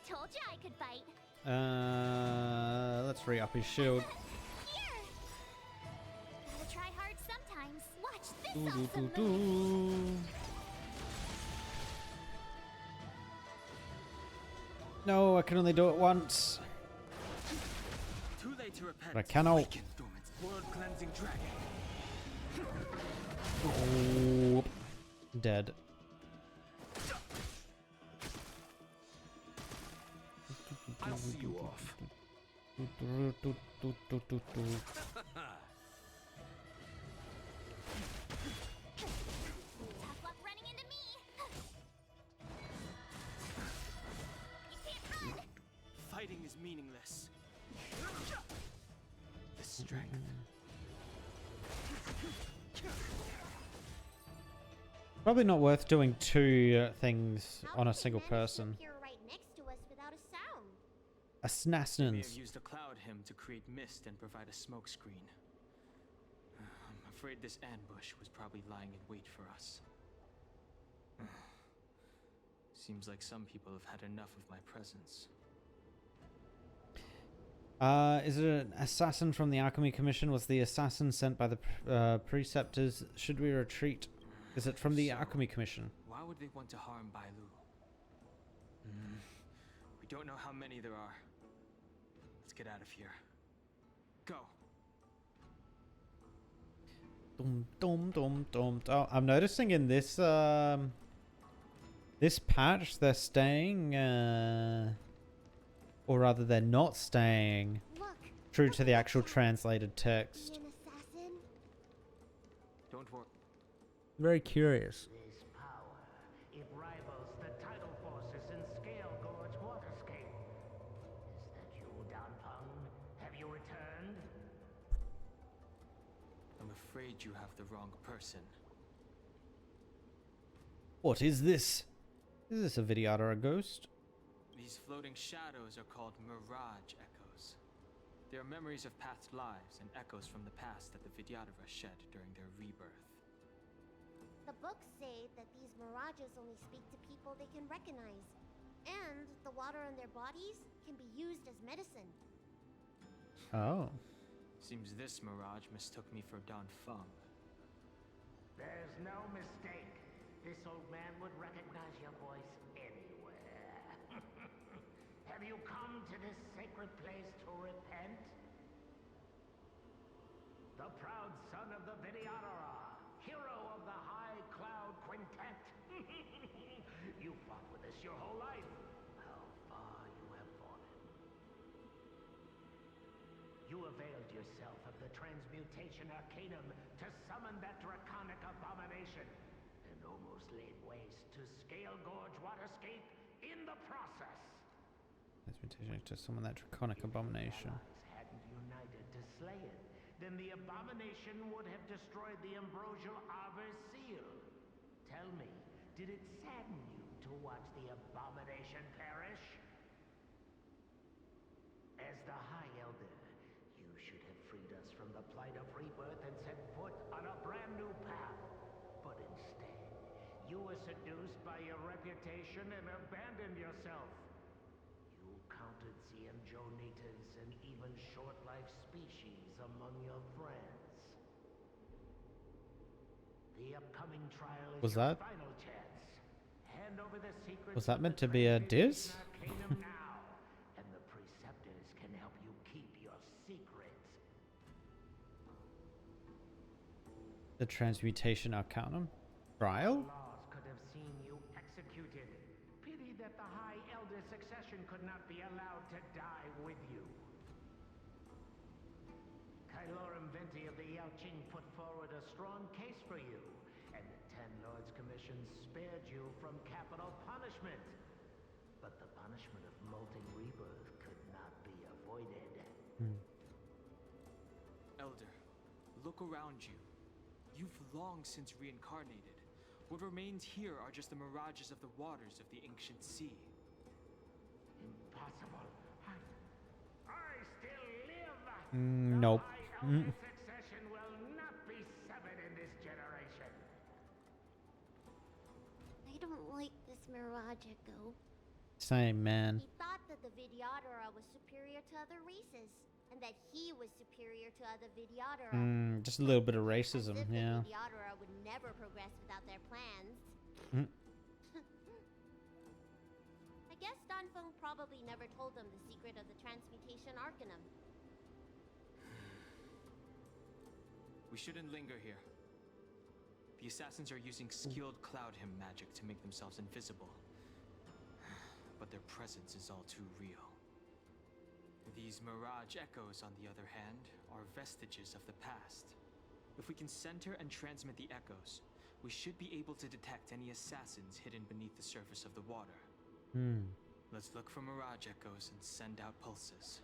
Told you I could fight. Let's re-up his shield. Here! Gotta try hard sometimes. Watch this Do, awesome do, move. No, I can only do it once. Too late to repent. But I cannot. World cleansing dragon. Oh, dead. I'll see you off. Tough luck running into me. You can't run. Fighting is meaningless. The strength. Probably not worth doing two things on a single person. Appear right next to us without a sound. They may Assassins. have used a cloud hymn to create mist and provide a smoke screen. I'm afraid this ambush was probably lying in wait for us. Seems like some people have had enough of my presence. Is it an assassin from the Alchemy Commission? Was the assassin sent by the preceptors? Should we retreat? Is it from the Alchemy Commission? Why would they want to harm Bailu? We don't know how many there are. Let's get out of here. Go. Dum dum dum dum. Oh, I'm noticing in this this patch they're staying, or rather they're not staying true to the actual translated text. Don't worry. Very curious. This power, it rivals the tidal forces in Scale Gorge Waterscape. Is that you, Dan Heng? Have you returned? I'm afraid you have the wrong person. What is this? Is this a Vidyard or a ghost? These floating shadows are called mirage echoes. They are memories of past lives and echoes from the past that the Vidyadhara shed during their rebirth. The books say that these mirages only speak to people they can recognize. And the water in their bodies can be used as medicine. Oh. Seems this mirage mistook me for Dan Feng. There's no mistake. This old man would recognize your voice anywhere. Have you come to this sacred place to repent? The proud son of the Vidyadhara, hero of the High Cloud Quintet. You fought with us your whole life. How far you have fallen. You availed yourself of the Transmutation Arcanum to summon that draconic abomination, and almost laid waste to Scale Gorge Waterscape in the process. Transmutation to summon that draconic abomination. Hadn't united to slay it, then the abomination would have destroyed the ambrosial Arbor's seal. Tell me, did it sadden you to watch the abomination perish? As the High Elder, you should have freed us from the plight of rebirth and set foot on a brand new path. But instead, you were seduced by your reputation and abandoned yourself. You counted Xianzhou natives and even short-life species among your friends. The upcoming trial is Was your that? final chance. Hand over the secrets Was that of meant the to be a transmutation diss? Arcanum now, and the preceptors can help you keep your secrets. The Transmutation Arcanum? Trial? Laws could have seen you executed. Pity that the High Elder succession could not be allowed to die with you. Kylorum Venti of the Yao Qing put forward a strong case for you, and the Ten Lords Commission spared you from capital punishment. But the punishment of molting rebirth could not be avoided. Elder, look around you. You've long since reincarnated. What remains here are just the mirages of the waters of the ancient sea. Impossible. I still live. Nope. The High Elder succession will not be severed in this generation. I don't like this Mirage Echo. Same, man. He thought that the Vidyadhara was superior to other races, and that he was superior to other Vidyadhara. Just a little bit of racism, As if yeah. the Vidyadhara would never progress without their plans. I guess Dan Heng probably never told them the secret of the Transmutation Arcanum. We shouldn't linger here. The assassins are using skilled cloud hymn magic to make themselves invisible. But their presence is all too real. These mirage echoes, on the other hand, are vestiges of the past. If we can center and transmit the echoes, we should be able to detect any assassins hidden beneath the surface of the water. Let's look for mirage echoes and send out pulses.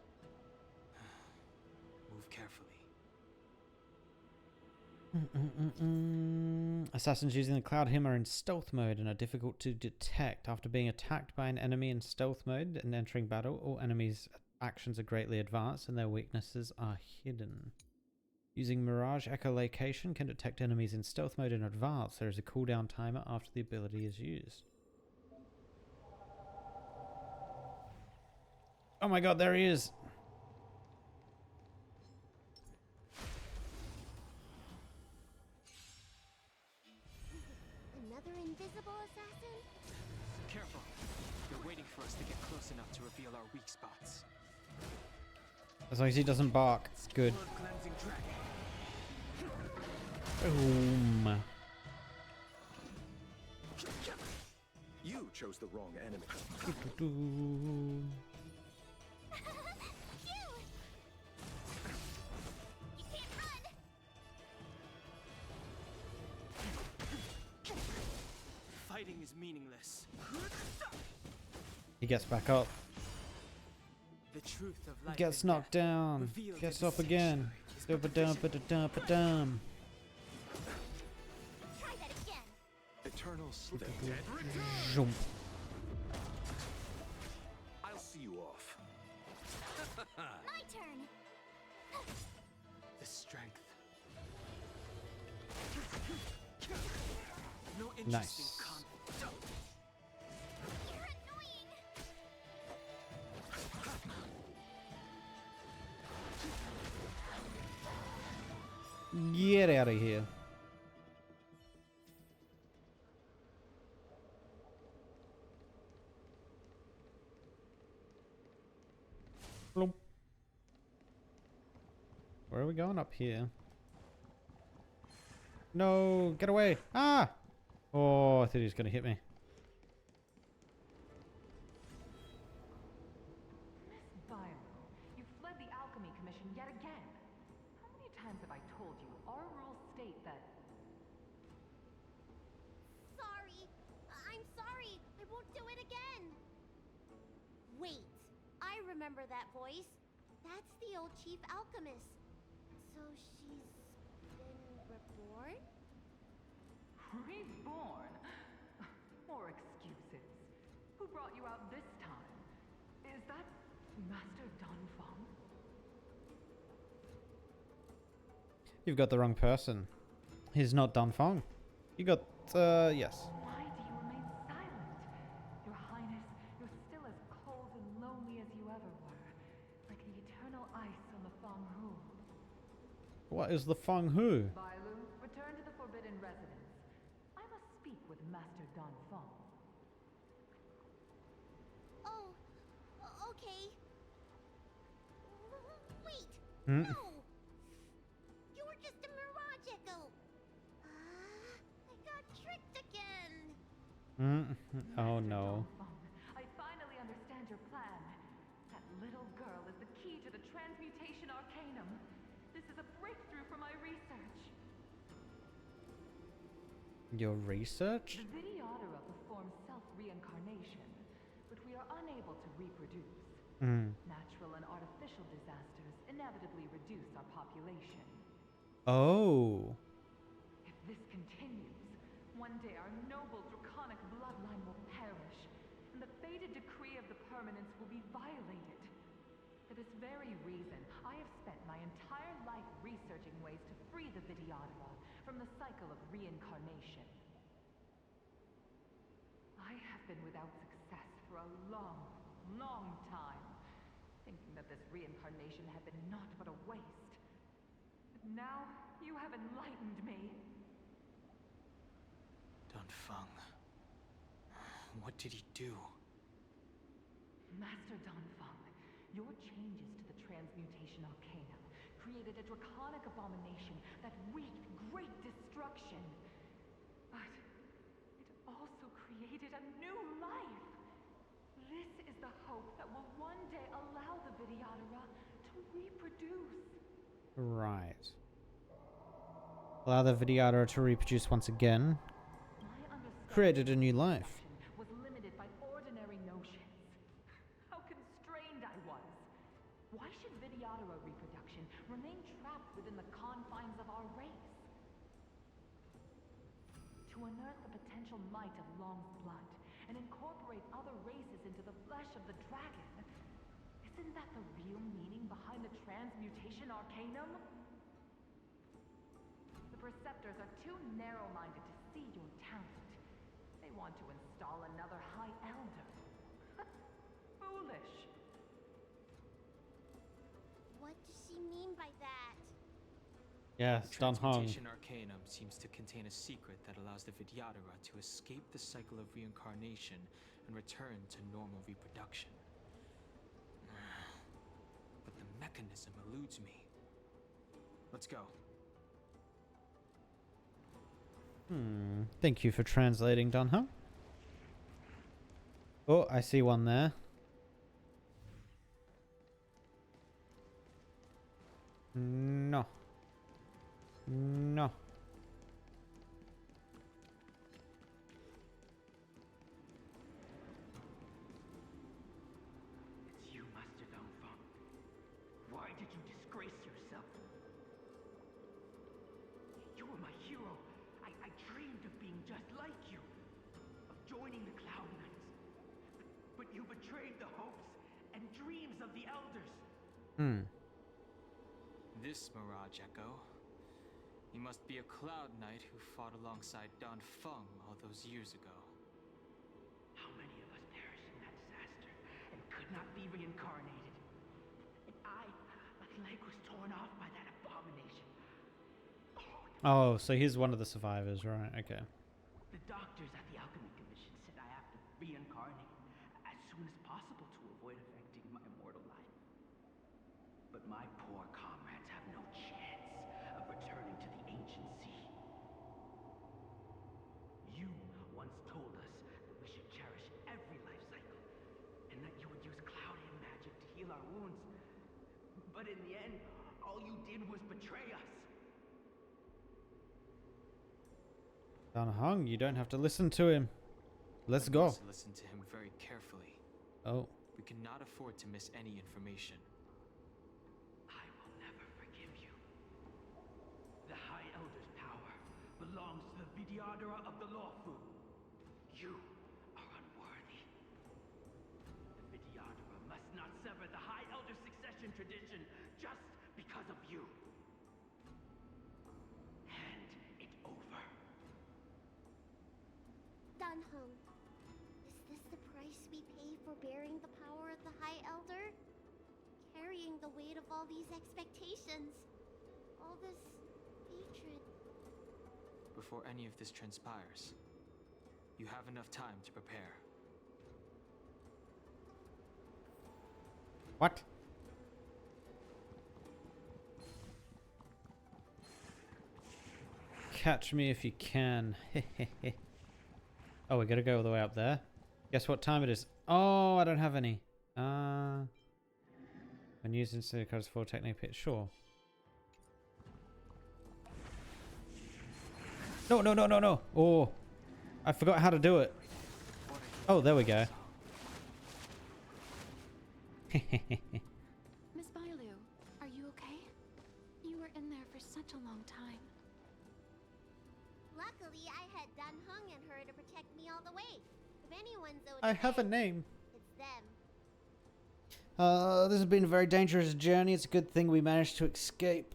Move carefully. Assassins using the Cloud Hymn are in stealth mode and are difficult to detect. After being attacked by an enemy in stealth mode and entering battle, all enemies' actions are greatly advanced and their weaknesses are hidden. Using Mirage Echolocation can detect enemies in stealth mode in advance. There is a cooldown timer after the ability is used. Oh my god, there he is! Another invisible assassin? Careful. They're waiting for us to get close enough to reveal our weak spots. As long as he doesn't bark, it's good. Boom. You chose the wrong enemy. Fighting is meaningless. He gets back up. The truth of life Gets and knocked death down. revealed Gets in up the again. Dum-ba-dum-ba-da-dum-ba-dum. Try that again. Eternal sleep. Jump. I'll see you off. My turn. The strength. No interest Nice. in combat. You're annoying. Get out of here. Bloop. Where are we going up here? No, get away. Ah! Oh, I thought he was going to hit me. Miss Viola, you fled the Alchemy Commission yet again. How many times have I told you our rules state that... Sorry. I'm sorry. I won't do it again. Wait. I remember that voice. That's the old chief alchemist. So she's been reborn? Reborn? More excuses. Who brought you out this time? Is that Master Dan Heng? You've got the wrong person. He's not Dan Heng. You got, yes. Why do you remain silent? Your Highness, you're still as cold and lonely as you ever were. Like the eternal ice on the Feng Hu. What is the Feng Hu? Bailu, return to the Forbidden Residence. Master Dan Feng. Oh, okay. Wait! Hmm? No! You were just a mirage echo! I got tricked again! Oh no. I finally understand your plan. That little girl is the key to the transmutation arcanum. This is a breakthrough for my research. Your research? The Vidyadhara performs self-reincarnation, but we are unable to reproduce. Natural and artificial disasters inevitably reduce our population. Oh. If this continues, one day our noble draconic bloodline will perish, and the fated decree of the permanence will be violated. For this very reason, I have spent my entire life researching ways to free the Vidyadhara from the cycle of reincarnation. I have been without success for a long, long time, thinking that this reincarnation had been naught but a waste. But now, you have enlightened me. Dan Feng. What did he do? Master Dan Feng, your changes to the transmutation arcanum created a draconic abomination that wreaked great destruction. But it also created a new life. This is the hope that will one day allow the Vidyadhara to reproduce. Right. Allow the Vidyadhara to reproduce once again. Created a new life. Was limited by ordinary notions. How constrained I was. Why should Vidyadhara reproduction remain trapped within the confines of our race? To unearth the potential might of Long's blood and incorporate other races into the flesh of the dragon. Isn't that the real meaning behind the transmutation arcanum? The Preceptors are too narrow-minded to see your talent. They want to install another High Elder. Foolish. What does she mean by that? Yes, Dan Heng. Transmutation arcanum seems to contain a secret that allows the Vidyadhara to escape the cycle of reincarnation and return to normal reproduction. But the mechanism eludes me. Let's go. Thank you for translating, Dan Heng. Oh, I see one there. No. No. It's you, Master Dan Feng. Why did you disgrace yourself? You were my hero. I dreamed of being just like you. Of joining the Cloud Knights. But you betrayed the hopes and dreams of the Elders. This Mirage Echo. He must be a Cloud Knight who fought alongside Dan Feng all those years ago. How many of us perished in that disaster and could not be reincarnated? And my leg was torn off by that abomination. Oh, so he's one of the survivors, right? Okay. The doctors at the Alchemy Commission said I have to reincarnate as soon as possible to avoid affecting my immortal life. But my poor comrades have no chance of returning to the ancient sea. You once told us that we should cherish every life cycle, and that you would use cloudian magic to heal our wounds. But in the end, all you did was betray us. Dan Heng, you don't have to listen to him. Let's go. must listen to him very carefully. Oh. We cannot afford to miss any information. I will never forgive you. The High Elder's power belongs to the Vidyadhara of the Loufu. You are unworthy. The Vidyadhara must not sever the High Elder succession tradition just because of you. Hand it over. Dan Heng, is this the price we pay for bearing the power of the High Elder? Carrying the weight of all these expectations. All this hatred. Before any of this transpires, You have enough time to prepare. What? Catch me if you can. Oh, we gotta go all the way up there. Guess what time it is? Oh, I don't have any. When using Silica's full technique pit, sure. No, no, no, no, no. Oh, I forgot how to do it. Oh, there we go. Miss Bailu, are you okay? You were in there for such a long time. Luckily, I had Dan Heng and her to protect me all the way. If anyone's owed I have a name. it's them. This has been a very dangerous journey. It's a good thing we managed to escape.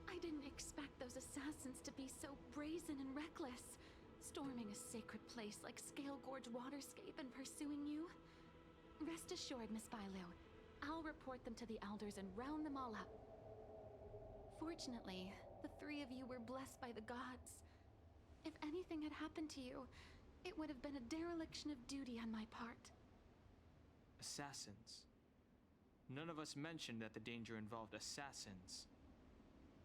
I didn't expect those assassins to be so brazen and reckless, storming a sacred place like Scale Gorge Waterscape and pursuing you. Rest assured, Miss Bailu, I'll report them to the elders and round them all up. Fortunately, the three of you were blessed by the gods. If anything had happened to you, it would have been a dereliction of duty on my part. Assassins. None of us mentioned that the danger involved assassins.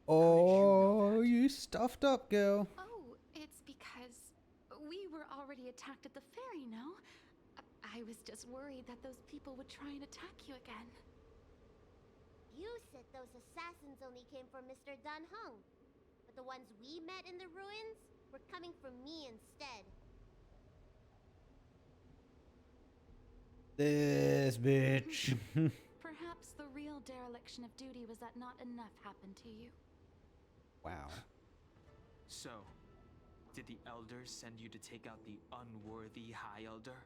Oh, you stuffed up, girl. Oh, it's because we were already attacked at the ferry, no? I was just worried that those people would try and attack you again. You said those assassins only came from Mr. Dan Heng, but the ones we met in the ruins were coming from me instead. This bitch. Perhaps the real dereliction of duty was that not enough happened to you. Wow. So, did the elders send you to take out the unworthy High Elder?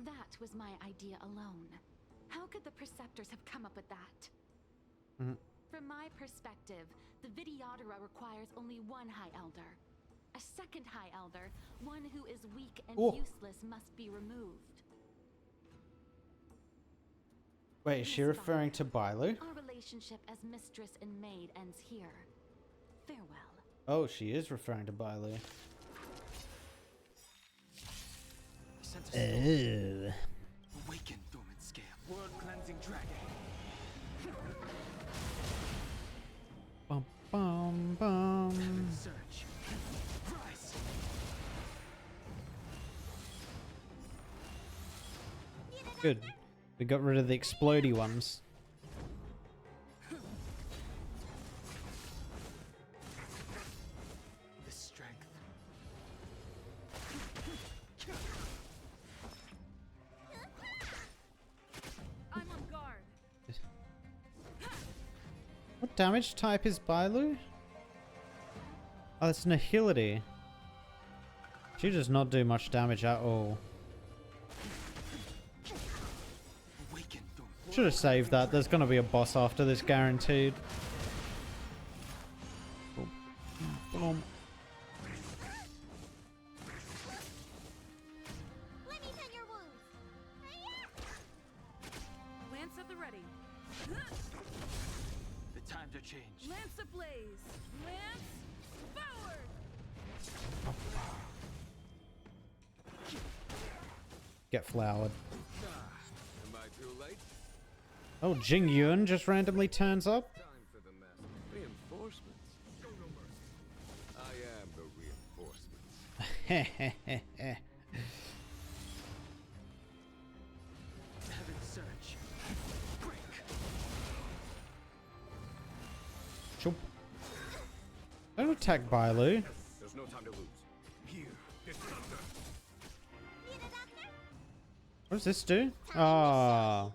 That was my idea alone. How could the Preceptors have come up with that? From my perspective, the Videodora requires only one High Elder. A second High Elder, one who is weak and useless, must be removed. Wait, is she referring to Bailu? Our relationship as mistress and maid ends here. Farewell. Oh, she is referring to Bailu. Oh. Awaken, dormant scale. World cleansing dragon. Bum bum bum. Search. Rise. Good. We got rid of the explodey ones. The strength. I'm on guard. What damage type is Bailu? Oh, that's Nihility. She does not do much damage at all. Should have saved that. There's going to be a boss after this, guaranteed. Boom. Let me tend your wounds. Lance at the ready. The times are changed. Lance ablaze. Lance forward. Get flowered. Am I too late? Oh, Jing Yuan just randomly turns up. Time for the mass reinforcements. Show no mercy. I am the reinforcements. Heaven search. Break. Choop. Don't attack Bailu. There's no time to lose. Here, get doctor. What does this do? Ah.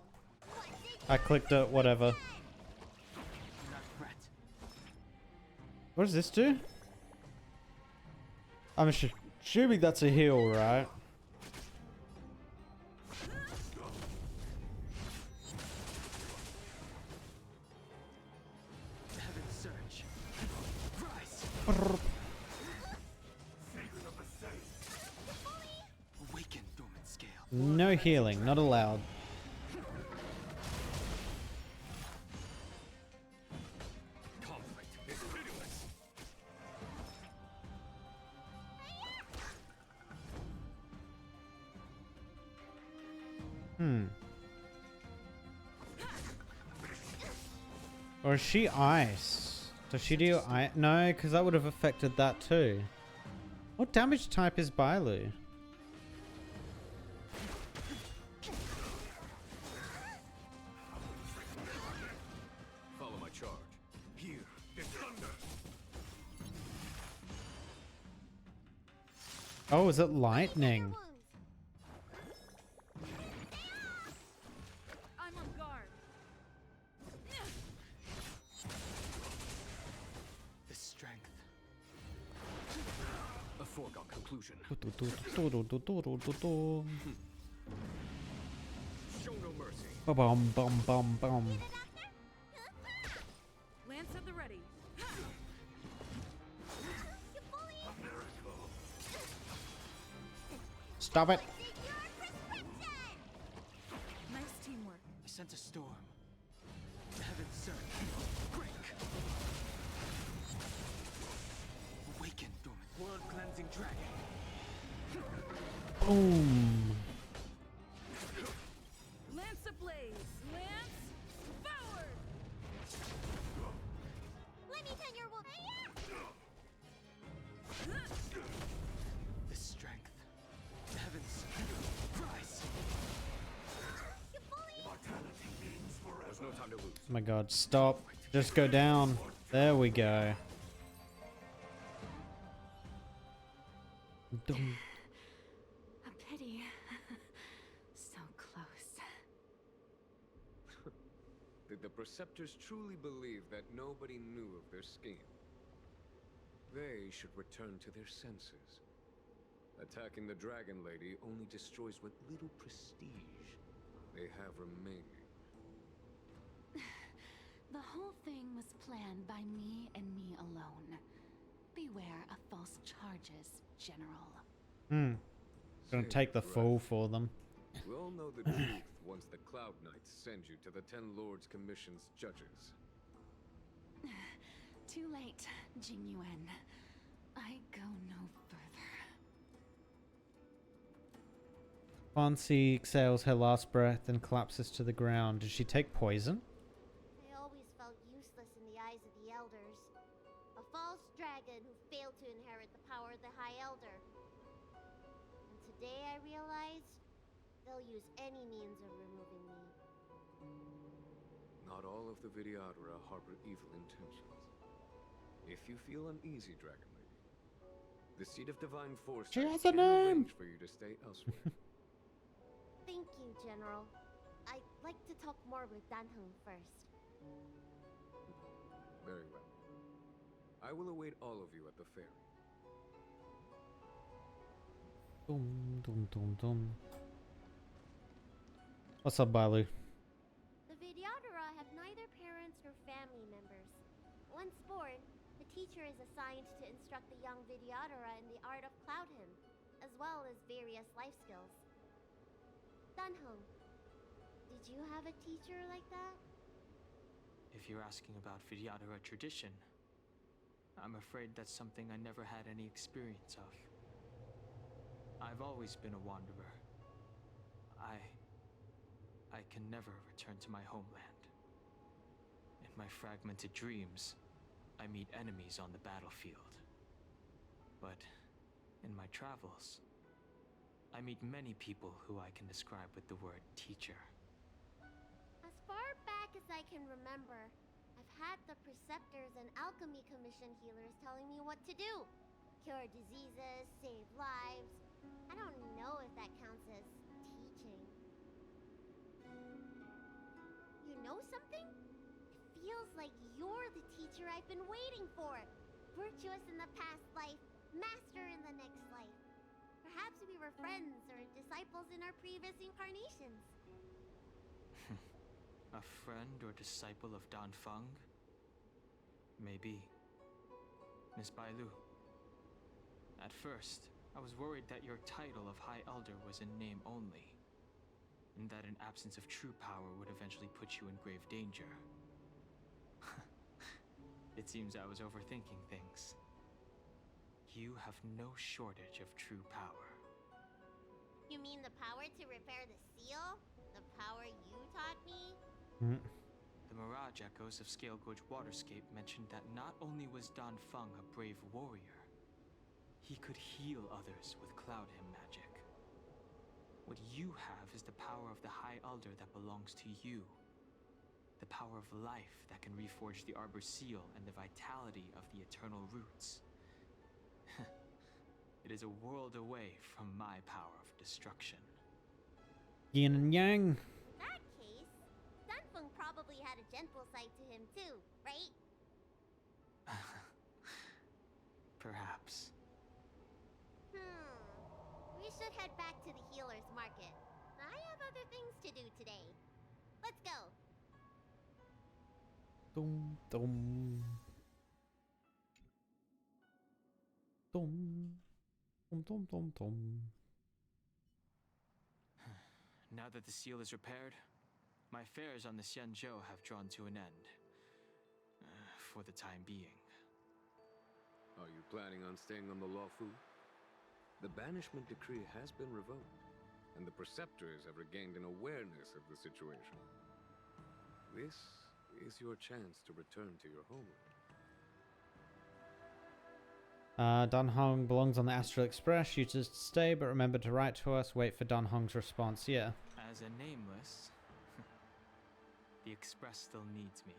I clicked it, whatever. What does this do? I'm assuming that's a heal, right? Heaven search. Rise. Awaken, dormant scale. No healing, not allowed. Conflict is Or is she ice? Does she do ice? No, because that would have affected that too. What damage type is Bailu? Follow my charge. Here is thunder. Oh, is it lightning? I'm on guard. The strength. A foregone conclusion. Show no mercy. Bum bum bum bum. Lance at the ready. Stop it. Nice teamwork. I sent a storm. The heavens surge. Break. Awaken, dormant. Blood-cleansing dragon. Boom. Lance ablaze. Lance forward. Let me tend your wound. The strength. The heavens rise. There's no time to lose. Oh my god, stop. Just go down. There we go. Dum. A pity. So close. Did the Preceptors truly believe that nobody knew of their scheme? They should return to their senses. Attacking the Dragon Lady only destroys what little prestige they have remaining. The whole thing was planned by me and me alone. Beware of false charges, General. Gonna take the fall for them. We all know the truth once the Cloud Knights send you to the Ten Lords Commission's judges. Too late, Jing Yuan. I go no further. Fancy exhales her last breath and collapses to the ground. Did she take poison? I always felt useless in the eyes of the elders. A false dragon who failed to inherit the power of the High Elder. And today I realized they'll use any means of removing me. Not all of the Vidyadhara harbor evil intentions. If you feel uneasy, Dragon Lady, the Seat of Divine Force She has a can name! arrange for you to stay elsewhere. Thank you, General. I'd like to talk more with Dan Heng first. Very well. I will await all of you at the ferry. Dum dum dum dum. What's up, Bailu? The Vidyadhara have neither parents nor family members. Once born, the teacher is assigned to instruct the young Vidyadhara in the art of Cloud Hymn, as well as various life skills. Dan Heng, did you have a teacher like that? If you're asking about Vidyadhara tradition, I'm afraid that's something I never had any experience of. I've always been a wanderer. I can never return to my homeland. In my fragmented dreams, I meet enemies on the battlefield. But in my travels, I meet many people who I can describe with the word teacher. As far back as I can remember, I've had the Preceptors and Alchemy Commission healers telling me what to do. Cure diseases, save lives. I don't know if that counts as teaching. You know something? It feels like you're the teacher I've been waiting for. Virtuous in the past life, master in the next life. Perhaps we were friends or disciples in our previous incarnations. A friend or disciple of Dan Feng? Maybe. Miss Bailu. At first, I was worried that your title of High Elder was in name only, and that an absence of true power would eventually put you in grave danger. It seems I was overthinking things. You have no shortage of true power. You mean the power to repair the seal? The power you taught me? The Mirage Echoes of Scale Gorge Waterscape mentioned that not only was Dan Feng a brave warrior, he could heal others with Cloud Hymn magic. What you have is the power of the High Elder that belongs to you. The power of life that can reforge the Arbor Seal and the vitality of the Eternal Roots. It is a world away from my power of destruction. Yin and yang. In that case, Dunfeng probably had a gentle side to him too, right? Perhaps. We should head back to the healer's market. I have other things to do today. Let's go. Dum dum. Dum. Dum dum dum dum. Now that the seal is repaired, my affairs on the Xianzhou have drawn to an end. For the time being. Are you planning on staying on the Loufu? The banishment decree has been revoked, and the preceptors have regained an awareness of the situation. This is your chance to return to your homeland. Dan Heng belongs on the Astral Express. You just stay, but remember to write to us. Wait for Dan Heng's response. Yeah. As a nameless, the Express still needs me.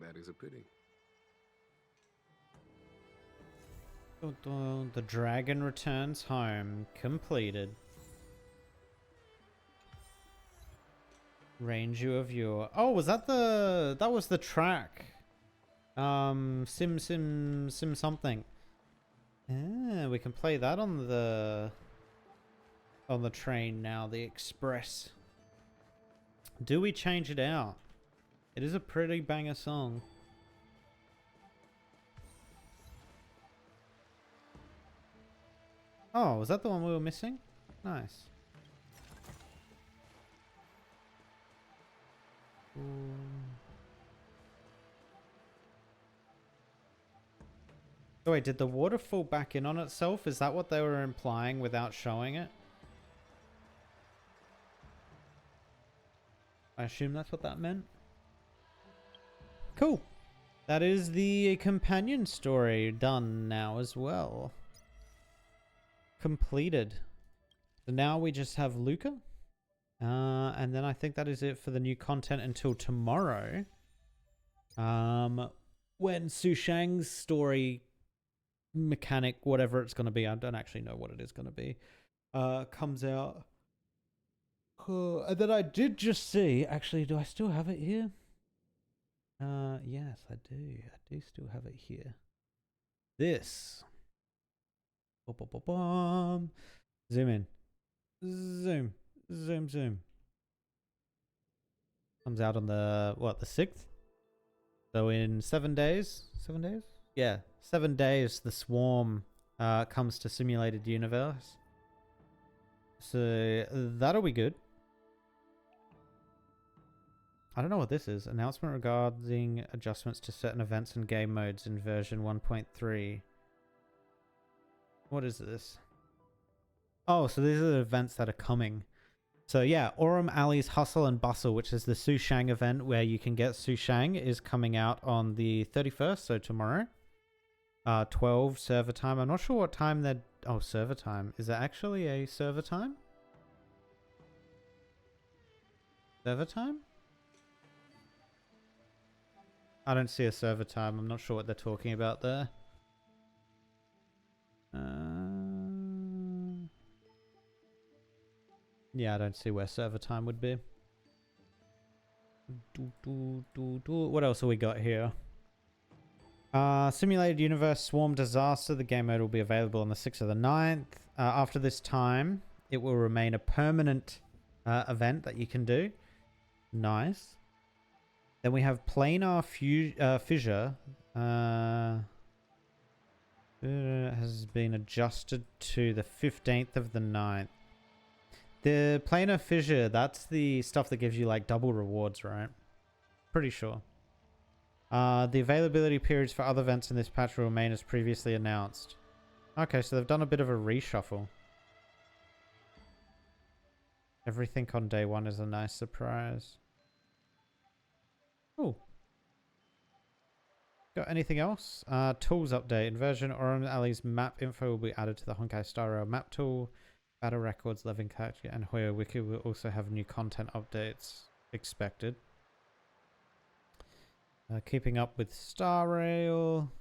That is a pity. The dragon returns home. Completed. Range you of your... Oh, was that the... That was the track. Sim something. Ah, we can play that on the train now, the Express. Do we change it out? It is a pretty banger song. Oh, was that the one we were missing? Nice. Oh wait, did the water fall back in on itself? Is that what they were implying without showing it? I assume that's what that meant. Cool. That is the companion story done now as well. Completed. So now we just have Louka. And then I think that is it for the new content until tomorrow. When Su Shang's story mechanic, whatever it's going to be, I don't actually know what it is going to be, comes out. And then I did just see, actually, do I still have it here? Yes, I do. I do still have it here. This. Zoom in. Zoom. Zoom, zoom. Comes out on the, what, the 6th? So in 7 days? 7 days? Yeah, 7 days the Swarm comes to Simulated Universe. So that'll be good. I don't know what this is. Announcement regarding adjustments to certain events and game modes in version 1.3. What is this? Oh, so these are the events that are coming. So yeah, Aurum Alley's Hustle and Bustle, which is the Su Shang event where you can get Su Shang, is coming out on the 31st, so tomorrow. 12 server time. I'm not sure what time they're... Oh, server time. Is it actually a server time? Server time? I don't see a server time. I'm not sure what they're talking about there. Yeah, I don't see where server time would be. What else have we got here? Simulated Universe Swarm Disaster. The game mode will be available on the 6th of the 9th. After this time, it will remain a permanent event that you can do. Nice. Then we have Planar Fissure. Has been adjusted to the 15th of the 9th. The Planar Fissure, that's the stuff that gives you like double rewards, right? Pretty sure. The availability periods for other events in this patch will remain as previously announced. Okay, so they've done a bit of a reshuffle. Everything on day one is a nice surprise. Cool. Got anything else? Tools update. Inversion Orum Alley's map info will be added to the Honkai Star Rail map tool. Battle records, Living Character, and Hoyo Wiki will also have new content updates expected. Keeping up with Star Rail.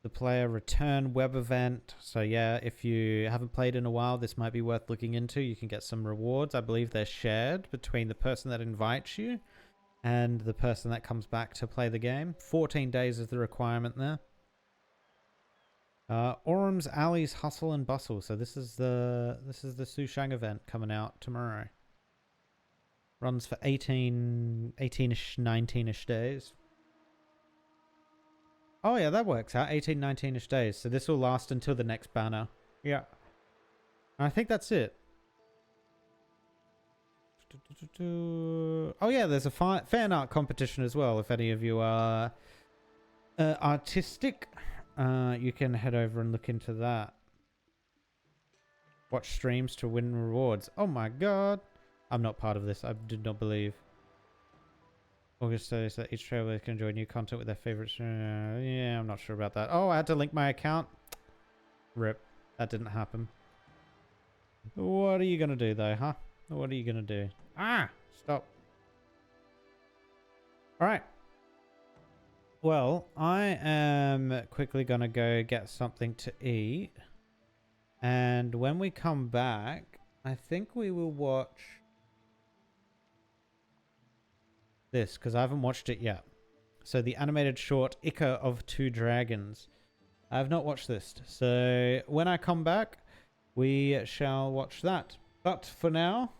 The player return web event. So yeah, if you haven't played in a while, this might be worth looking into. You can get some rewards. I believe they're shared between the person that invites you and the person that comes back to play the game. 14 days is the requirement there. Orum's Alley's Hustle and Bustle. So this is the Sushang event coming out tomorrow. Runs for 18-ish, 19-ish days. Oh yeah, that works out. 18, 19-ish days. So this will last until the next banner. Yeah. I think that's it. Oh yeah, there's a fan art competition as well. If any of you are artistic, you can head over and look into that. Watch streams to win rewards. Oh my god. I'm not part of this. I did not believe. August says that each traveler can enjoy new content with their favorites. Yeah, I'm not sure about that. Oh, I had to link my account. Rip. That didn't happen. What are you going to do though, huh? What are you going to do? Ah! Stop. Alright. Well, I am quickly going to go get something to eat. And when we come back, I think we will watch this, because I haven't watched it yet. So the animated short Ica of Two Dragons. I have not watched this. So when I come back, we shall watch that. But for now,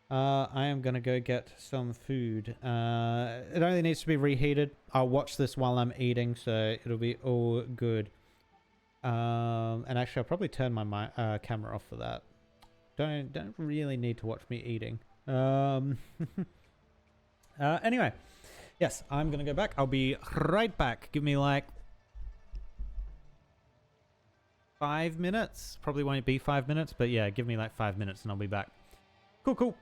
I am going to go get some food. It only needs to be reheated. I'll watch this while I'm eating, so it'll be all good. And actually, I'll probably turn my camera off for that. Don't really need to watch me eating. Anyway, yes, I'm going to go back. I'll be right back. Give me like 5 minutes. Probably won't be 5 minutes, but yeah, give me like 5 minutes and I'll be back. Cool.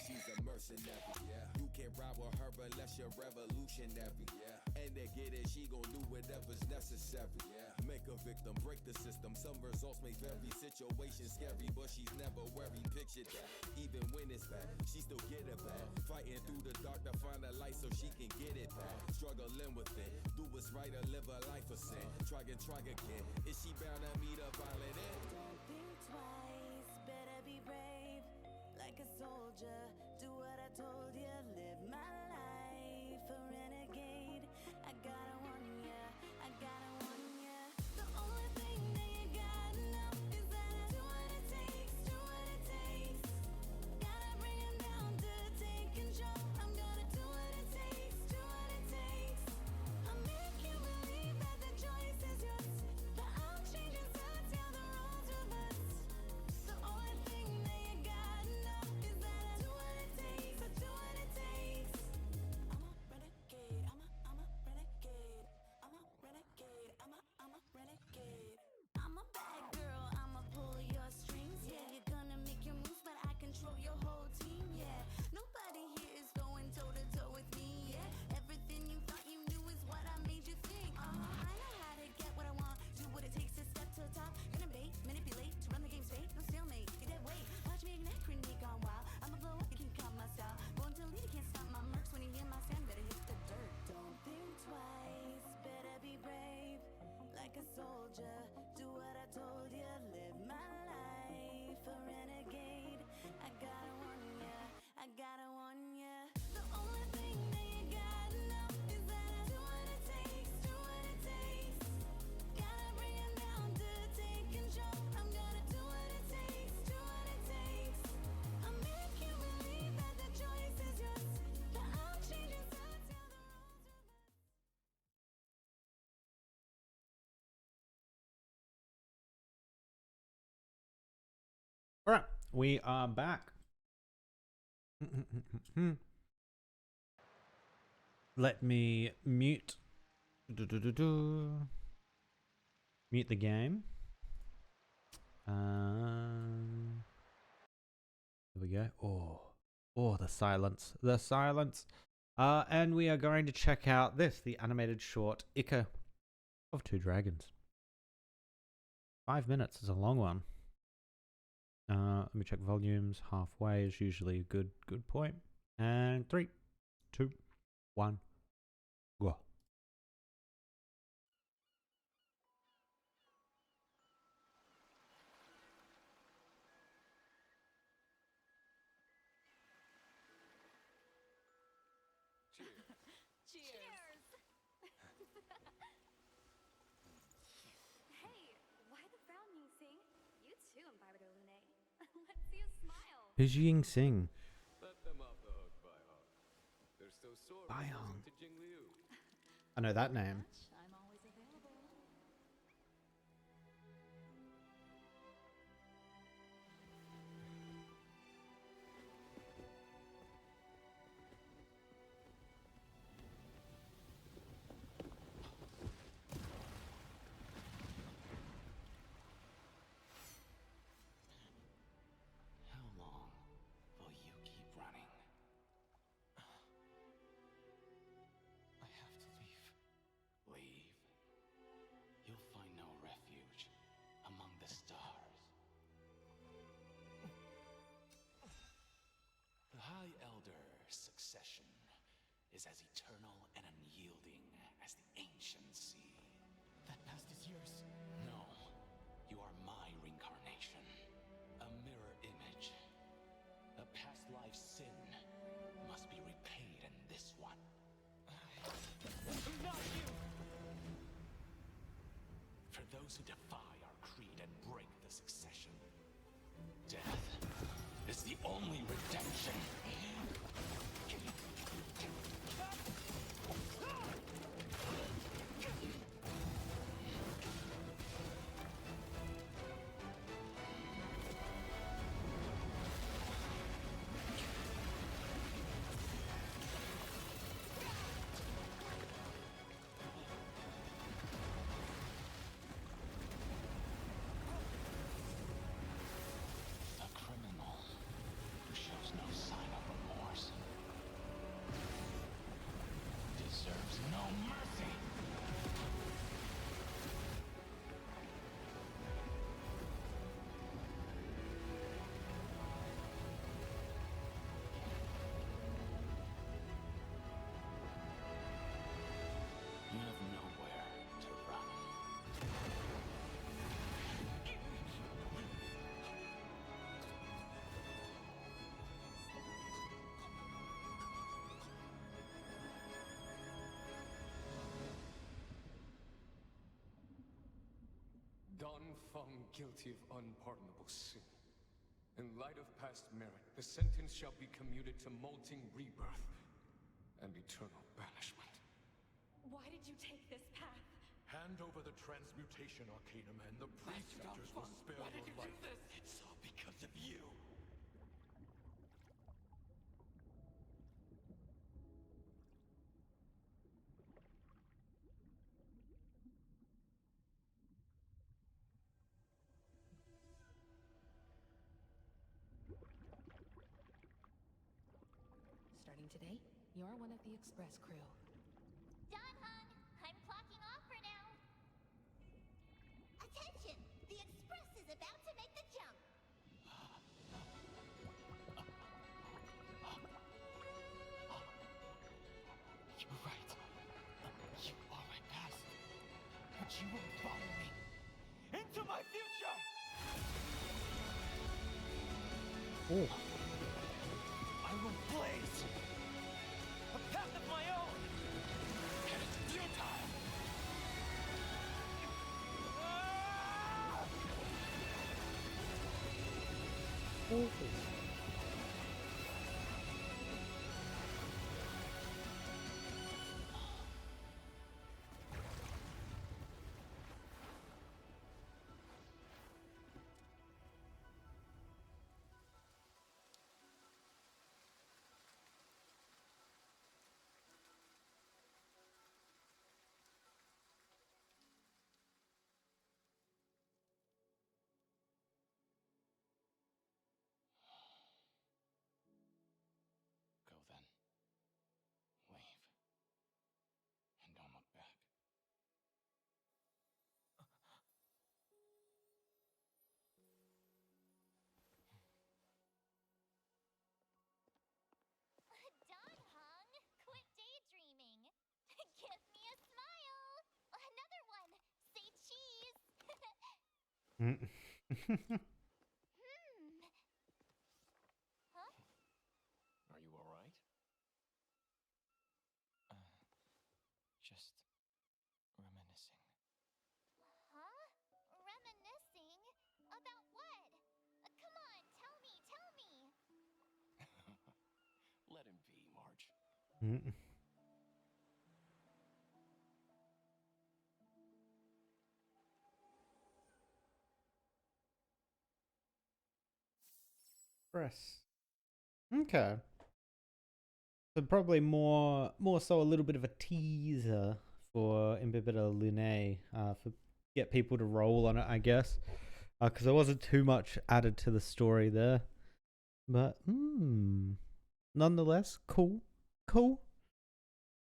she's a mercenary. Yeah. You can't ride with her unless you're revolutionary. Yeah. And to get it, she gon' do whatever's necessary. Yeah. Make a victim, break the system. Some results may vary. Situation scary, but she's never worried. Picture that. Even when it's bad, she still get it back. Fighting through the dark to find a light so she can get it back. Struggling with it. Do what's right or live a life of sin. Try again. Is she bound to meet a violent end? Don't think twice, better be brave. Like a soldier, do what I told you. Live my life a renegade. I gotta warn ya, I gotta warn ya. The only thing that you gotta know is that I do what it takes, do what it takes. Gotta bring him down to take control. I'm gonna do what it takes, do what it takes. I'll make you believe that the choice is yours. But I'll change your sides, yeah, the roles reverse. The only thing that you gotta know is that I do what it takes, I do what it takes. I'm a renegade, I'm a renegade, I'm a renegade. I'm a bad girl, I'ma pull your strings, yeah. You're gonna make your moves, but I control your whole team, yeah. Nobody here is going toe to toe with me, yeah. Everything you thought you knew is what I made you think. I know how to get what I want, do what it takes to step to the top. Gonna bait, manipulate, to run the game's fate, no stalemate. Get that way, watch me ignite, grenade gone wild. I'ma blow up, you can count my style. Going to lead, you can't stop my mercs. When you hear my sound, better hit the dirt. Don't think twice, better be brave. Like a soldier, do what I told you. Live my life a renegade. I gotta warn ya, I gotta warn ya. The only thing that you gotta know is that I do what it takes, do what it takes. Gotta bring him down to take control. I'm gonna do what it takes, do what it takes. I'll make you believe that the choice is yours. But I'll change your sides, yeah, the roles reverse. All right, we are back. Let me mute. Mute the game. There we go. Oh, the silence. The silence. And we are going to check out this, the animated short Ica of Two Dragons. 5 minutes is a long one. Let me check volumes. Halfway is usually a good point. And 3, 2, 1, go. Cheers! Hey, why the frown, Ying Sing? You too, Imbibitor Lune. Let's see a smile. Who's Ying Sing? Let them off the hook, Baihong. They're so sore from Baihong. losing to Jingliu. I know that name. I'm always available. How long will you keep running? I have to leave. Leave. You'll find no refuge among the stars. The High Elder succession is as eternal and unyielding as the ancient sea. That past is yours. No, you are my reincarnation. A mirror image. A past life sin must be repaid in this one. Not you! For those who defy our creed and break the succession, death is the only redemption. Feng guilty of unpardonable sin. In light of past merit, the sentence shall be commuted to molting rebirth and eternal banishment. Why did you take this path? Hand over the transmutation arcanum and the preceptors will spare your life. It's all because of you. Starting today, you're one of the express crew. Dan Heng, I'm clocking off for now. Attention! The express is about to make the jump. You're right. You are my past. But you won't follow me into my future! Oh. I will blaze a path of my own! And it's futile! Go then. Leave. And don't look back. Dan Heng, quit daydreaming. Give me a smile. Another one. Say cheese. Huh? Are you alright? Just reminiscing. Huh? Reminiscing? About what? Come on, tell me, tell me. Let him be, Marge. Press. Okay. So probably more so a little bit of a teaser for Imbibita Lune, for get people to roll on it, I guess. Because there wasn't too much added to the story there. But nonetheless, cool.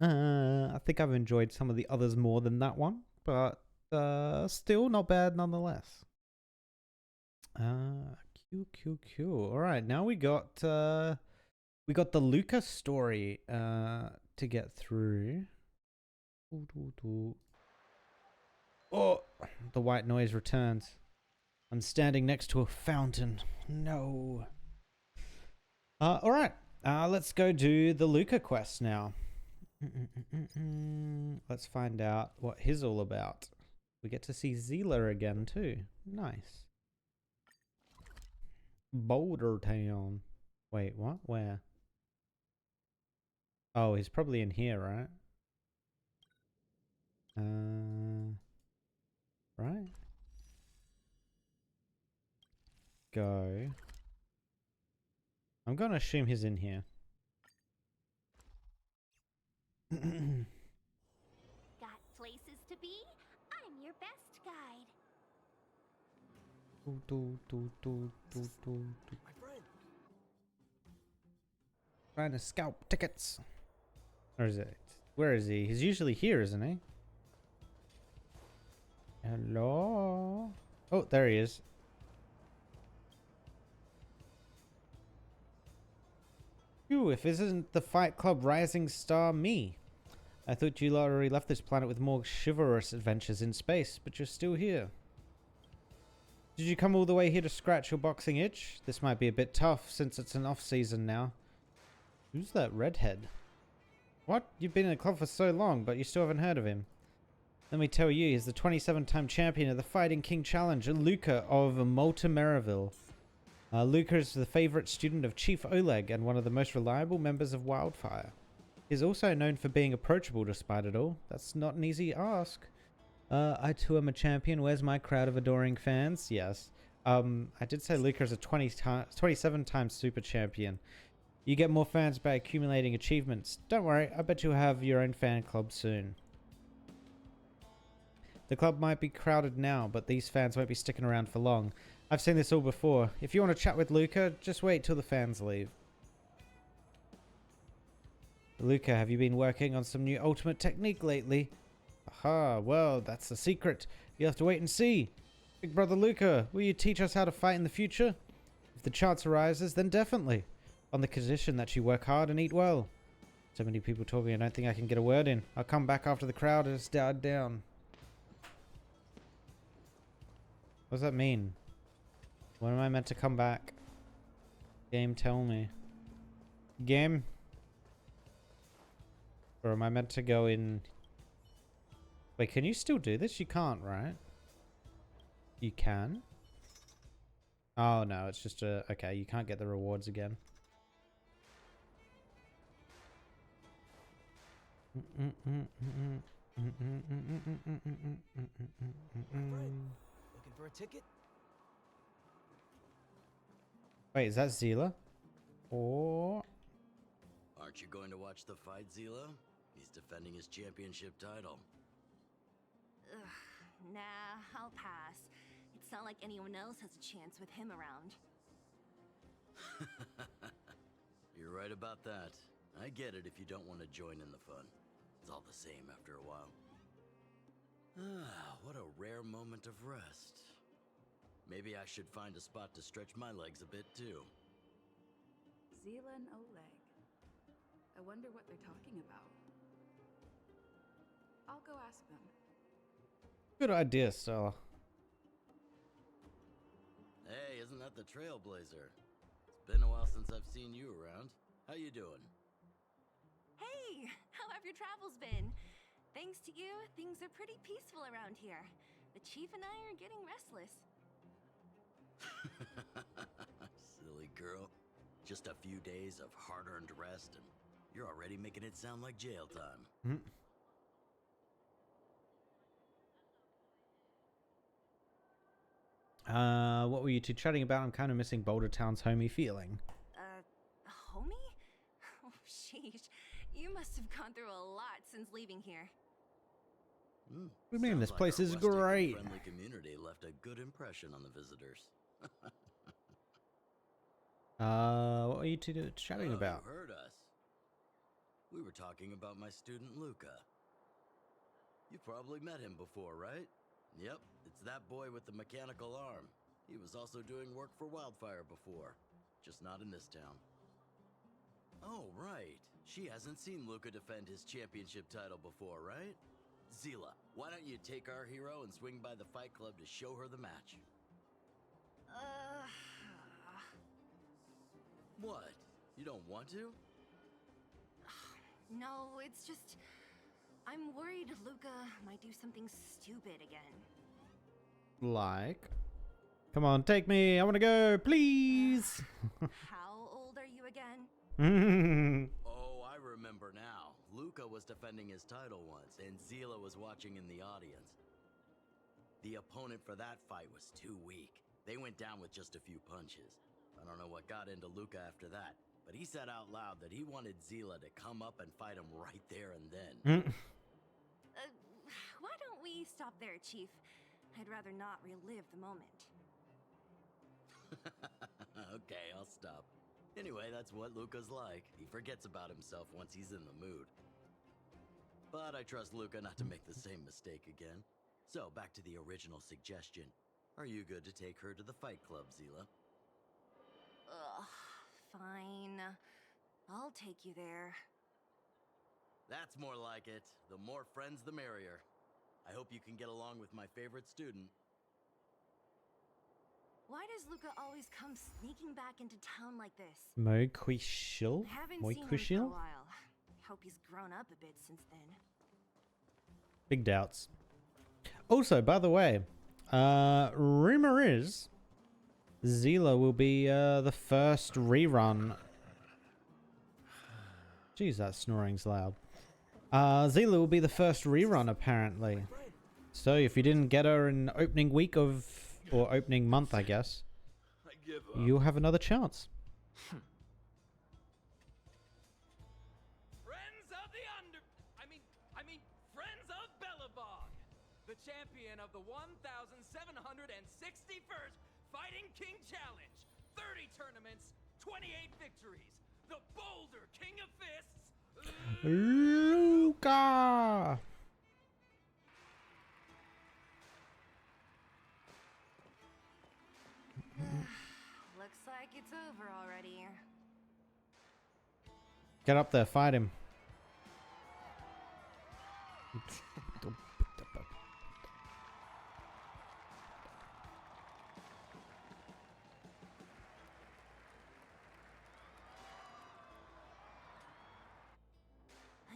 I think I've enjoyed some of the others more than that one, but still not bad nonetheless. Cool. All right, now we got the Louka story to get through. Oh, the white noise returns. I'm standing next to a fountain. No. All right. Let's go do the Louka quest now. Let's find out what he's all about. We get to see Zila again too. Nice. Boulder Town. Wait, what? Where? Oh, he's probably in here, right? Right? Go. I'm gonna assume he's in here. Got places to be? I'm your best guide. My friend. Trying to scalp tickets. Or is it? Where is he? He's usually here, isn't he? Hello? Oh, there he is. Phew, if this isn't the Fight Club Rising Star me. I thought you already left this planet with more chivalrous adventures in space, but you're still here. Did you come all the way here to scratch your boxing itch? This might be a bit tough since it's an off-season now. Who's that redhead? What? You've been in the club for so long, but you still haven't heard of him. Let me tell you, he's the 27-time champion of the Fighting King Challenge, Louka of Malta Maryville. Louka is the favorite student of Chief Oleg and one of the most reliable members of Wildfire. He's also known for being approachable despite it all. That's not an easy ask. I too am a champion. Where's my crowd of adoring fans? Yes. I did say Louka is a 27-time super champion. You get more fans by accumulating achievements. Don't worry, I bet you'll have your own fan club soon. The club might be crowded now, but these fans won't be sticking around for long. I've seen this all before. If you want to chat with Louka, just wait till the fans leave. Louka, have you been working on some new ultimate technique lately? Aha, well, that's the secret. You'll have to wait and see. Big brother Louka, will you teach us how to fight in the future? If the chance arises, then definitely. On the condition that you work hard and eat well. So many people talking, I don't think I can get a word in. I'll come back after the crowd has died down. What does that mean? When am I meant to come back? Game, tell me. Game? Or am I meant to go in... Wait, can you still do this? You can't, right? You can? Oh, no, it's just a... Okay, you can't get the rewards again. Looking for a ticket? Wait, is that Zila? Or... Aren't you going to watch the fight, Zila? He's defending his championship title. Ugh, nah, I'll pass. It's not like anyone else has a chance with him around. You're right about that. I get it if you don't want to join in the fun. It's all the same after a while. Ah, what a rare moment of rest. Maybe I should find a spot to stretch my legs a bit too. Zila and Oleg. I wonder what they're talking about. I'll go ask them. Good idea, Stella. Hey, isn't that the Trailblazer? It's been a while since I've seen you around. How you doing? Hey, how have your travels been? Thanks to you, things are pretty peaceful around here. The chief and I are getting restless. Silly girl. Just a few days of hard-earned rest and you're already making it sound like jail time. What were you two chatting about? I'm kind of missing Boulder Town's homey feeling. Homie? Oh, sheesh. You must have gone through a lot since leaving here. What do you mean? This Sounds place our is rustic and great. friendly community left a good impression on the visitors. What were you two chatting about? You heard us. We were talking about my student Louka. You've probably met him before, right? Yep, it's that boy with the mechanical arm. He was also doing work for Wildfire before, just not in this town. Oh, right. She hasn't seen Louka defend his championship title before, right? Zila, why don't you take our hero and swing by the fight club to show her the match? What? You don't want to? No, it's just... I'm worried Louka might do something stupid again. Like? Come on, take me. I want to go, please. How old are you again? Oh, I remember now. Louka was defending his title once, and Zila was watching in the audience. The opponent for that fight was too weak. They went down with just a few punches. I don't know what got into Louka after that, but he said out loud that he wanted Zila to come up and fight him right there and then. Why don't we stop there, Chief? I'd rather not relive the moment. Okay, I'll stop. Anyway, that's what Louka's like. He forgets about himself once he's in the mood. But I trust Louka not to make the same mistake again. So, back to the original suggestion. Are you good to take her to the fight club, Zila? Ugh, fine. I'll take you there. That's more like it. The more friends, the merrier. I hope you can get along with my favorite student. Why does Louka always come sneaking back into town like this? Moikuishil? Haven't seen him for a Moikuishil? while. Hope he's grown up a bit since then. Big doubts. Also, by the way, rumor is Zila will be the first rerun. Jeez, that snoring's loud. Zila will be the first rerun, apparently. So if you didn't get her in opening week of, or opening month, I guess, you'll have another chance. Friends of the Friends of Belobog, the champion of the 1,761st Fighting King Challenge, 30 tournaments, 28 victories, the Boulder King of Fists, Louka! Looks like it's over already. Get up there, fight him.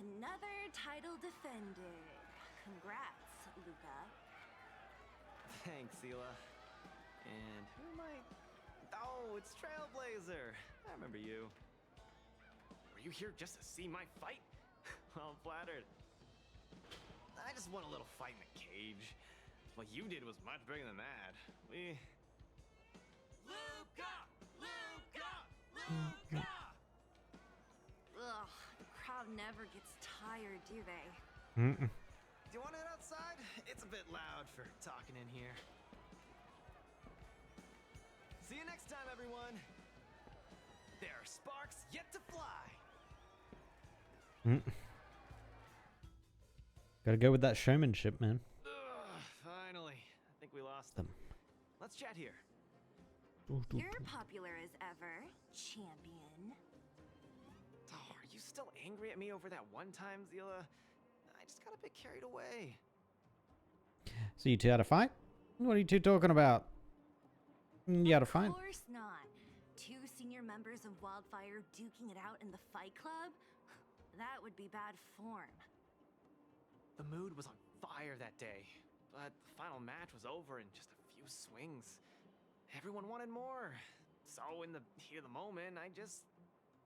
Another title defended. Congrats, Louka. Thanks, Sela. And who am I? Oh, it's Trailblazer. I remember you. Were you here just to see my fight? Well, I'm flattered. I just won a little fight in the cage. What you did was much bigger than that. Louka! Louka! Louka! Ugh, the crowd never gets tired, do they? Mm-mm. Do you want to head outside? It's a bit loud for talking in here. See you next time, everyone. There are sparks yet to fly. Gotta go with that showmanship, man. Finally. I think we lost them. Let's chat here. You're popular as ever, champion. Oh, are you still angry at me over that one time, Zila? I just got a bit carried away. So you two had a fight? What are you two talking about? You had a fight? Of course not. Two senior members of Wildfire duking it out in the Fight Club? That would be bad form. The mood was on fire that day, but the final match was over in just a few swings. Everyone wanted more. So in the heat of the moment, I just...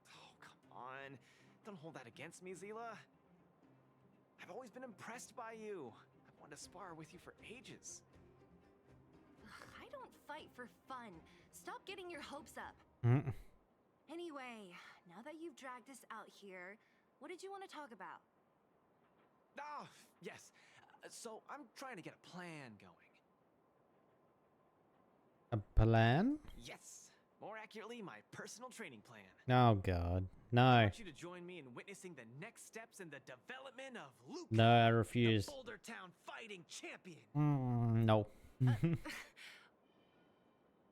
Oh, come on. Don't hold that against me, Zila. I've always been impressed by you. I've wanted to spar with you for ages. I don't fight for fun. Stop getting your hopes up. Anyway, now that you've dragged us out here, what did you want to talk about? Oh, yes. So I'm trying to get a plan going. A plan? Yes. More accurately, my personal training plan. Oh, God. I No. want you to join me in witnessing the next steps in the development of Louka, No, I refuse. the Boulder Town fighting champion. No.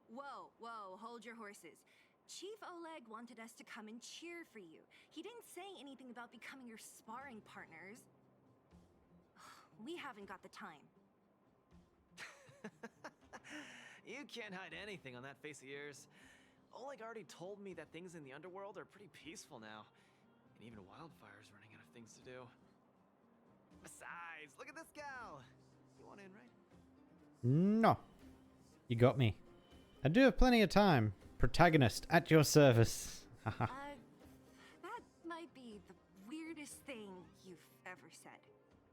Whoa, hold your horses. Chief Oleg wanted us to come and cheer for you. He didn't say anything about becoming your sparring partners. We haven't got the time. You can't hide anything on that face of yours. Oleg already told me that things in the underworld are pretty peaceful now. And even Wildfire's running out of things to do. Besides, look at this gal. You want in, right? No. You got me. I do have plenty of time. Protagonist at your service. That might be the weirdest thing you've ever said.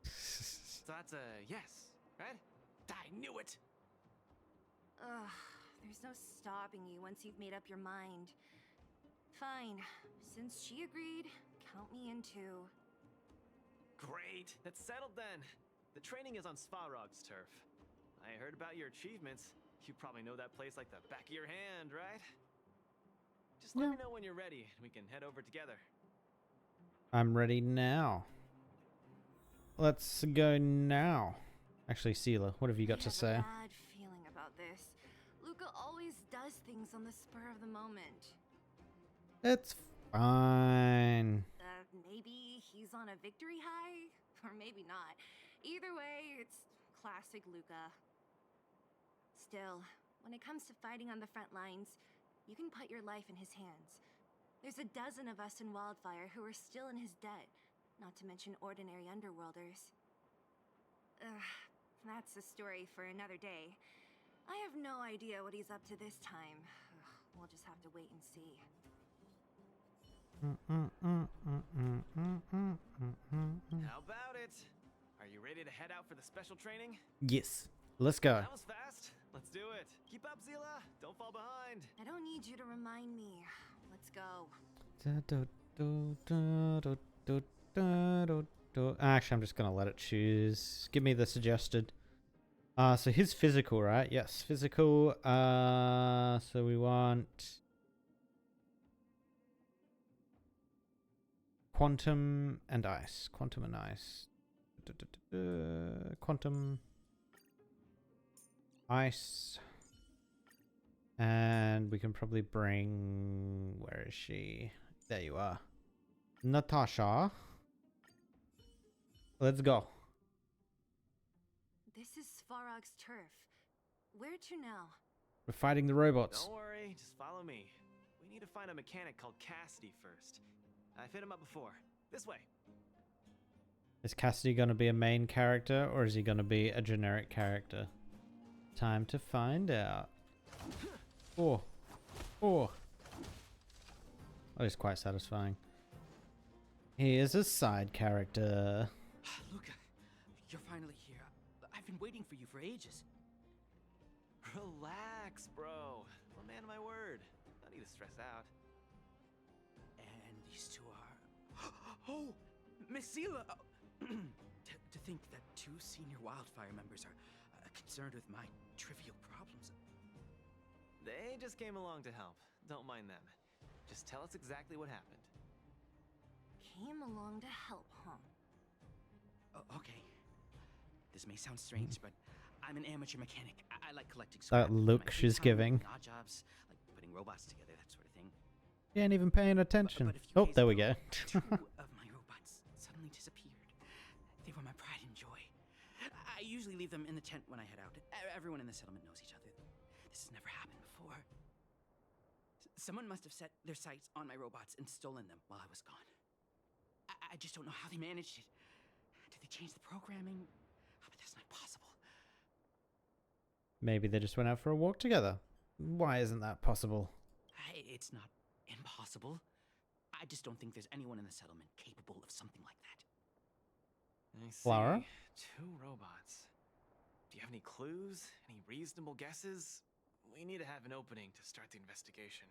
So that's a yes, right? I knew it. Ugh, there's no stopping you once you've made up your mind. Fine. Since she agreed, count me in too. Great. That's settled then. The training is on Svarog's turf. I heard about your achievements. You probably know that place like the back of your hand, right? Just let me know when you're ready, and we can head over together. I'm ready now. Let's go now. Actually, Sela, what have you got to say? I have a bad feeling about this. Louka always does things on the spur of the moment. It's fine. Maybe he's on a victory high, or maybe not. Either way, it's classic Louka. Still, when it comes to fighting on the front lines, you can put your life in his hands. There's a dozen of us in Wildfire who are still in his debt, not to mention ordinary underworlders. That's a story for another day. I have no idea what he's up to this time. We'll just have to wait and see. How about it? Are you ready to head out for the special training? Yes. Let's go. That was fast. Let's do it. Keep up, Zila. Don't fall behind. I don't need you to remind me. Let's go. Actually, I'm just gonna let it choose. Give me the suggested. So his physical, right? Yes, physical. So we want quantum and ice. Quantum and ice. Quantum, ice, and we can probably bring. Where is she? There you are, Natasha. Let's go. This is Svarog's turf. Where to now? We're fighting the robots. Don't worry, just follow me. We need to find a mechanic called Cassidy first. I've hit him up before. This way. Is Cassidy gonna be a main character or is he gonna be a generic character? Time to find out. Oh. That is quite satisfying. He is a side character. Louka, you're finally here. I've been waiting for you for ages. Relax, bro. I'm a man of my word. No need to stress out. And these two are... Oh! Miss Zila! To think that two senior wildfire members are concerned with my trivial problems. They just came along to help. Don't mind them. Just tell us exactly what happened. Came along to help, huh? Okay. This may sound strange, but I'm an amateur mechanic. I like collecting That scrap in look my free she's time, giving. Odd jobs, like putting robots together, that sort of thing. She ain't even paying attention. Oh, there we go. Two of my robots suddenly disappeared. They were my pride and joy. I usually leave them in the tent when I head out. Everyone in the settlement knows each other. This has never happened before. Someone must have set their sights on my robots and stolen them while I was gone. I just don't know how they managed it. Did they change the programming? But that's not possible. Maybe they just went out for a walk together. Why isn't that possible? It's not impossible. I just don't think there's anyone in the settlement capable of something like that. I see. Clara? 2 robots. Do you have any clues? Any reasonable guesses? We need to have an opening to start the investigation.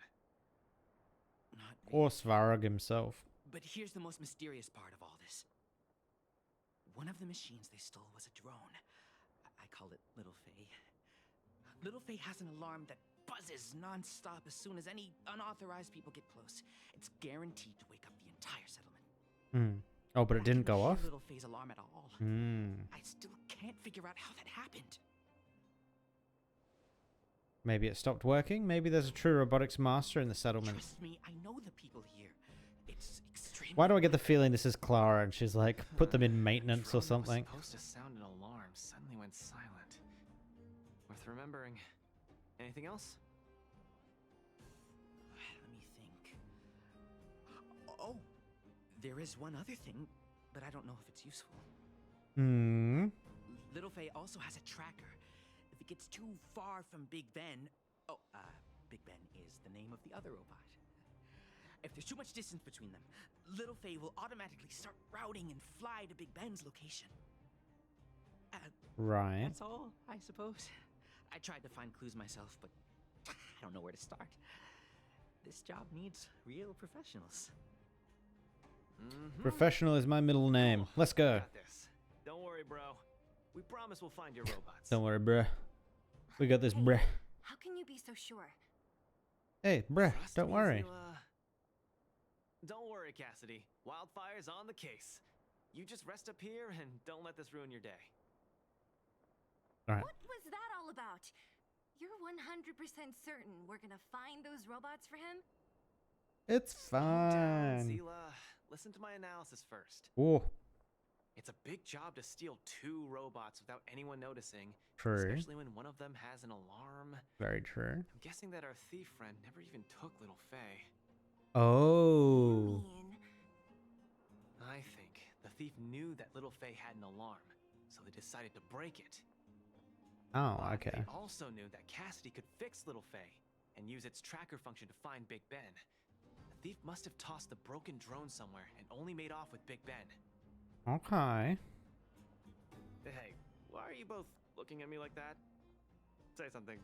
Not Or Svarog himself. But here's the most mysterious part of all this. One of the machines they stole was a drone. I call it Little Faye. Little Faye has an alarm that buzzes non-stop as soon as any unauthorized people get close. It's guaranteed to wake up the entire settlement. Oh, but it didn't go off? Little Faye's alarm at all. I still can't figure out how that happened. Maybe it stopped working? Maybe there's a true robotics master in the settlement. Trust me, I know the people here. It's extremely... Why do I get the feeling this is Clara and she's like, put them in maintenance or something? Supposed to sound an alarm suddenly went silent. Worth remembering. Anything else? Let me think. Oh, there is one other thing, but I don't know if it's useful. Little Faye also has a tracker. If it gets too far from Big Ben... Big Ben is the name of the other robot. If there's too much distance between them, Little Faye will automatically start routing and fly to Big Ben's location. Right. That's all, I suppose. I tried to find clues myself, but I don't know where to start. This job needs real professionals. Professional is my middle name. Let's go. Got this. Don't worry, bro. We promise we'll find your robots. Don't worry, bruh. We got this, bruh. How can you be so sure? Hey, bruh, Trust don't me, worry. Zila. Don't worry, Cassidy. Wildfire's on the case. You just rest up here and don't let this ruin your day. Alright. What was that all about? You're 100% certain we're gonna find those robots for him? It's Calm down, fine. Zila. Listen to my analysis first. Oh, It's a big job to steal 2 robots without anyone noticing. True. Especially when one of them has an alarm. very true. I'm guessing that our thief friend never even took Little Faye. Oh. I think the thief knew that Little Faye had an alarm, so they decided to break it. Oh, But okay. They also knew that Cassidy could fix Little Faye and use its tracker function to find Big Ben. The thief must have tossed the broken drone somewhere and only made off with Big Ben. Okay. Hey, why are you both looking at me like that? Say something.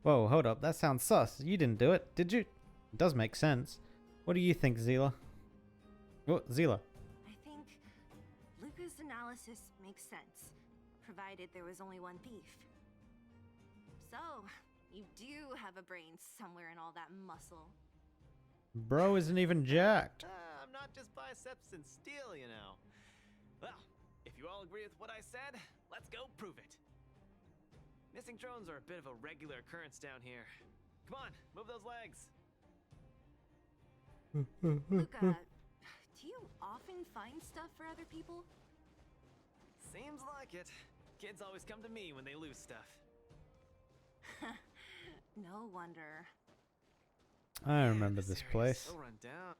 Whoa, hold up. That sounds sus. You didn't do it, did you? It does make sense. What do you think, Zila? Oh, Zila. I think Luca's analysis makes sense, provided there was only one thief. So, you do have a brain somewhere in all that muscle. Bro isn't even jacked. I'm not just biceps and steel, you know. Well, if you all agree with what I said, let's go prove it. Missing drones are a bit of a regular occurrence down here. Come on, move those legs. Luca, do you often find stuff for other people? Seems like it. Kids always come to me when they lose stuff. No wonder. I remember this area is place. So run down.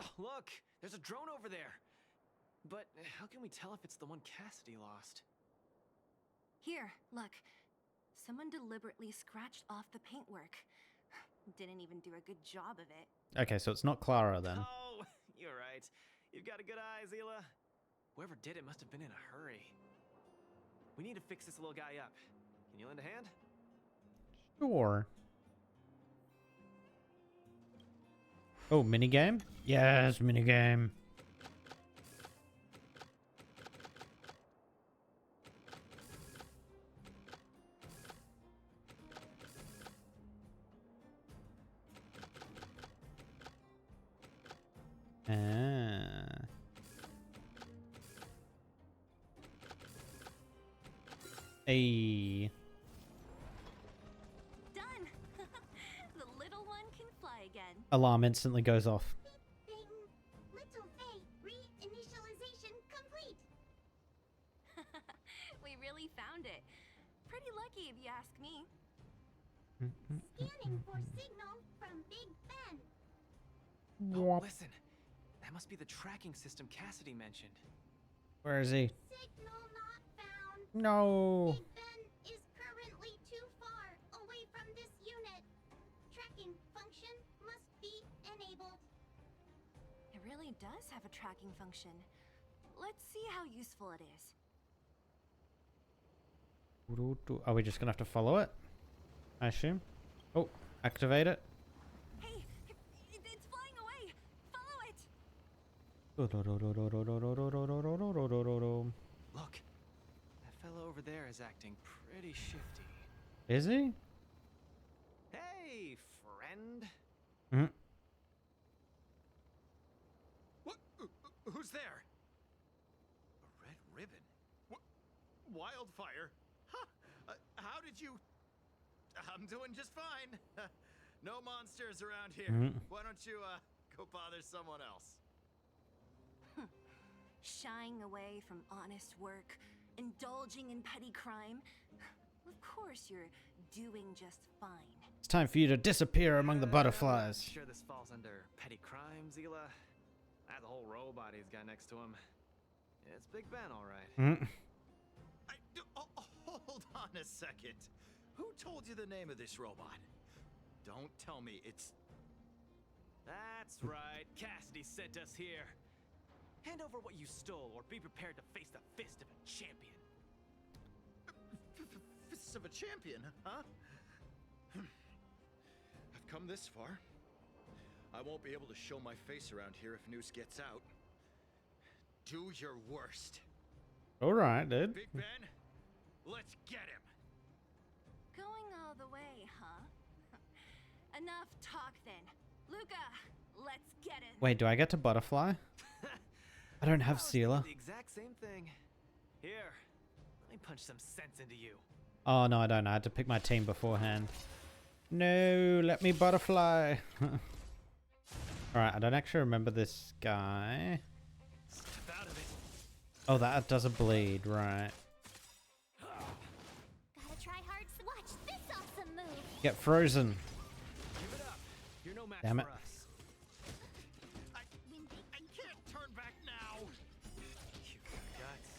Oh, look, there's a drone over there. But how can we tell if it's the one Cassidy lost? Here, look. Someone deliberately scratched off the paintwork. Didn't even do a good job of it. Okay, so it's not Clara then. Oh, you're right. You've got a good eye, Zila. Whoever did it must have been in a hurry. We need to fix this little guy up. Can you lend a hand? Sure. Oh, minigame? Yes, minigame. Ah. Hey. Done! The little one can fly again. Alarm instantly goes off. Bing! Little Faye, re-initialization complete! We really found it. Pretty lucky if you ask me. Scanning for signal from Big Ben. Oh, listen. That must be the tracking system Cassidy mentioned. Where is he? Signal not found. No. Big Ben is currently too far away from this unit. Tracking function must be enabled. It really does have a tracking function. Let's see how useful it is. Are we just gonna have to follow it? I assume. Oh, activate it. Hey, it's flying away. Follow it. Look, that fellow over there is acting pretty shifty. Is he? Hey, friend. Hmm. What? Who's there? A red ribbon? Wildfire? Huh? How did you... I'm doing just fine. No monsters around here. Why don't you, go bother someone else? Shying away from honest work, indulging in petty crime. Of course you're doing just fine. It's time for you to disappear among the butterflies. I'm sure this falls under petty crime, Zila. That whole robot he's got next to him. It's Big Ben, all right. Hold on a second. Who told you the name of this robot? Don't tell me it's... That's right. Cassidy sent us here. Hand over what you stole, or be prepared to face the fist of a champion. Fists of a champion, huh? I've come this far. I won't be able to show my face around here if news gets out. Do your worst. All right, dude. Big Ben, let's get him. Going all the way, huh? Enough talk then. Luca, let's get him. Wait, do I get to butterfly? I don't have Sealer. The exact same thing. Here, let me punch some sense into you. Oh, no, I don't. I had to pick my team beforehand. No, let me butterfly. Alright, I don't actually remember this guy. Step out of it. Oh, that does a bleed, right. Gotta try hard to watch this awesome move. Get frozen. Give it up. You're no match Damn it. for us. I can't turn back now. You've got guts.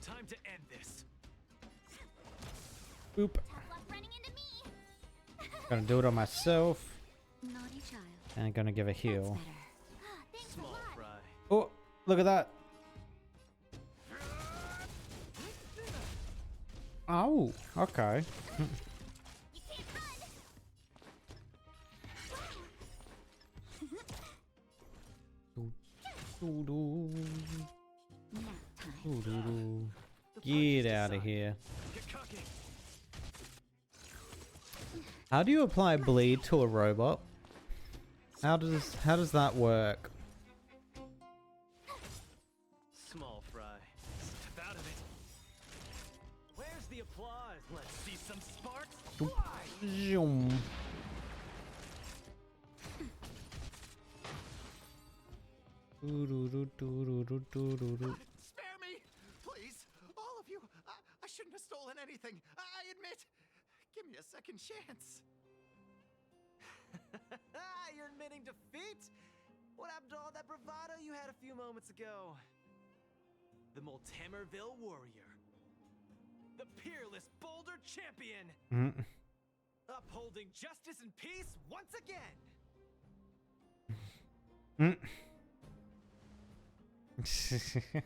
Time to end this. Boop. Tough luck running into me. Gonna do it on myself. Naughty child. And gonna give a heal. Thanks Small a lot. fry. Oh, look at that. Oh, okay. You can't run. Get out of here. How do you apply bleed to a robot? How does that work? Small fry. Step out of it. Where's the applause? Let's see some sparks fly. Zoom. Spare me! Please! All of you! I shouldn't have stolen anything! I admit! Give me a second chance! You're admitting defeat? What happened to all that bravado you had a few moments ago? The Multamerville warrior. The peerless Boulder champion! Upholding justice and peace once again!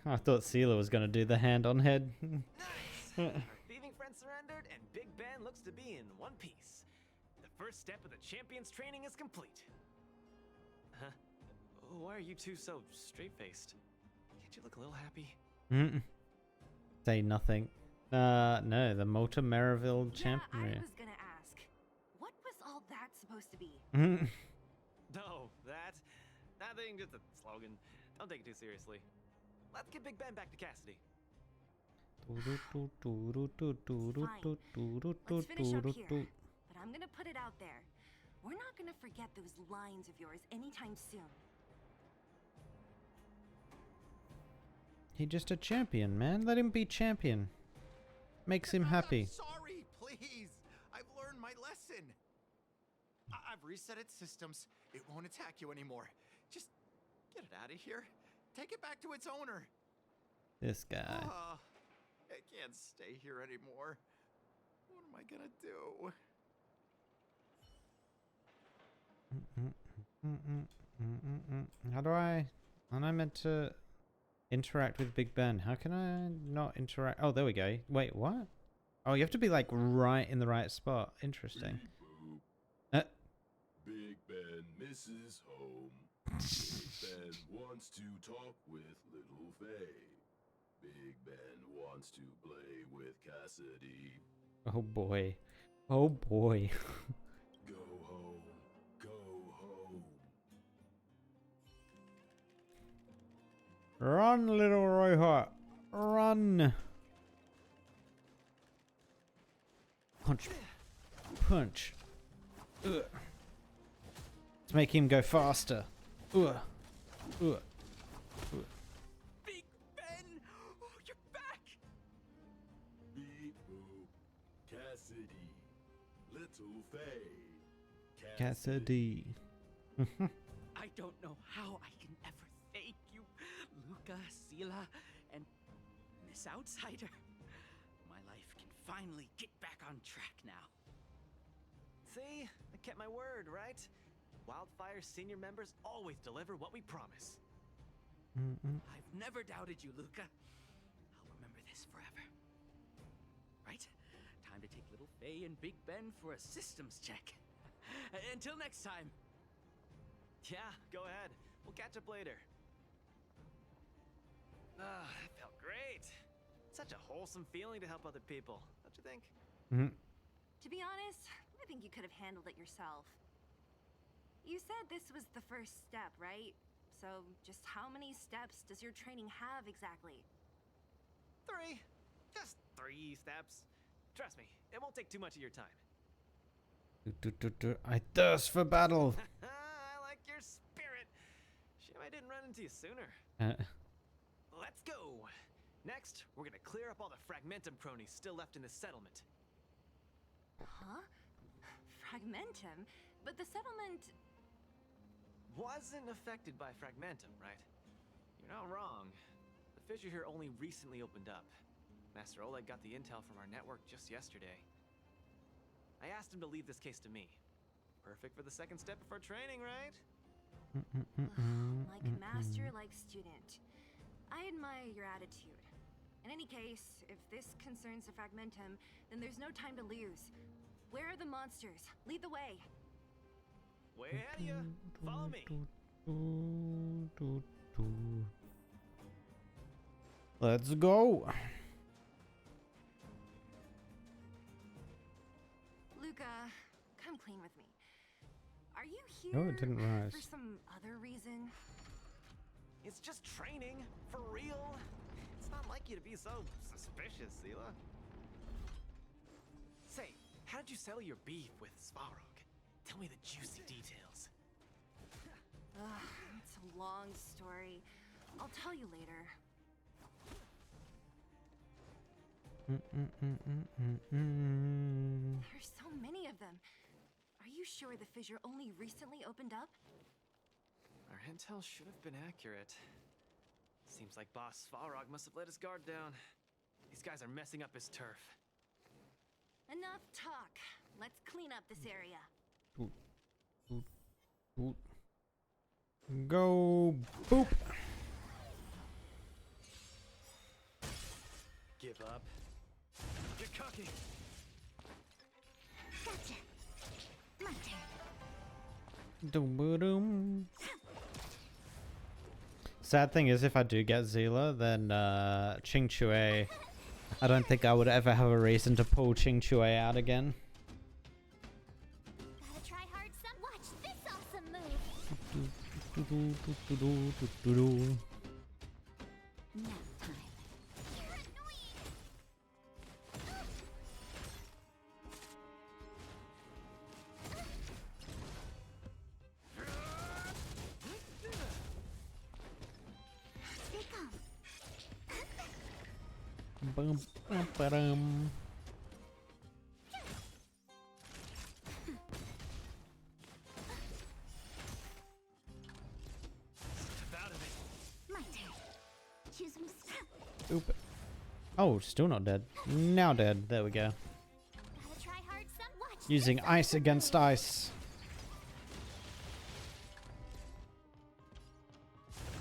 I thought Seela was gonna do the hand on head. Nice! Our thieving friend surrendered, and Big Ben looks to be in one piece. The first step of the champion's training is complete. Huh? Why are you two so straight-faced? Can't you look a little happy? Say nothing. No, the Multamerville champion. I was gonna ask, what was all that supposed to be? No, that thing just a slogan. Don't take it too seriously. Let's get Big Ben back to Cassidy. Fine. Let's finish up here. But I'm gonna put it out there. We're not gonna forget those lines of yours anytime soon. He's just a champion, man. Let him be champion. Makes him happy. Sorry, please! I've learned my lesson! I've reset its systems. It won't attack you anymore. Just get it out of here. Take it back to its owner. This guy. I can't stay here anymore. What am I gonna do? How do I... Am I meant to interact with Big Ben? How can I not interact? Oh, there we go. Wait, what? Oh, you have to be like right in the right spot. Interesting. Big Ben misses home. Big Ben wants to talk with Little Faye. Big Ben wants to play with Cassidy. Oh boy. Oh boy. Go home. Go home. Run, little Royhart. Run. Punch. Punch. Ugh. Let's make him go faster. Ugh. Ugh. Big Ben! Oh, you're back! Beep boop. Cassidy. Little Faye. Cassidy. I don't know how I can ever thank you, Louka, Seela, and Miss Outsider. My life can finally get back on track now. See? I kept my word, right? Wildfire's senior members always deliver what we promise. I've never doubted you, Louka. I'll remember this forever. Right? Time to take Little Faye and Big Ben for a systems check. Until next time. Yeah, go ahead. We'll catch up later. That felt great. Such a wholesome feeling to help other people, don't you think? To be honest, I think you could have handled it yourself. You said this was the first step, right? So just how many steps does your training have exactly? 3. Just 3 steps. Trust me, it won't take too much of your time. I thirst for battle. I like your spirit. Shame I didn't run into you sooner. Let's go. Next, we're gonna clear up all the Fragmentum cronies still left in the settlement. Huh? Fragmentum? But the settlement... wasn't affected by Fragmentum, right? You're not wrong. The fissure here only recently opened up. Master Oleg got the intel from our network just yesterday. I asked him to leave this case to me. Perfect for the second step of our training, right? Like master, like student. I admire your attitude. In any case, if this concerns the fragmentum, then there's no time to lose. Where are the monsters? Lead the way. Way ahead of you. Follow me. Let's go. Louka, come clean with me. Are you here Oh, it didn't rise. for some other reason? It's just training, for real. It's not like you to be so suspicious, Seela. Say, how did you settle your beef with Svarog? Tell me the juicy details. It's a long story. I'll tell you later. There's so many of them. Are you sure the fissure only recently opened up? Our intel should have been accurate. Seems like Boss Svarog must have let his guard down. These guys are messing up his turf. Enough talk. Let's clean up this area. Go boop. Give up. Get cocky. Gotcha. My turn. Doom. Sad thing is, if I do get Zila, then Ching Chue, I don't think I would ever have a reason to pull Ching Chue out again. Gotta try hard some. Watch this awesome move. Nap time. You're annoying. Stay calm. Bum, bum, ba-dum. My turn. Choose some stuff. Oop. Oh, still not dead. Now dead. There we go. Gotta try hard some. Watch Using this ice awesome against move. ice.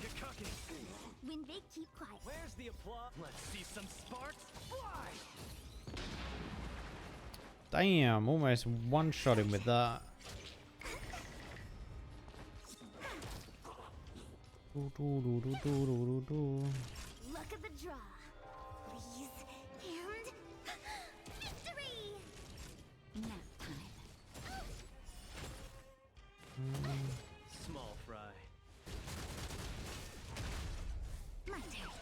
Get cocky. When they keep quiet. Where's the applause? Let's see some sparks fly. Damn, almost one-shot him with that. Look at the draw. Please. And victory! Nap time. Small fry. My turn.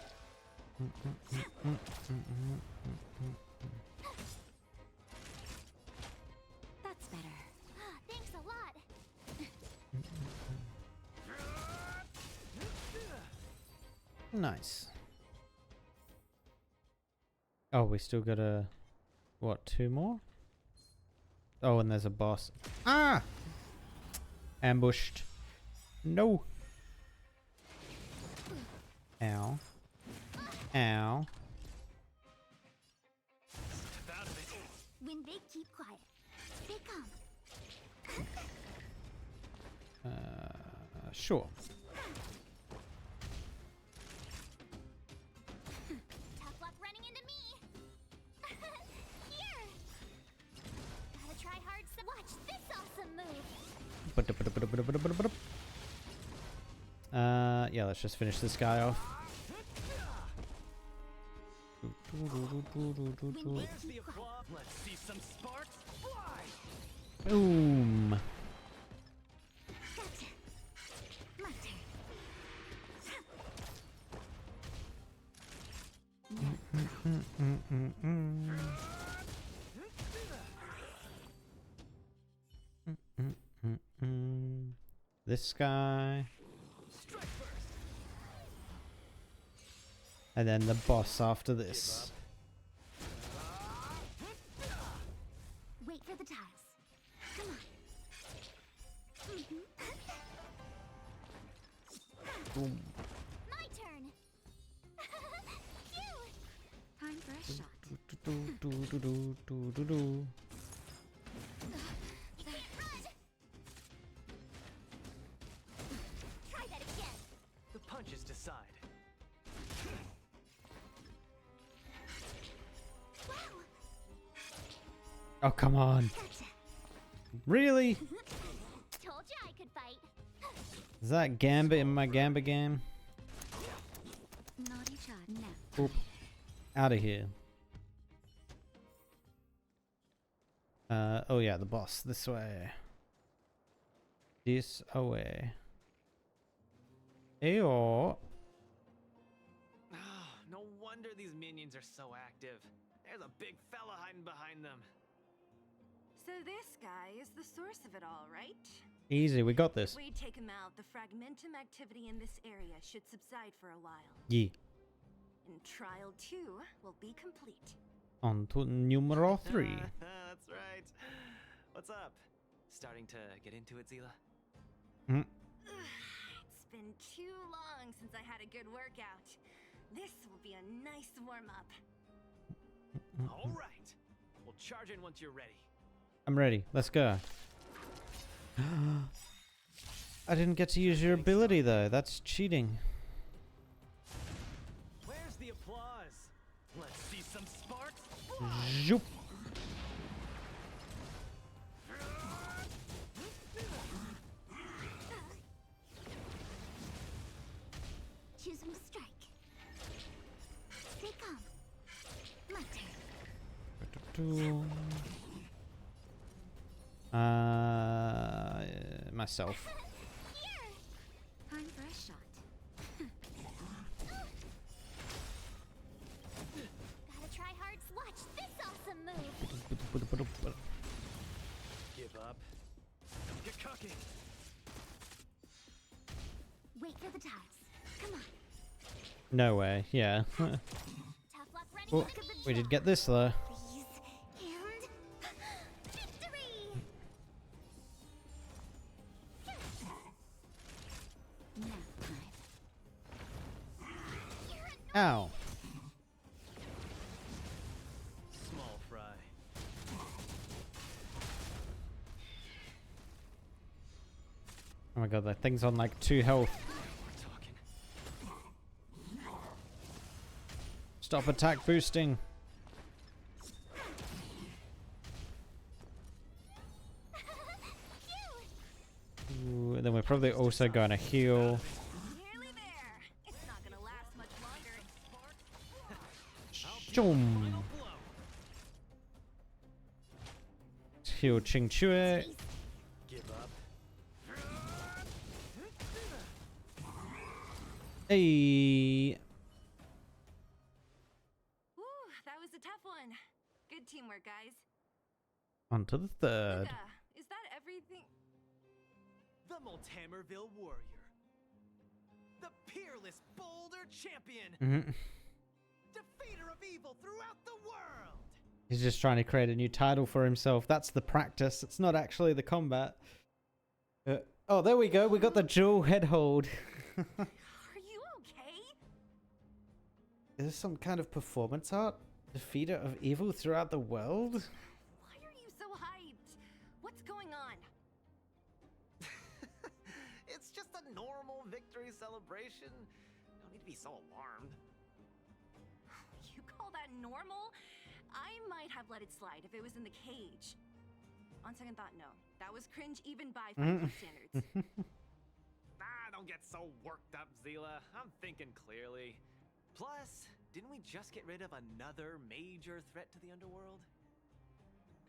That's better. Thanks a lot. Nice. Oh, we still got a... What, 2 more? Oh, and there's a boss. Ah! Ambushed. No. Ow. Ow. When they keep quiet. Stay calm. Sure. Tough luck running into me. Here. Gotta try hard some. Watch this awesome move. Yeah, let's just finish this guy off. Where's the applause? Let's see some sparks fly. Boom. Gotcha. My turn. This guy. And then the boss after this. Wait for the tiles. Come on. Boom. My turn. Phew. Time for a shot. side. Oh, come on. Really? Told you I could fight. Is that Gambit in my Gambit game? Naughty child. No. Oop. Out of here. Oh yeah, the boss. This way. This away. Ayo. No wonder these minions are so active. There's a big fella hiding behind them. So this guy is the source of it all, right? Easy, we got this. If we take him out, the fragmentum activity in this area should subside for a while. Yeah. And trial 2 will be complete. On to numero 3. That's right. What's up? Starting to get into it, Zila? Mm. It's been too long since I had a good workout. This will be a nice warm-up. All right. We'll charge in once you're ready. I'm ready. Let's go. I didn't get to use your ability though. That's cheating. Where's the applause? Let's see some sparks. Zoop. Choosing strike. Stay calm. My turn. Myself. Time for a shot. Gotta try hard to watch this awesome move. Give up. Don't get cocky. Wait for the tiles. Come on. No way. Yeah. Tough luck ready. Oh, Look at the we did draw. get this though. Please. And victory. Ow. Small fry. Oh my god, that thing's on like 2 health. Stop attack boosting. Ooh, and then we're probably also gonna heal. Nearly there. It's not gonna last much longer. Shoom. Heal Ching Chue. Give up. Hey. Whew, that was a tough one. Good teamwork, guys. On to the third. Luka, is that everything? The Multamerville Warrior. The peerless Boulder Champion. Mhm. Defeater of evil throughout the world. He's just trying to create a new title for himself. That's the practice. It's not actually the combat. Oh, there we go. We got the dual head hold. Are you okay? Is this some kind of performance art? Defeater of evil throughout the world? Why are you so hyped? What's going on? It's just a normal victory celebration. Don't need to be so alarmed. You call that normal? I might have let it slide if it was in the cage. On second thought, no. That was cringe even by Fight Club standards. Don't get so worked up, Zila. I'm thinking clearly. Plus, didn't we just get rid of another major threat to the underworld?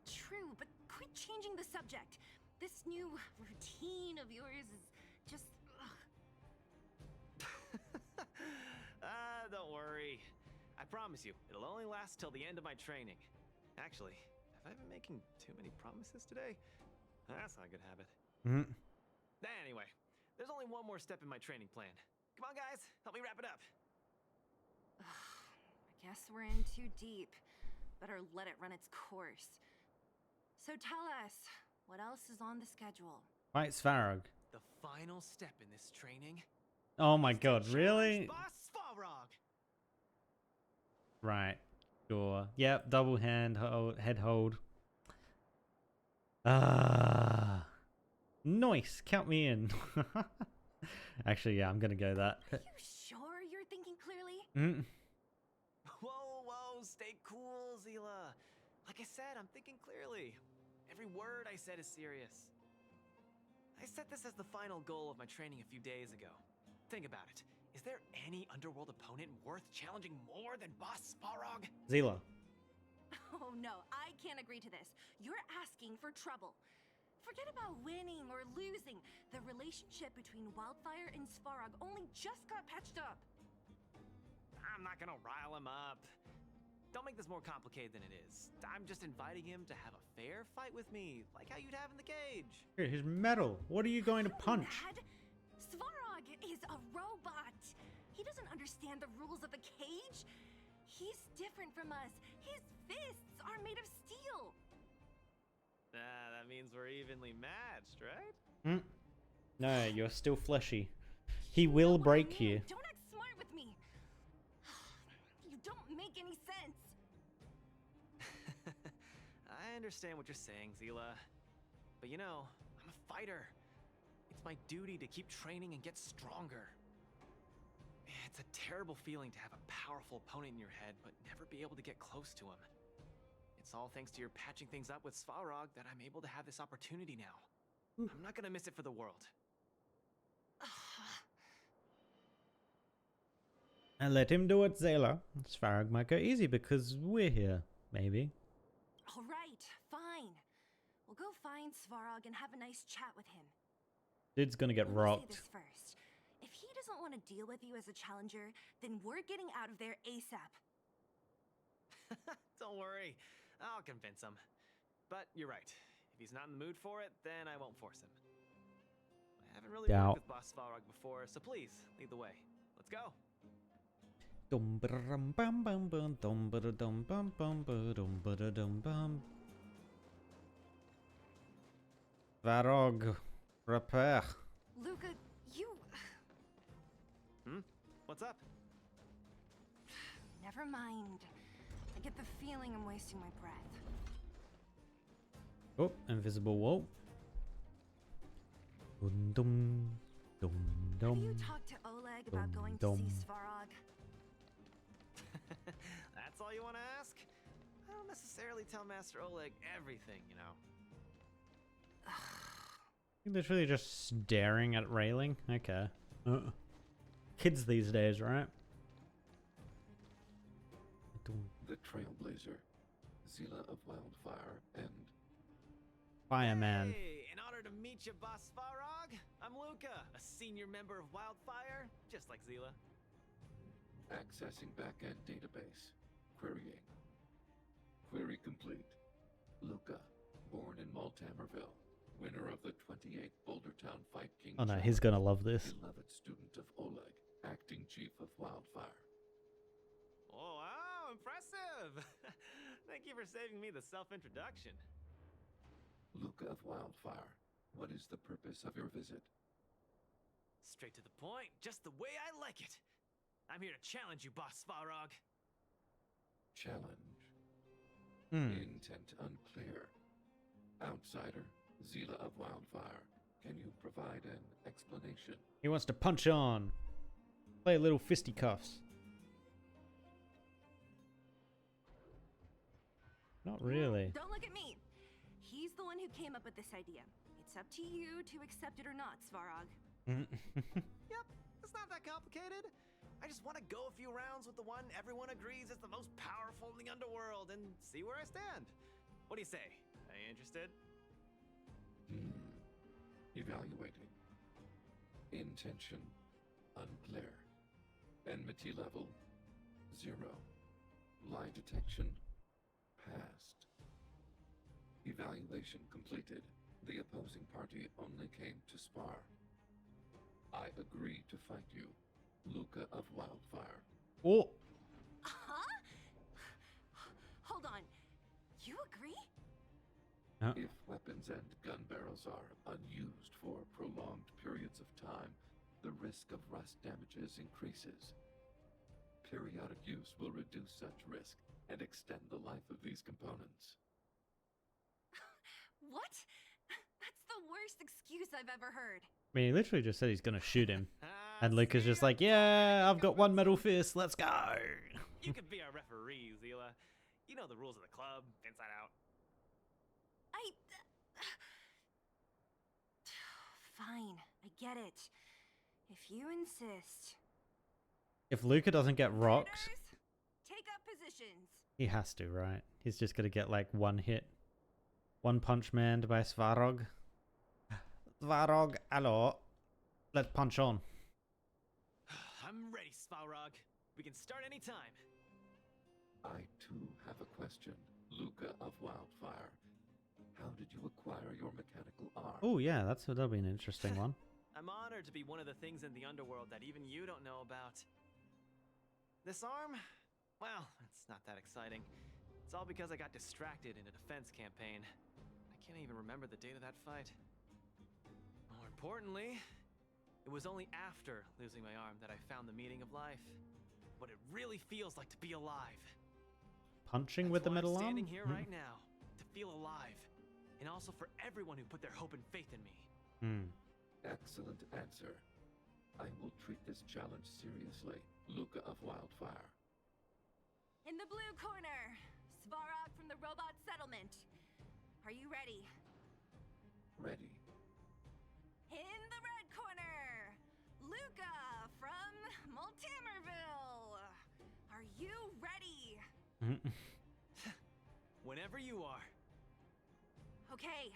True, but quit changing the subject. This new routine of yours is just... Don't worry. I promise you, it'll only last till the end of my training. Actually, have I been making too many promises today? That's not a good habit. Anyway, there's only one more step in my training plan. Come on, guys, help me wrap it up. I guess we're in too deep. Better let it run its course. So tell us, what else is on the schedule? Fight Svarog. The final step in this training. Oh my god, really? Boss Svarog. Right. Sure. Yep, double head hold. Ah. Nice. Count me in. Actually, yeah, I'm gonna go that. Are you sure you're thinking clearly? Mm. Whoa, stay cool, Zila. Like I said, I'm thinking clearly. Every word I said is serious. I set this as the final goal of my training a few days ago. Think about it. Is there any underworld opponent worth challenging more than Boss Svarog? Zila. Oh no, I can't agree to this. You're asking for trouble. Forget about winning or losing. The relationship between Wildfire and Svarog only just got patched up. I'm not gonna rile him up. Don't make this more complicated than it is. I'm just inviting him to have a fair fight with me, like how you'd have in the cage. His metal. What are you going to punch? Dad, Svarog is a robot. He doesn't understand the rules of the cage. He's different from us. His fists are made of steel. That means we're evenly matched, right? Mm. No, you're still fleshy. He will break you. Don't act smart with me. You don't make any sense. I understand what you're saying, Zila. But you know, I'm a fighter. It's my duty to keep training and get stronger. It's a terrible feeling to have a powerful opponent in your head, but never be able to get close to him. It's all thanks to your patching things up with Svarog that I'm able to have this opportunity now. I'm not gonna miss it for the world. And let him do it, Zayla. Svarog might go easy because we're here, maybe. All right, fine. We'll go find Svarog and have a nice chat with him. Dude's gonna get Let me say rocked. this first. If he doesn't want to deal with you as a challenger, then we're getting out of there ASAP. Don't worry, I'll convince him. But you're right. If he's not in the mood for it, then I won't force him. I haven't really worked with Boss Svarog before, so please, lead the way. Let's go. Varog, repair. Louka, you... What's up? Never mind. I get the feeling I'm wasting my breath. Oh, invisible wall. Dum dum dum dum. Have you talked to Oleg about going to see Svarog? That's all you want to ask? I don't necessarily tell Master Oleg everything, you know. You're literally just staring at railing? Okay. Kids these days, right? The Trailblazer, Zila of Wildfire, and... Fireman. Hey, in honor to meet you, Boss Svarog, I'm Louka, a senior member of Wildfire, just like Zila. Accessing backend database. Querying. Query complete. Louka, born in Maltamerville, winner of the 28th Bouldertown Fight King. Oh no, he's gonna love this. Beloved student of Oleg, acting chief of Wildfire. Oh, wow, impressive! Thank you for saving me the self-introduction. Louka of Wildfire, what is the purpose of your visit? Straight to the point, just the way I like it. I'm here to challenge you, Boss Svarog. Challenge. Intent unclear. Outsider, Zila of Wildfire, can you provide an explanation? He wants to punch on. Play a little fisticuffs. Not really. Don't look at me. He's the one who came up with this idea. It's up to you to accept it or not, Svarog. Yep, it's not that complicated. I just want to go a few rounds with the one everyone agrees is the most powerful in the underworld and see where I stand. What do you say? Are you interested? Evaluating. Intention unclear. Enmity level 0. Lie detection passed. Evaluation completed. The opposing party only came to spar. I agree to fight you, Louka of Wildfire. Oh. Huh? Hold on. You agree? If weapons and gun barrels are unused for prolonged periods of time, the risk of rust damages increases. Periodic use will reduce such risk and extend the life of these components. What? That's the worst excuse I've ever heard. I mean, he literally just said he's gonna shoot him. And Luca's just like, yeah, I've got one metal fist. Let's go. You could be our referee, Zila. You know the rules of the club, inside out. Fine, I get it. If you insist. If Luca doesn't get rocked, Take up positions. he has to, right? He's just gonna get like one hit. One punch manned by Svarog. Svarog, hello. Let's punch on. I'm ready, Svarog. We can start anytime. I too have a question. Louka of Wildfire. How did you acquire your mechanical arm? Oh yeah, that'll be an interesting one. I'm honored to be one of the things in the underworld that even you don't know about. This arm? Well, it's not that exciting. It's all because I got distracted in a defense campaign. I can't even remember the date of that fight. More importantly, it was only after losing my arm that I found the meaning of life. What it really feels like to be alive. Punching with the metal I'm arm? standing here right now to feel alive. And also for everyone who put their hope and faith in me. Excellent answer. I will treat this challenge seriously. Louka of Wildfire. In the blue corner, Svarog from the robot settlement. Are you ready? Ready. In the red corner, Louka from Multimerville. Are you ready? Whenever you are. Okay,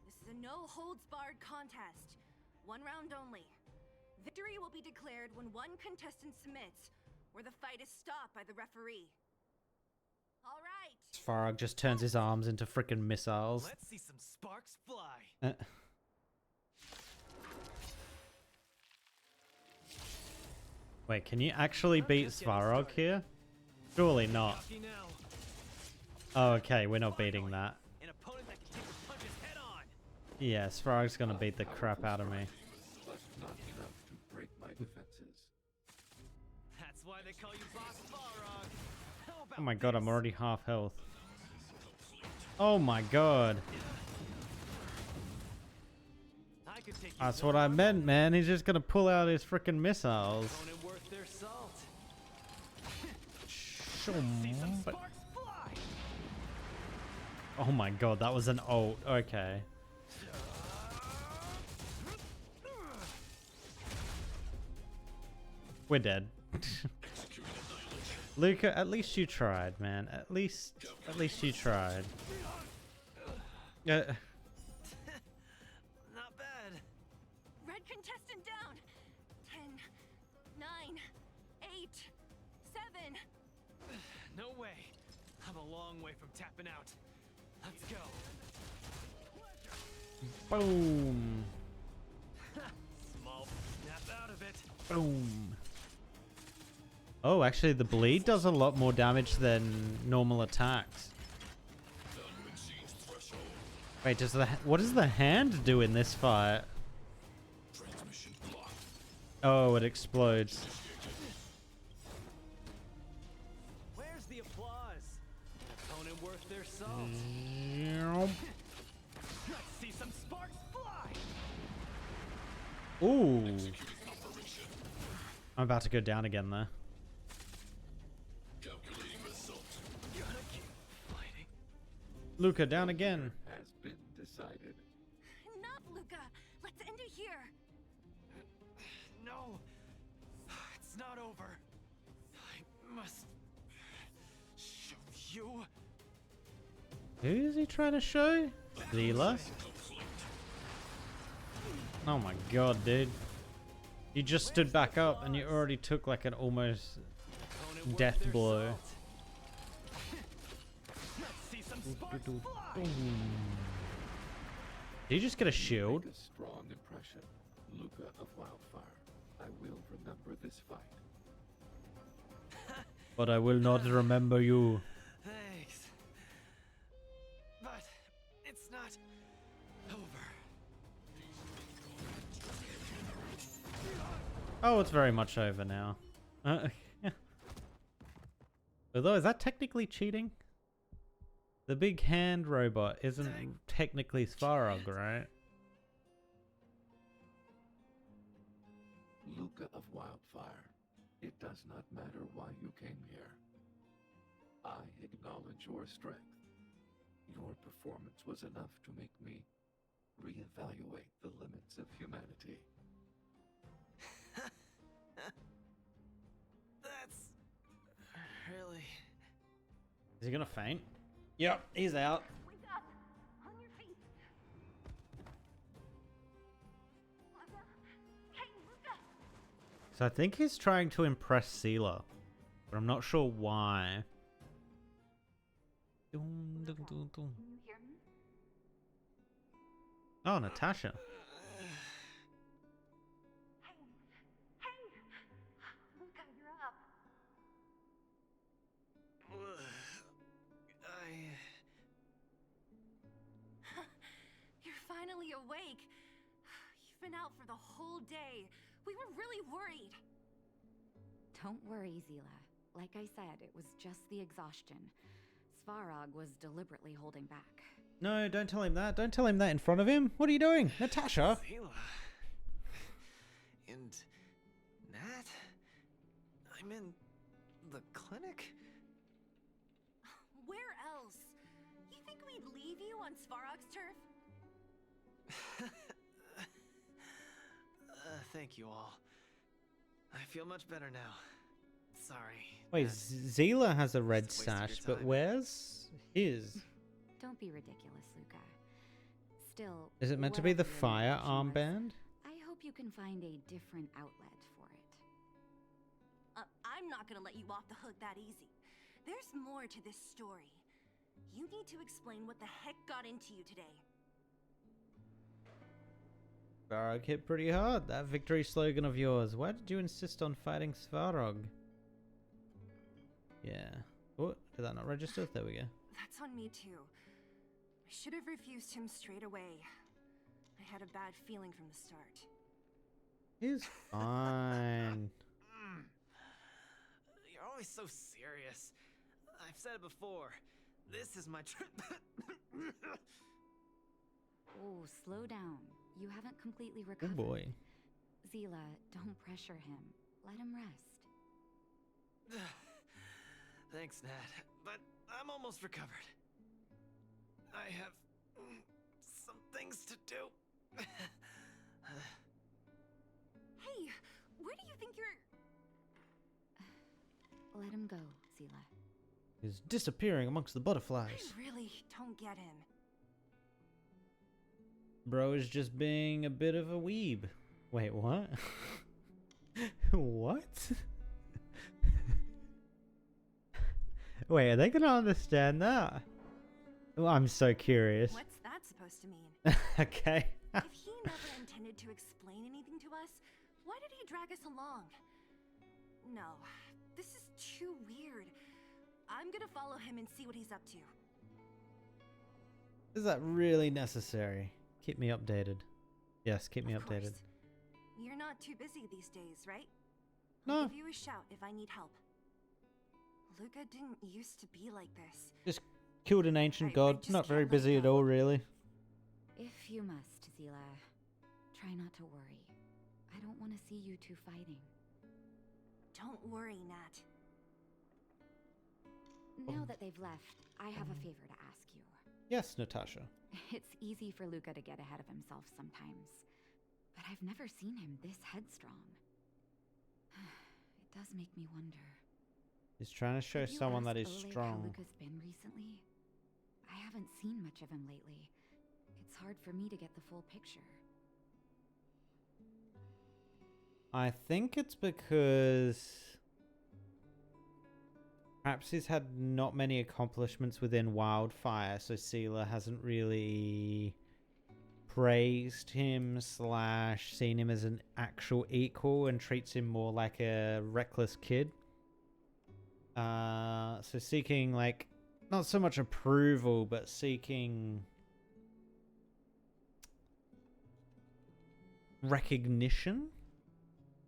this is a no-holds-barred contest. One round only. Victory will be declared when one contestant submits, or the fight is stopped by the referee. All right. Svarog just turns his arms into frickin' missiles. Let's see some sparks fly. Wait, can you actually beat Svarog here? Surely not. Oh, okay, we're not beating that. An opponent that can take your punches head on. Yeah, Svarog's gonna beat the crap out of me. But not enough to break my defenses. That's why they call you Boss Balrog. How about Oh my god, I'm already half health. Oh my god. I could take you That's what I meant, man. He's just gonna pull out his frickin' missiles. opponent worth their salt. But- Oh my god, that was an ult. Okay. We're dead. Louka, at least you tried, man. At least you tried. Not bad. Red contestant down. 10, 9, 8, 7. No way. I'm a long way from tapping out. Let's go. Boom. Small snap out of it. Boom. Oh, actually, the bleed does a lot more damage than normal attacks. Wait, what does the hand do in this fight? Oh, it explodes. Where's the applause? An opponent worth their salt. Let's see some sparks fly. Ooh. I'm about to go down again there. Louka, down again. Has been decided. Enough, Louka. Let's end it here. No, it's not over. I must show you. Who is he trying to show? Zila? Oh my god, dude. You just stood back up and you already took like an almost death blow. Did you just get a shield? Make a strong impression. Louka of Wildfire. I will remember this fight. But I will not remember you. Thanks. But it's not over. Oh, it's very much over now. Although, is that technically cheating? The big hand robot isn't technically Svarog, right? Louka Louka of Wildfire, it does not matter why you came here. I acknowledge your strength. Your performance was enough to make me reevaluate the limits of humanity. That's really... Is he gonna faint? Yep, he's out. Wake up! On your feet! Luka! Hey, Luka! So I think he's trying to impress Seela, but I'm not sure why. Dun, dun, dun, dun. Can you hear me? Oh, Natasha. Hey! Hey! Luka, you're up! You're finally awake. You've been out for the whole day. We were really worried. Don't worry, Zila. Like I said, it was just the exhaustion. Svarog was deliberately holding back. No, don't tell him that. Don't tell him that in front of him. What are you doing? Natasha! Zila. And Nat? I'm in the clinic? Where else? You think we'd leave you on Svarog's turf? Thank you all. I feel much better now. Sorry. Wait, Nat. Zila has a red Just a waste of your sash, but time. where's his? Don't be ridiculous, Luka. Still, Is it meant to be the whatever your fire motivation was, armband? I hope you can find a different outlet for it. I'm not gonna let you off the hook that easy. There's more to this story. You need to explain what the heck got into you today. Svarog hit pretty hard. That victory slogan of yours. Why did you insist on fighting Svarog? Yeah. Oh, did that not register? There we go. That's on me too. I should have refused him straight away. I had a bad feeling from the start. He's fine. You're always so serious. I've said it before. This is my Oh, slow down. You haven't completely Oh recovered. boy. Zila, don't pressure him. Let him rest. Thanks, Nat. But I'm almost recovered. I have some things to do. Hey, where do you think you're... Let him go, Zila. He's disappearing amongst the butterflies. I really don't get him. Bro is just being a bit of a weeb. Wait, what? What? Wait, are they gonna understand that? Oh, I'm so curious. What's that supposed to mean? Okay. If he never intended to explain anything to us, why did he drag us along? No, this is too weird. I'm gonna follow him and see what he's up to. Is that really necessary? Keep me updated. Yes, keep me Of updated. course. You're not too busy these days, right? No. I'll give you a shout if I need help. Luka didn't used to be like this. Just killed an ancient god. just Not very can't let busy at go. all, really. If you must, Zila, try not to worry. I don't want to see you two fighting. Don't worry, Nat. Now that they've left, I have a favor to ask you. Yes, Natasha. It's easy for Luka to get ahead of himself sometimes, but I've never seen him this headstrong. It does make me wonder. He's trying to show Did you someone ask that is Oleg strong. How Luka's been recently? I haven't seen much of him lately. It's hard for me to get the full picture. I think it's because perhaps he's had not many accomplishments within Wildfire, so Seela hasn't really praised him / seen him as an actual equal and treats him more like a reckless kid. So seeking, like, not so much approval, but seeking recognition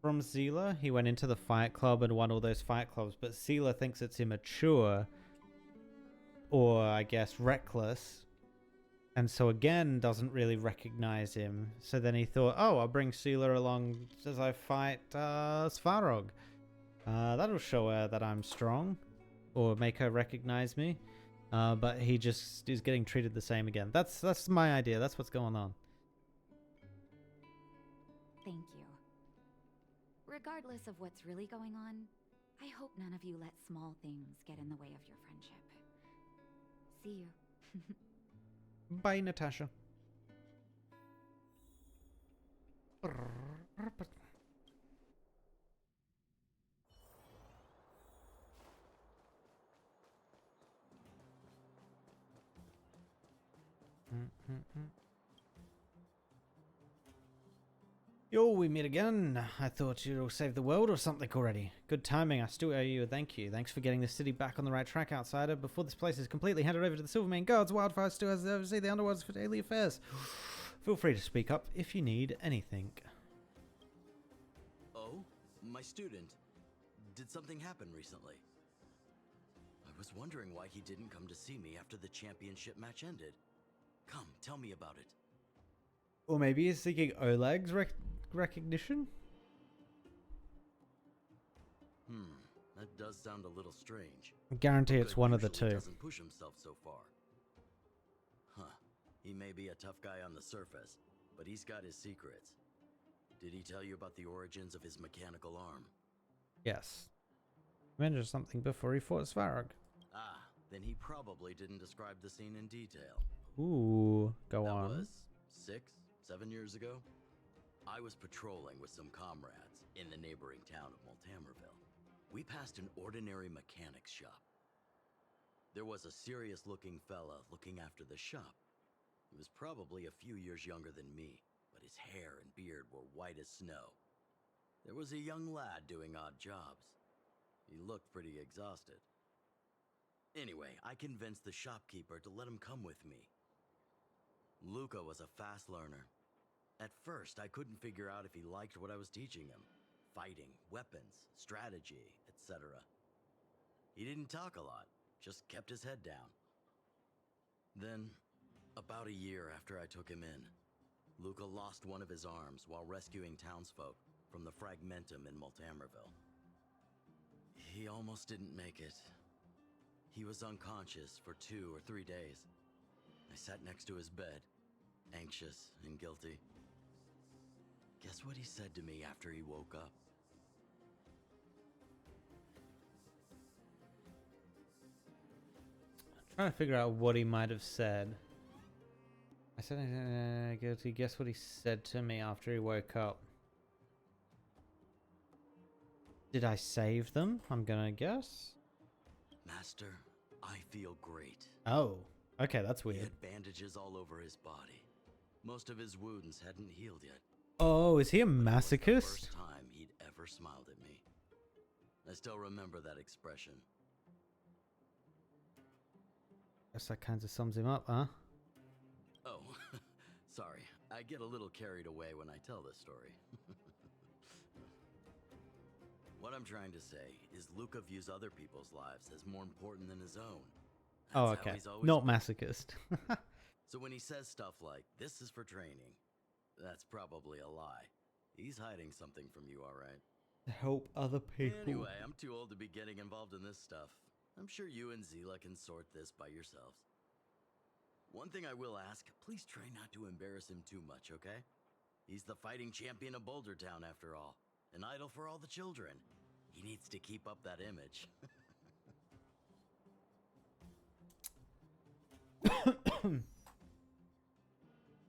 from Seela. He went into the fight club and won all those fight clubs, but Seela thinks it's immature, or I guess reckless, And so again, doesn't really recognize him. So then he thought, oh, I'll bring Seela along as I fight Svarog. That'll show her that I'm strong, or make her recognize me. But he just is getting treated the same again. That's my idea. That's what's going on. Thank you. Regardless of what's really going on, I hope none of you let small things get in the way of your friendship. See you. Bye, Natasha. Yo, we meet again. I thought you'd saved the world or something already. Good timing. I still owe you a thank you. Thanks for getting the city back on the right track, outsider. Before this place is completely handed over to the Silvermane Guards, Wildfire still has to oversee the underworlds for daily affairs. Feel free to speak up if you need anything. Oh, my student. Did something happen recently? I was wondering why he didn't come to see me after the championship match ended. Come, tell me about it. Or maybe he's seeking Oleg's recognition? That does sound a little strange. I guarantee it's one of the two. Doesn't push himself so far. He may be a tough guy on the surface, but he's got his secrets. Did he tell you about the origins of his mechanical arm? Yes. Mentioned something before he fought Svarog. Then he probably didn't describe the scene in detail. Ooh, go on. That was 6, 7 years ago. I was patrolling with some comrades in the neighboring town of Multamerville. We passed an ordinary mechanic's shop. There was a serious-looking fella looking after the shop. He was probably a few years younger than me, but his hair and beard were white as snow. There was a young lad doing odd jobs. He looked pretty exhausted. Anyway, I convinced the shopkeeper to let him come with me. Louka was a fast learner. At first, I couldn't figure out if he liked what I was teaching him. Fighting, weapons, strategy, etc. He didn't talk a lot, just kept his head down. Then, about a year after I took him in, Louka lost one of his arms while rescuing townsfolk from the Fragmentum in Multamerville. He almost didn't make it. He was unconscious for 2 or 3 days. I sat next to his bed, anxious and guilty. Guess what he said to me after he woke up? I'm trying to figure out what he might have said. I said, guilty. Guess what he said to me after he woke up? Did I save them? I'm gonna guess. Master, I feel great. Oh, okay, that's He weird. had bandages all over his body. Most of his wounds hadn't healed yet. Oh, is he a It was the masochist? first time he'd ever smiled at me. I still remember that expression. Guess that kind of sums him up, huh? Oh, sorry. I get a little carried away when I tell this story. What I'm trying to say is Louka views other people's lives as more important than his own. Oh, That's how okay. he's always Not been. masochist. So when he says stuff like, "This is for training," that's probably a lie. He's hiding something from you, all right? Help other people. Anyway, I'm too old to be getting involved in this stuff. I'm sure you and Zila can sort this by yourselves. One thing I will ask, please try not to embarrass him too much, okay? He's the fighting champion of Boulder Town, after all. An idol for all the children. He needs to keep up that image.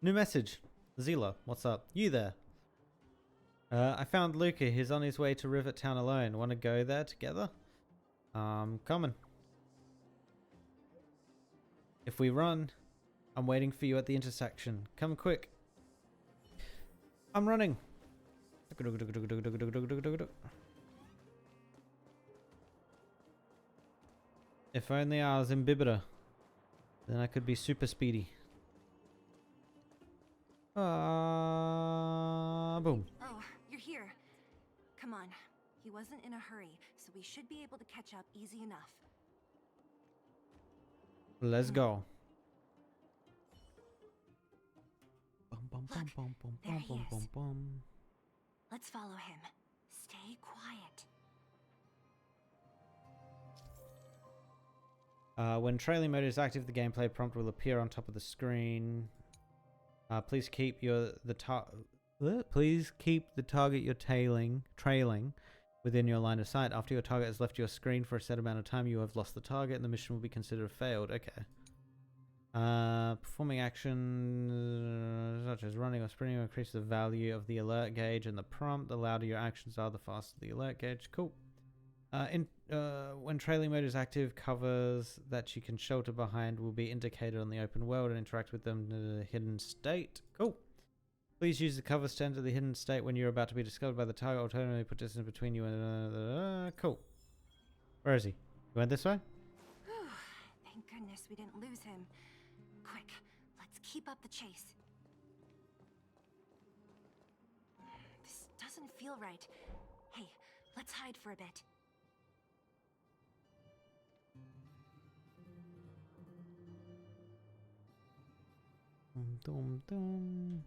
New message. Zila, what's up? You there? I found Louka. He's on his way to Rivet Town alone. Want to go there together? Coming. If we run, I'm waiting for you at the intersection. Come quick. I'm running. If only I was in Bibita. Then I could be super speedy. Boom. Oh, you're here. Come on. He wasn't in a hurry, so we should be able to catch up easy enough. Let's go. Bum, Look, there he is. bum. Let's follow him. Stay quiet. When trailing mode is active, the gameplay prompt will appear on top of the screen. Please keep please keep the target you're trailing within your line of sight. After your target has left your screen for a set amount of time, you have lost the target, and the mission will be considered failed. Okay. Performing actions such as running or sprinting will increase the value of the alert gauge and the prompt. The louder your actions are, the faster the alert gauge. Cool. When trailing mode is active, covers that you can shelter behind will be indicated on the open world and interact with them in the hidden state. Cool. Please use the covers to enter the hidden state when you're about to be discovered by the target. Alternatively, put distance between you and... cool. Where is he? He went this way? Thank goodness we didn't lose him. Quick, let's keep up the chase. This doesn't feel right. Hey, let's hide for a bit. Dum, dum.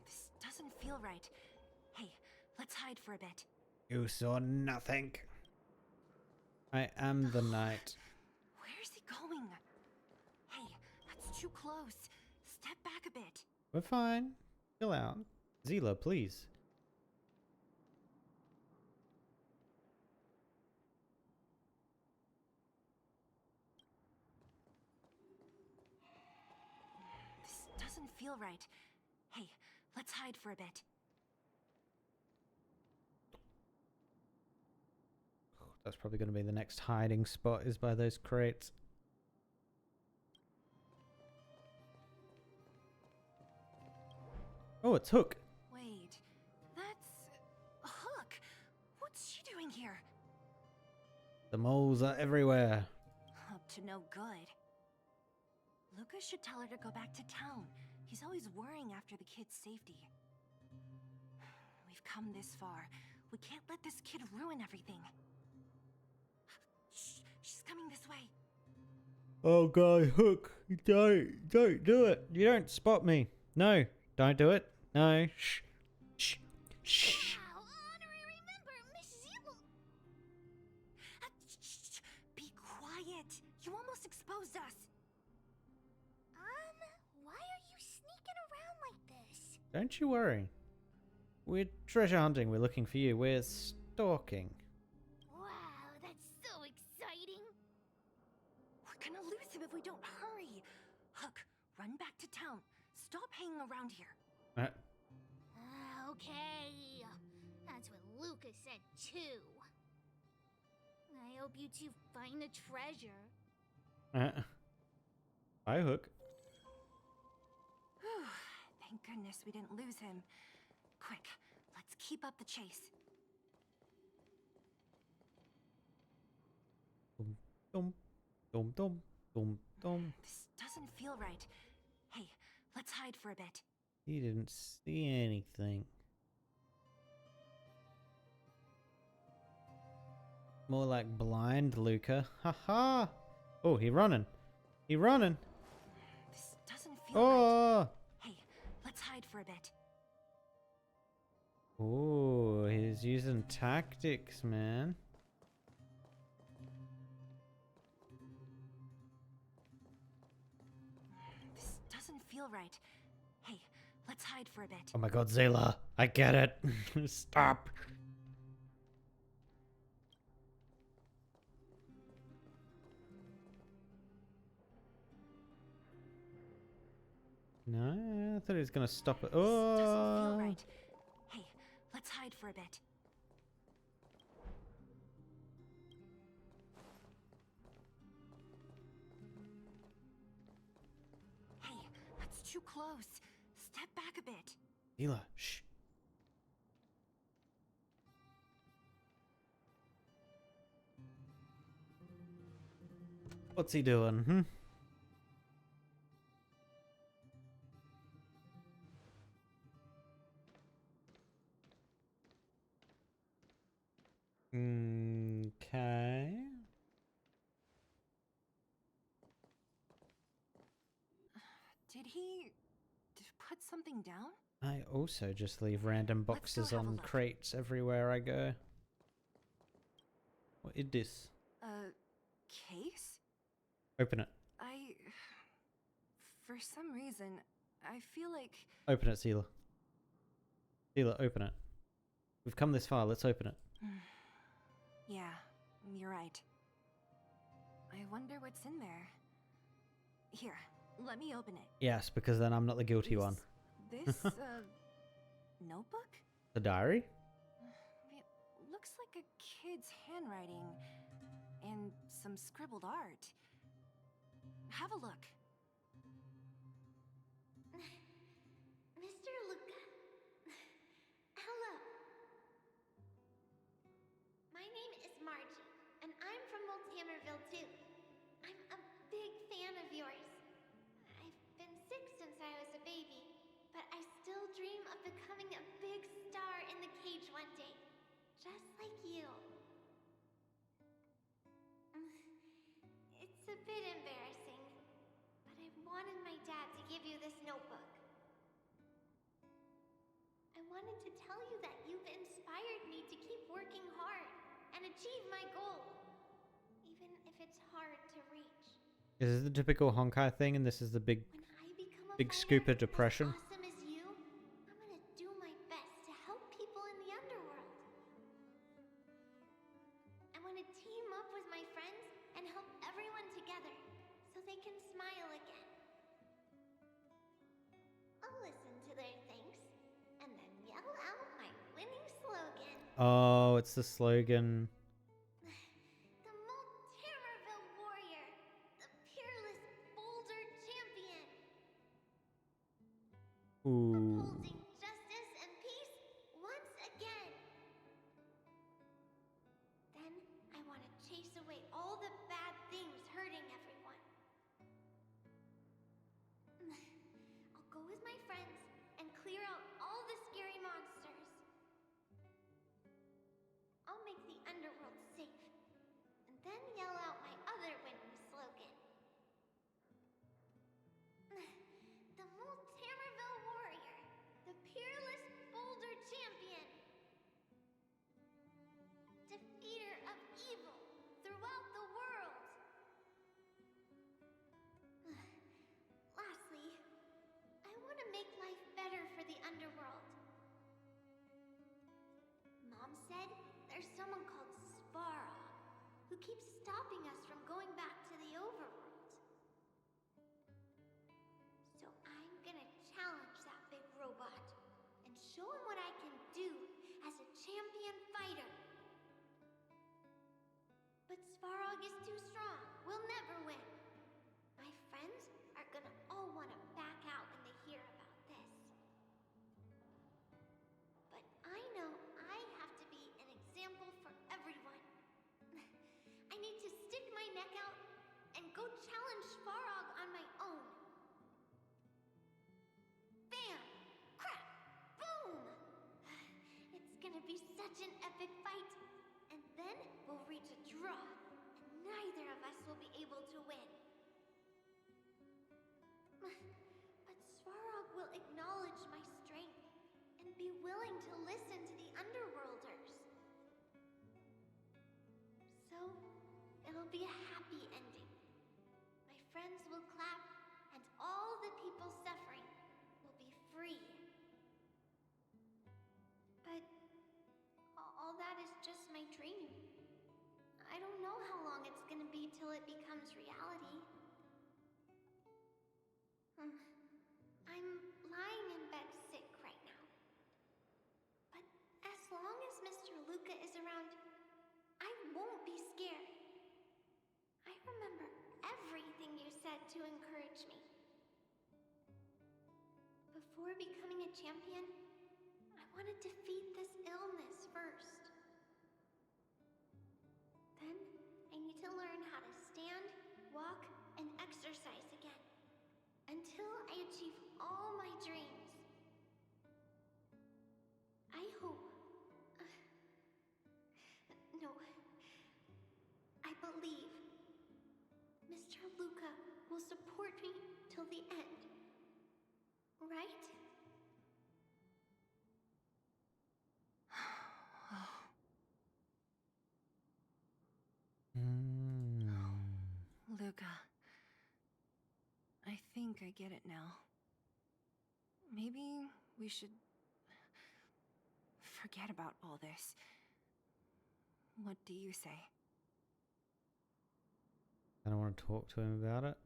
This doesn't feel right. Hey, let's hide for a bit. You saw nothing. I am the night. Where's he going? Hey, that's too close. Step back a bit. We're fine. Chill out. Zila, please. This doesn't feel right. Hey, let's hide for a bit. That's probably going to be the next hiding spot, is by those crates. Oh, it's Hook. Wait, that's Hook. What's she doing here? The moles are everywhere. Up to no good. Louka should tell her to go back to town. He's always worrying after the kid's safety. We've come this far. We can't let this kid ruin everything. Shh, she's coming this way. Oh god, Hook, don't do it. You don't spot me. No, don't do it. No, shh, shh, shh. Wow, honorary member, Miss Zila. Shh, be quiet. You almost exposed us. Why are you sneaking around like this? Don't you worry. We're treasure hunting. We're looking for you. We're stalking. Wow, that's so exciting. We're gonna lose him if we don't hurry. Hook, run back to town. Stop hanging around here. Okay. That's what Louka said too. I hope you two find the treasure. Bye, Hook. Thank goodness we didn't lose him. Quick, let's keep up the chase. Dum, dum, dum, dum, dum. This doesn't feel right. Hey, let's hide for a bit. He didn't see anything. More like blind Louka. Haha. Oh, he running. He running. This doesn't feel right. Hey, let's hide for a bit. Oh, he's using tactics, man. This doesn't feel right. Hey, let's hide for a bit. Oh my god, Zayla. I get it. Stop. No, I thought he was gonna stop it. Oh, this doesn't feel right. Hey, let's hide for a bit. Hey, that's too close. Step back a bit. Zayla, shh. What's he doing? Okay. put something down? I also just leave random boxes on crates everywhere I go. What is this? A case? Open it. For some reason, I feel like... Open it, Seela. Seela, open it. We've come this far, let's open it. Yeah, you're right. I wonder what's in there. Here, let me open it. Yes, because then I'm not the guilty one. This, notebook? The diary? It looks like a kid's handwriting and some scribbled art. Have a look. Mr. Louka. Hello. My name is Margie, and I'm from Multamerville too. I'm a big fan of yours. I've been sick since I was a baby, but I still dream of becoming a big star in the cage one day, just like you. It's a bit embarrassing, but I wanted my dad to give you this notebook. I wanted to tell you that you've inspired me to keep working hard and achieve my goal, even if it's hard to reach. Is this the typical Honkai thing and this is the big scoop of depression? Awesome as you, I'm gonna do my best to help people in the underworld. I want to team up with my friends and help everyone together so they can smile again. I'll listen to their thanks and then yell out my winning slogan. Oh, it's the slogan. The Multamerville Warrior, the peerless boulder champion. Ooh. Upholding justice and peace once again. Then I want to chase away all the bad things hurting everyone. I'll go with my friends and clear out all the scary monsters. I'll make the underworld safe, and then yell out my other winning slogan. The Multamerville Warrior, the peerless boulder champion. Defeater of evil throughout the world. Lastly, I want to make life better for the underworld. Mom said there's someone called Svarog who keeps stopping us from going back to the overworld. So I'm gonna challenge that big robot and show him what I can do as a champion fighter. But Svarog is too strong. We'll never win. My friends are gonna all want to back out when they hear about this. But I know I have to be an example for everyone. I need to stick my neck out and go challenge Svarog on my own. Bam! Crap! Boom! It's gonna be such an epic fight. And then we'll reach a draw, and neither of us will be able to win. But Svarog will acknowledge my strength and be willing to listen to the Underworlders. So, it'll be a happy ending. My friends will clap, and all the people suffering will be free. But all that is just my dream. I don't know how long it's gonna be till it becomes reality. I'm lying in bed sick right now. But as long as Mr. Louka is around, I won't be scared. I remember everything you said to encourage me. Before becoming a champion, I want to defeat this illness first. Then, I need to learn how to stand, walk, and exercise again. Until I achieve all my dreams. I hope... no. I believe Mr. Louka will support me till the end. Right? right? Luka, I think I get it now. Maybe we should forget about all this. What do you say? I don't want to talk to him about it.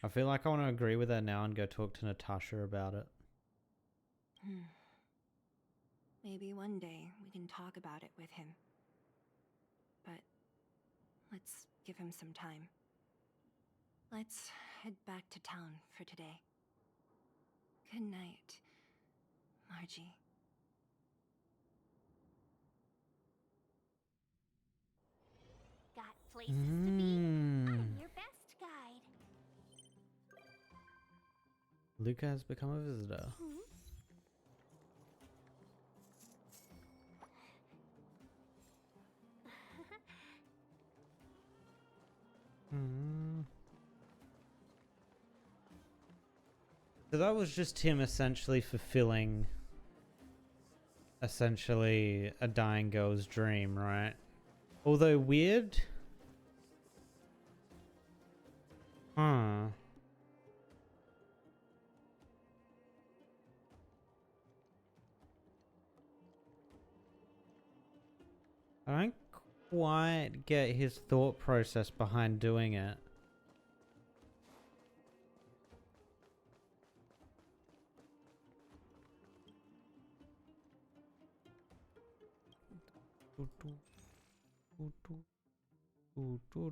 I feel like I want to agree with her now and go talk to Natasha about it. Maybe one day we can talk about it with him. But let's give him some time. Let's head back to town for today. Good night, Margie. Got places to be? I'm your best guide. Louka has become a visitor. So that was just him essentially fulfilling a dying girl's dream, right? Although weird. Huh. I don't quite get his thought process behind doing it.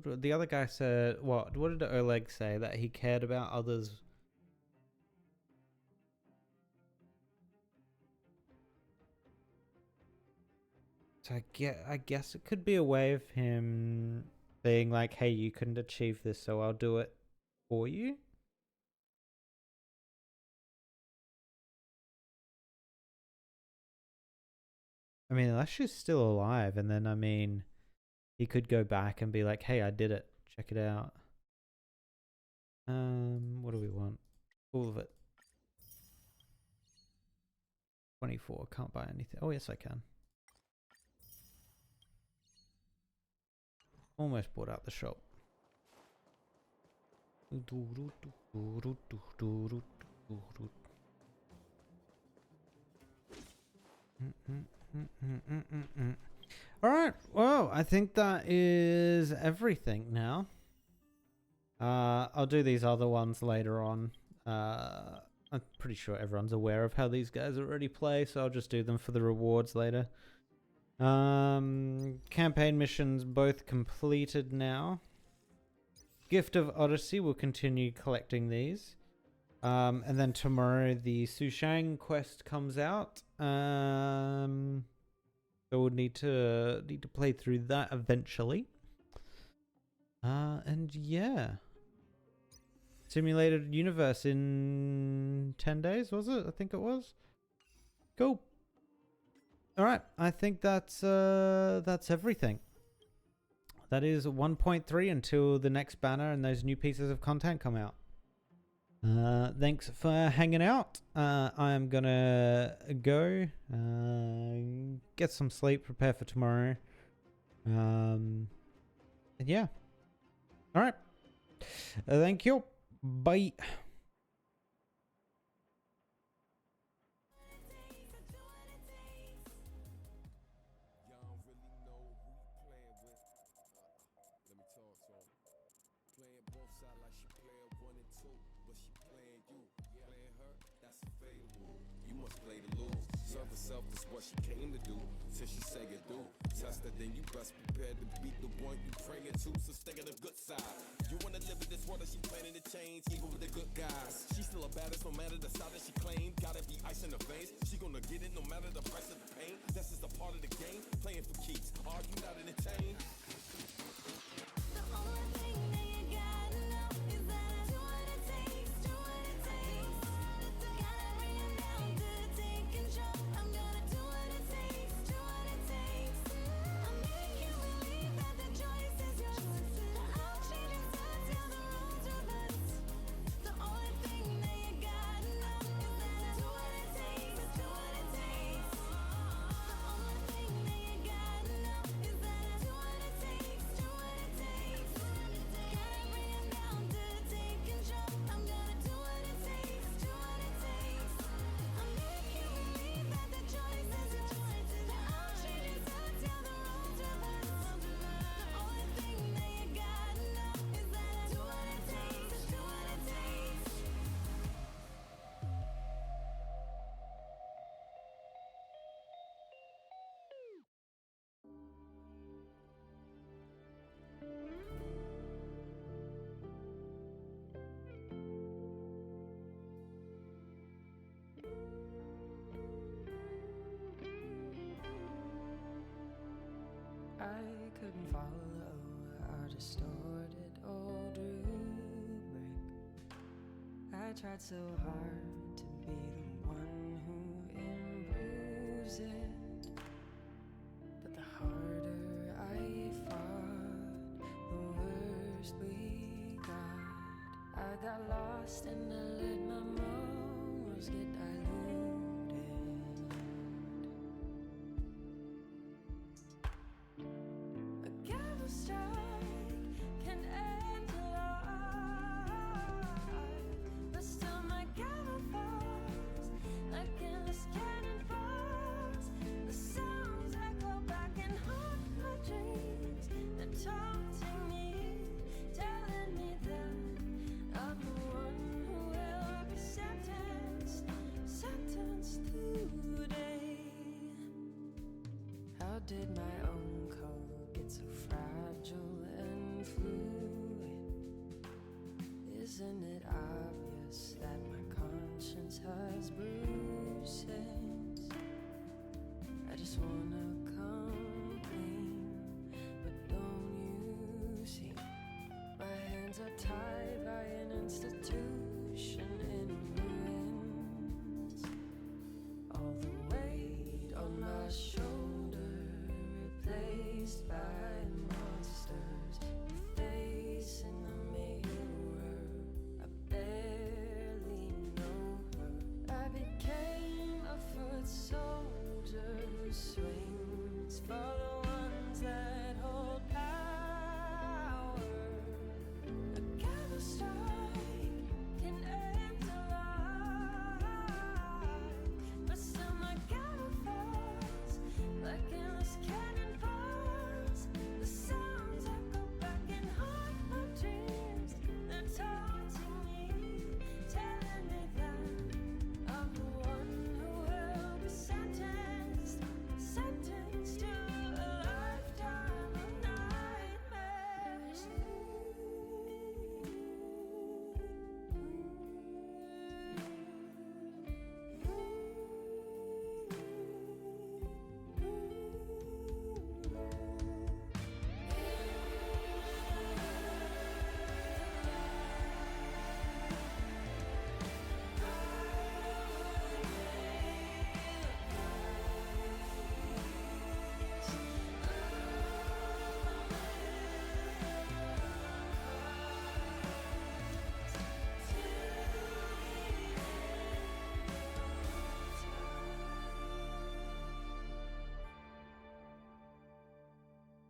The other guy said, what did Oleg say? That he cared about others. So I guess it could be a way of him being like, hey, you couldn't achieve this, so I'll do it for you. I mean, unless she's still alive, and then, I mean, he could go back and be like, hey, I did it. Check it out. What do we want? All of it. 24. Can't buy anything. Oh, yes, I can. Almost bought out the shop. Alright, well, I think that is everything now. I'll do these other ones later on. I'm pretty sure everyone's aware of how these guys already play, so I'll just do them for the rewards later. Campaign missions both completed now. Gift of Odyssey, will continue collecting these. And then tomorrow the Sushang quest comes out. So we'll need to play through that eventually. And yeah. Simulated universe in 10 days, was it? I think it was. Cool. All right, I think that's everything. That is 1.3 until the next banner and those new pieces of content come out. Thanks for hanging out. I am gonna go get some sleep, prepare for tomorrow. And yeah. All right. Thank you. Bye. Self is what she came to do. Till she say it do. Test her, then you best prepared to beat the one you praying to. So stay on the good side. You wanna live in this world that she planning to change, even with the good guys. She still a baddest, no matter the side that she claimed. Gotta be ice in the veins. She gonna get it no matter the price of the pain. That's just a part of the game. Playing for keeps. Are you not entertained? The only thing that you gotta know is that I do what it takes, do what it takes. Gotta couldn't follow our distorted old rubric. I tried so hard to be the one who improves it, but the harder I fought, the worse we got. I got lost and I let my morals get diluted. A gavel strike can end a life, but still my gavel falls like endless cannonballs. The sounds echo back and haunt my dreams. They're taunting me, telling me that I'm the one who will be sentenced today. How did my own code get so fragile and fluid? Isn't it obvious that my conscience has bruises? I just wanna come clean, but don't you see? My hands are tied by an institution in ruins. All the weight on my shoulder replaced by monsters. Your face in the mirror, I barely know her. I became a foot soldier who swayed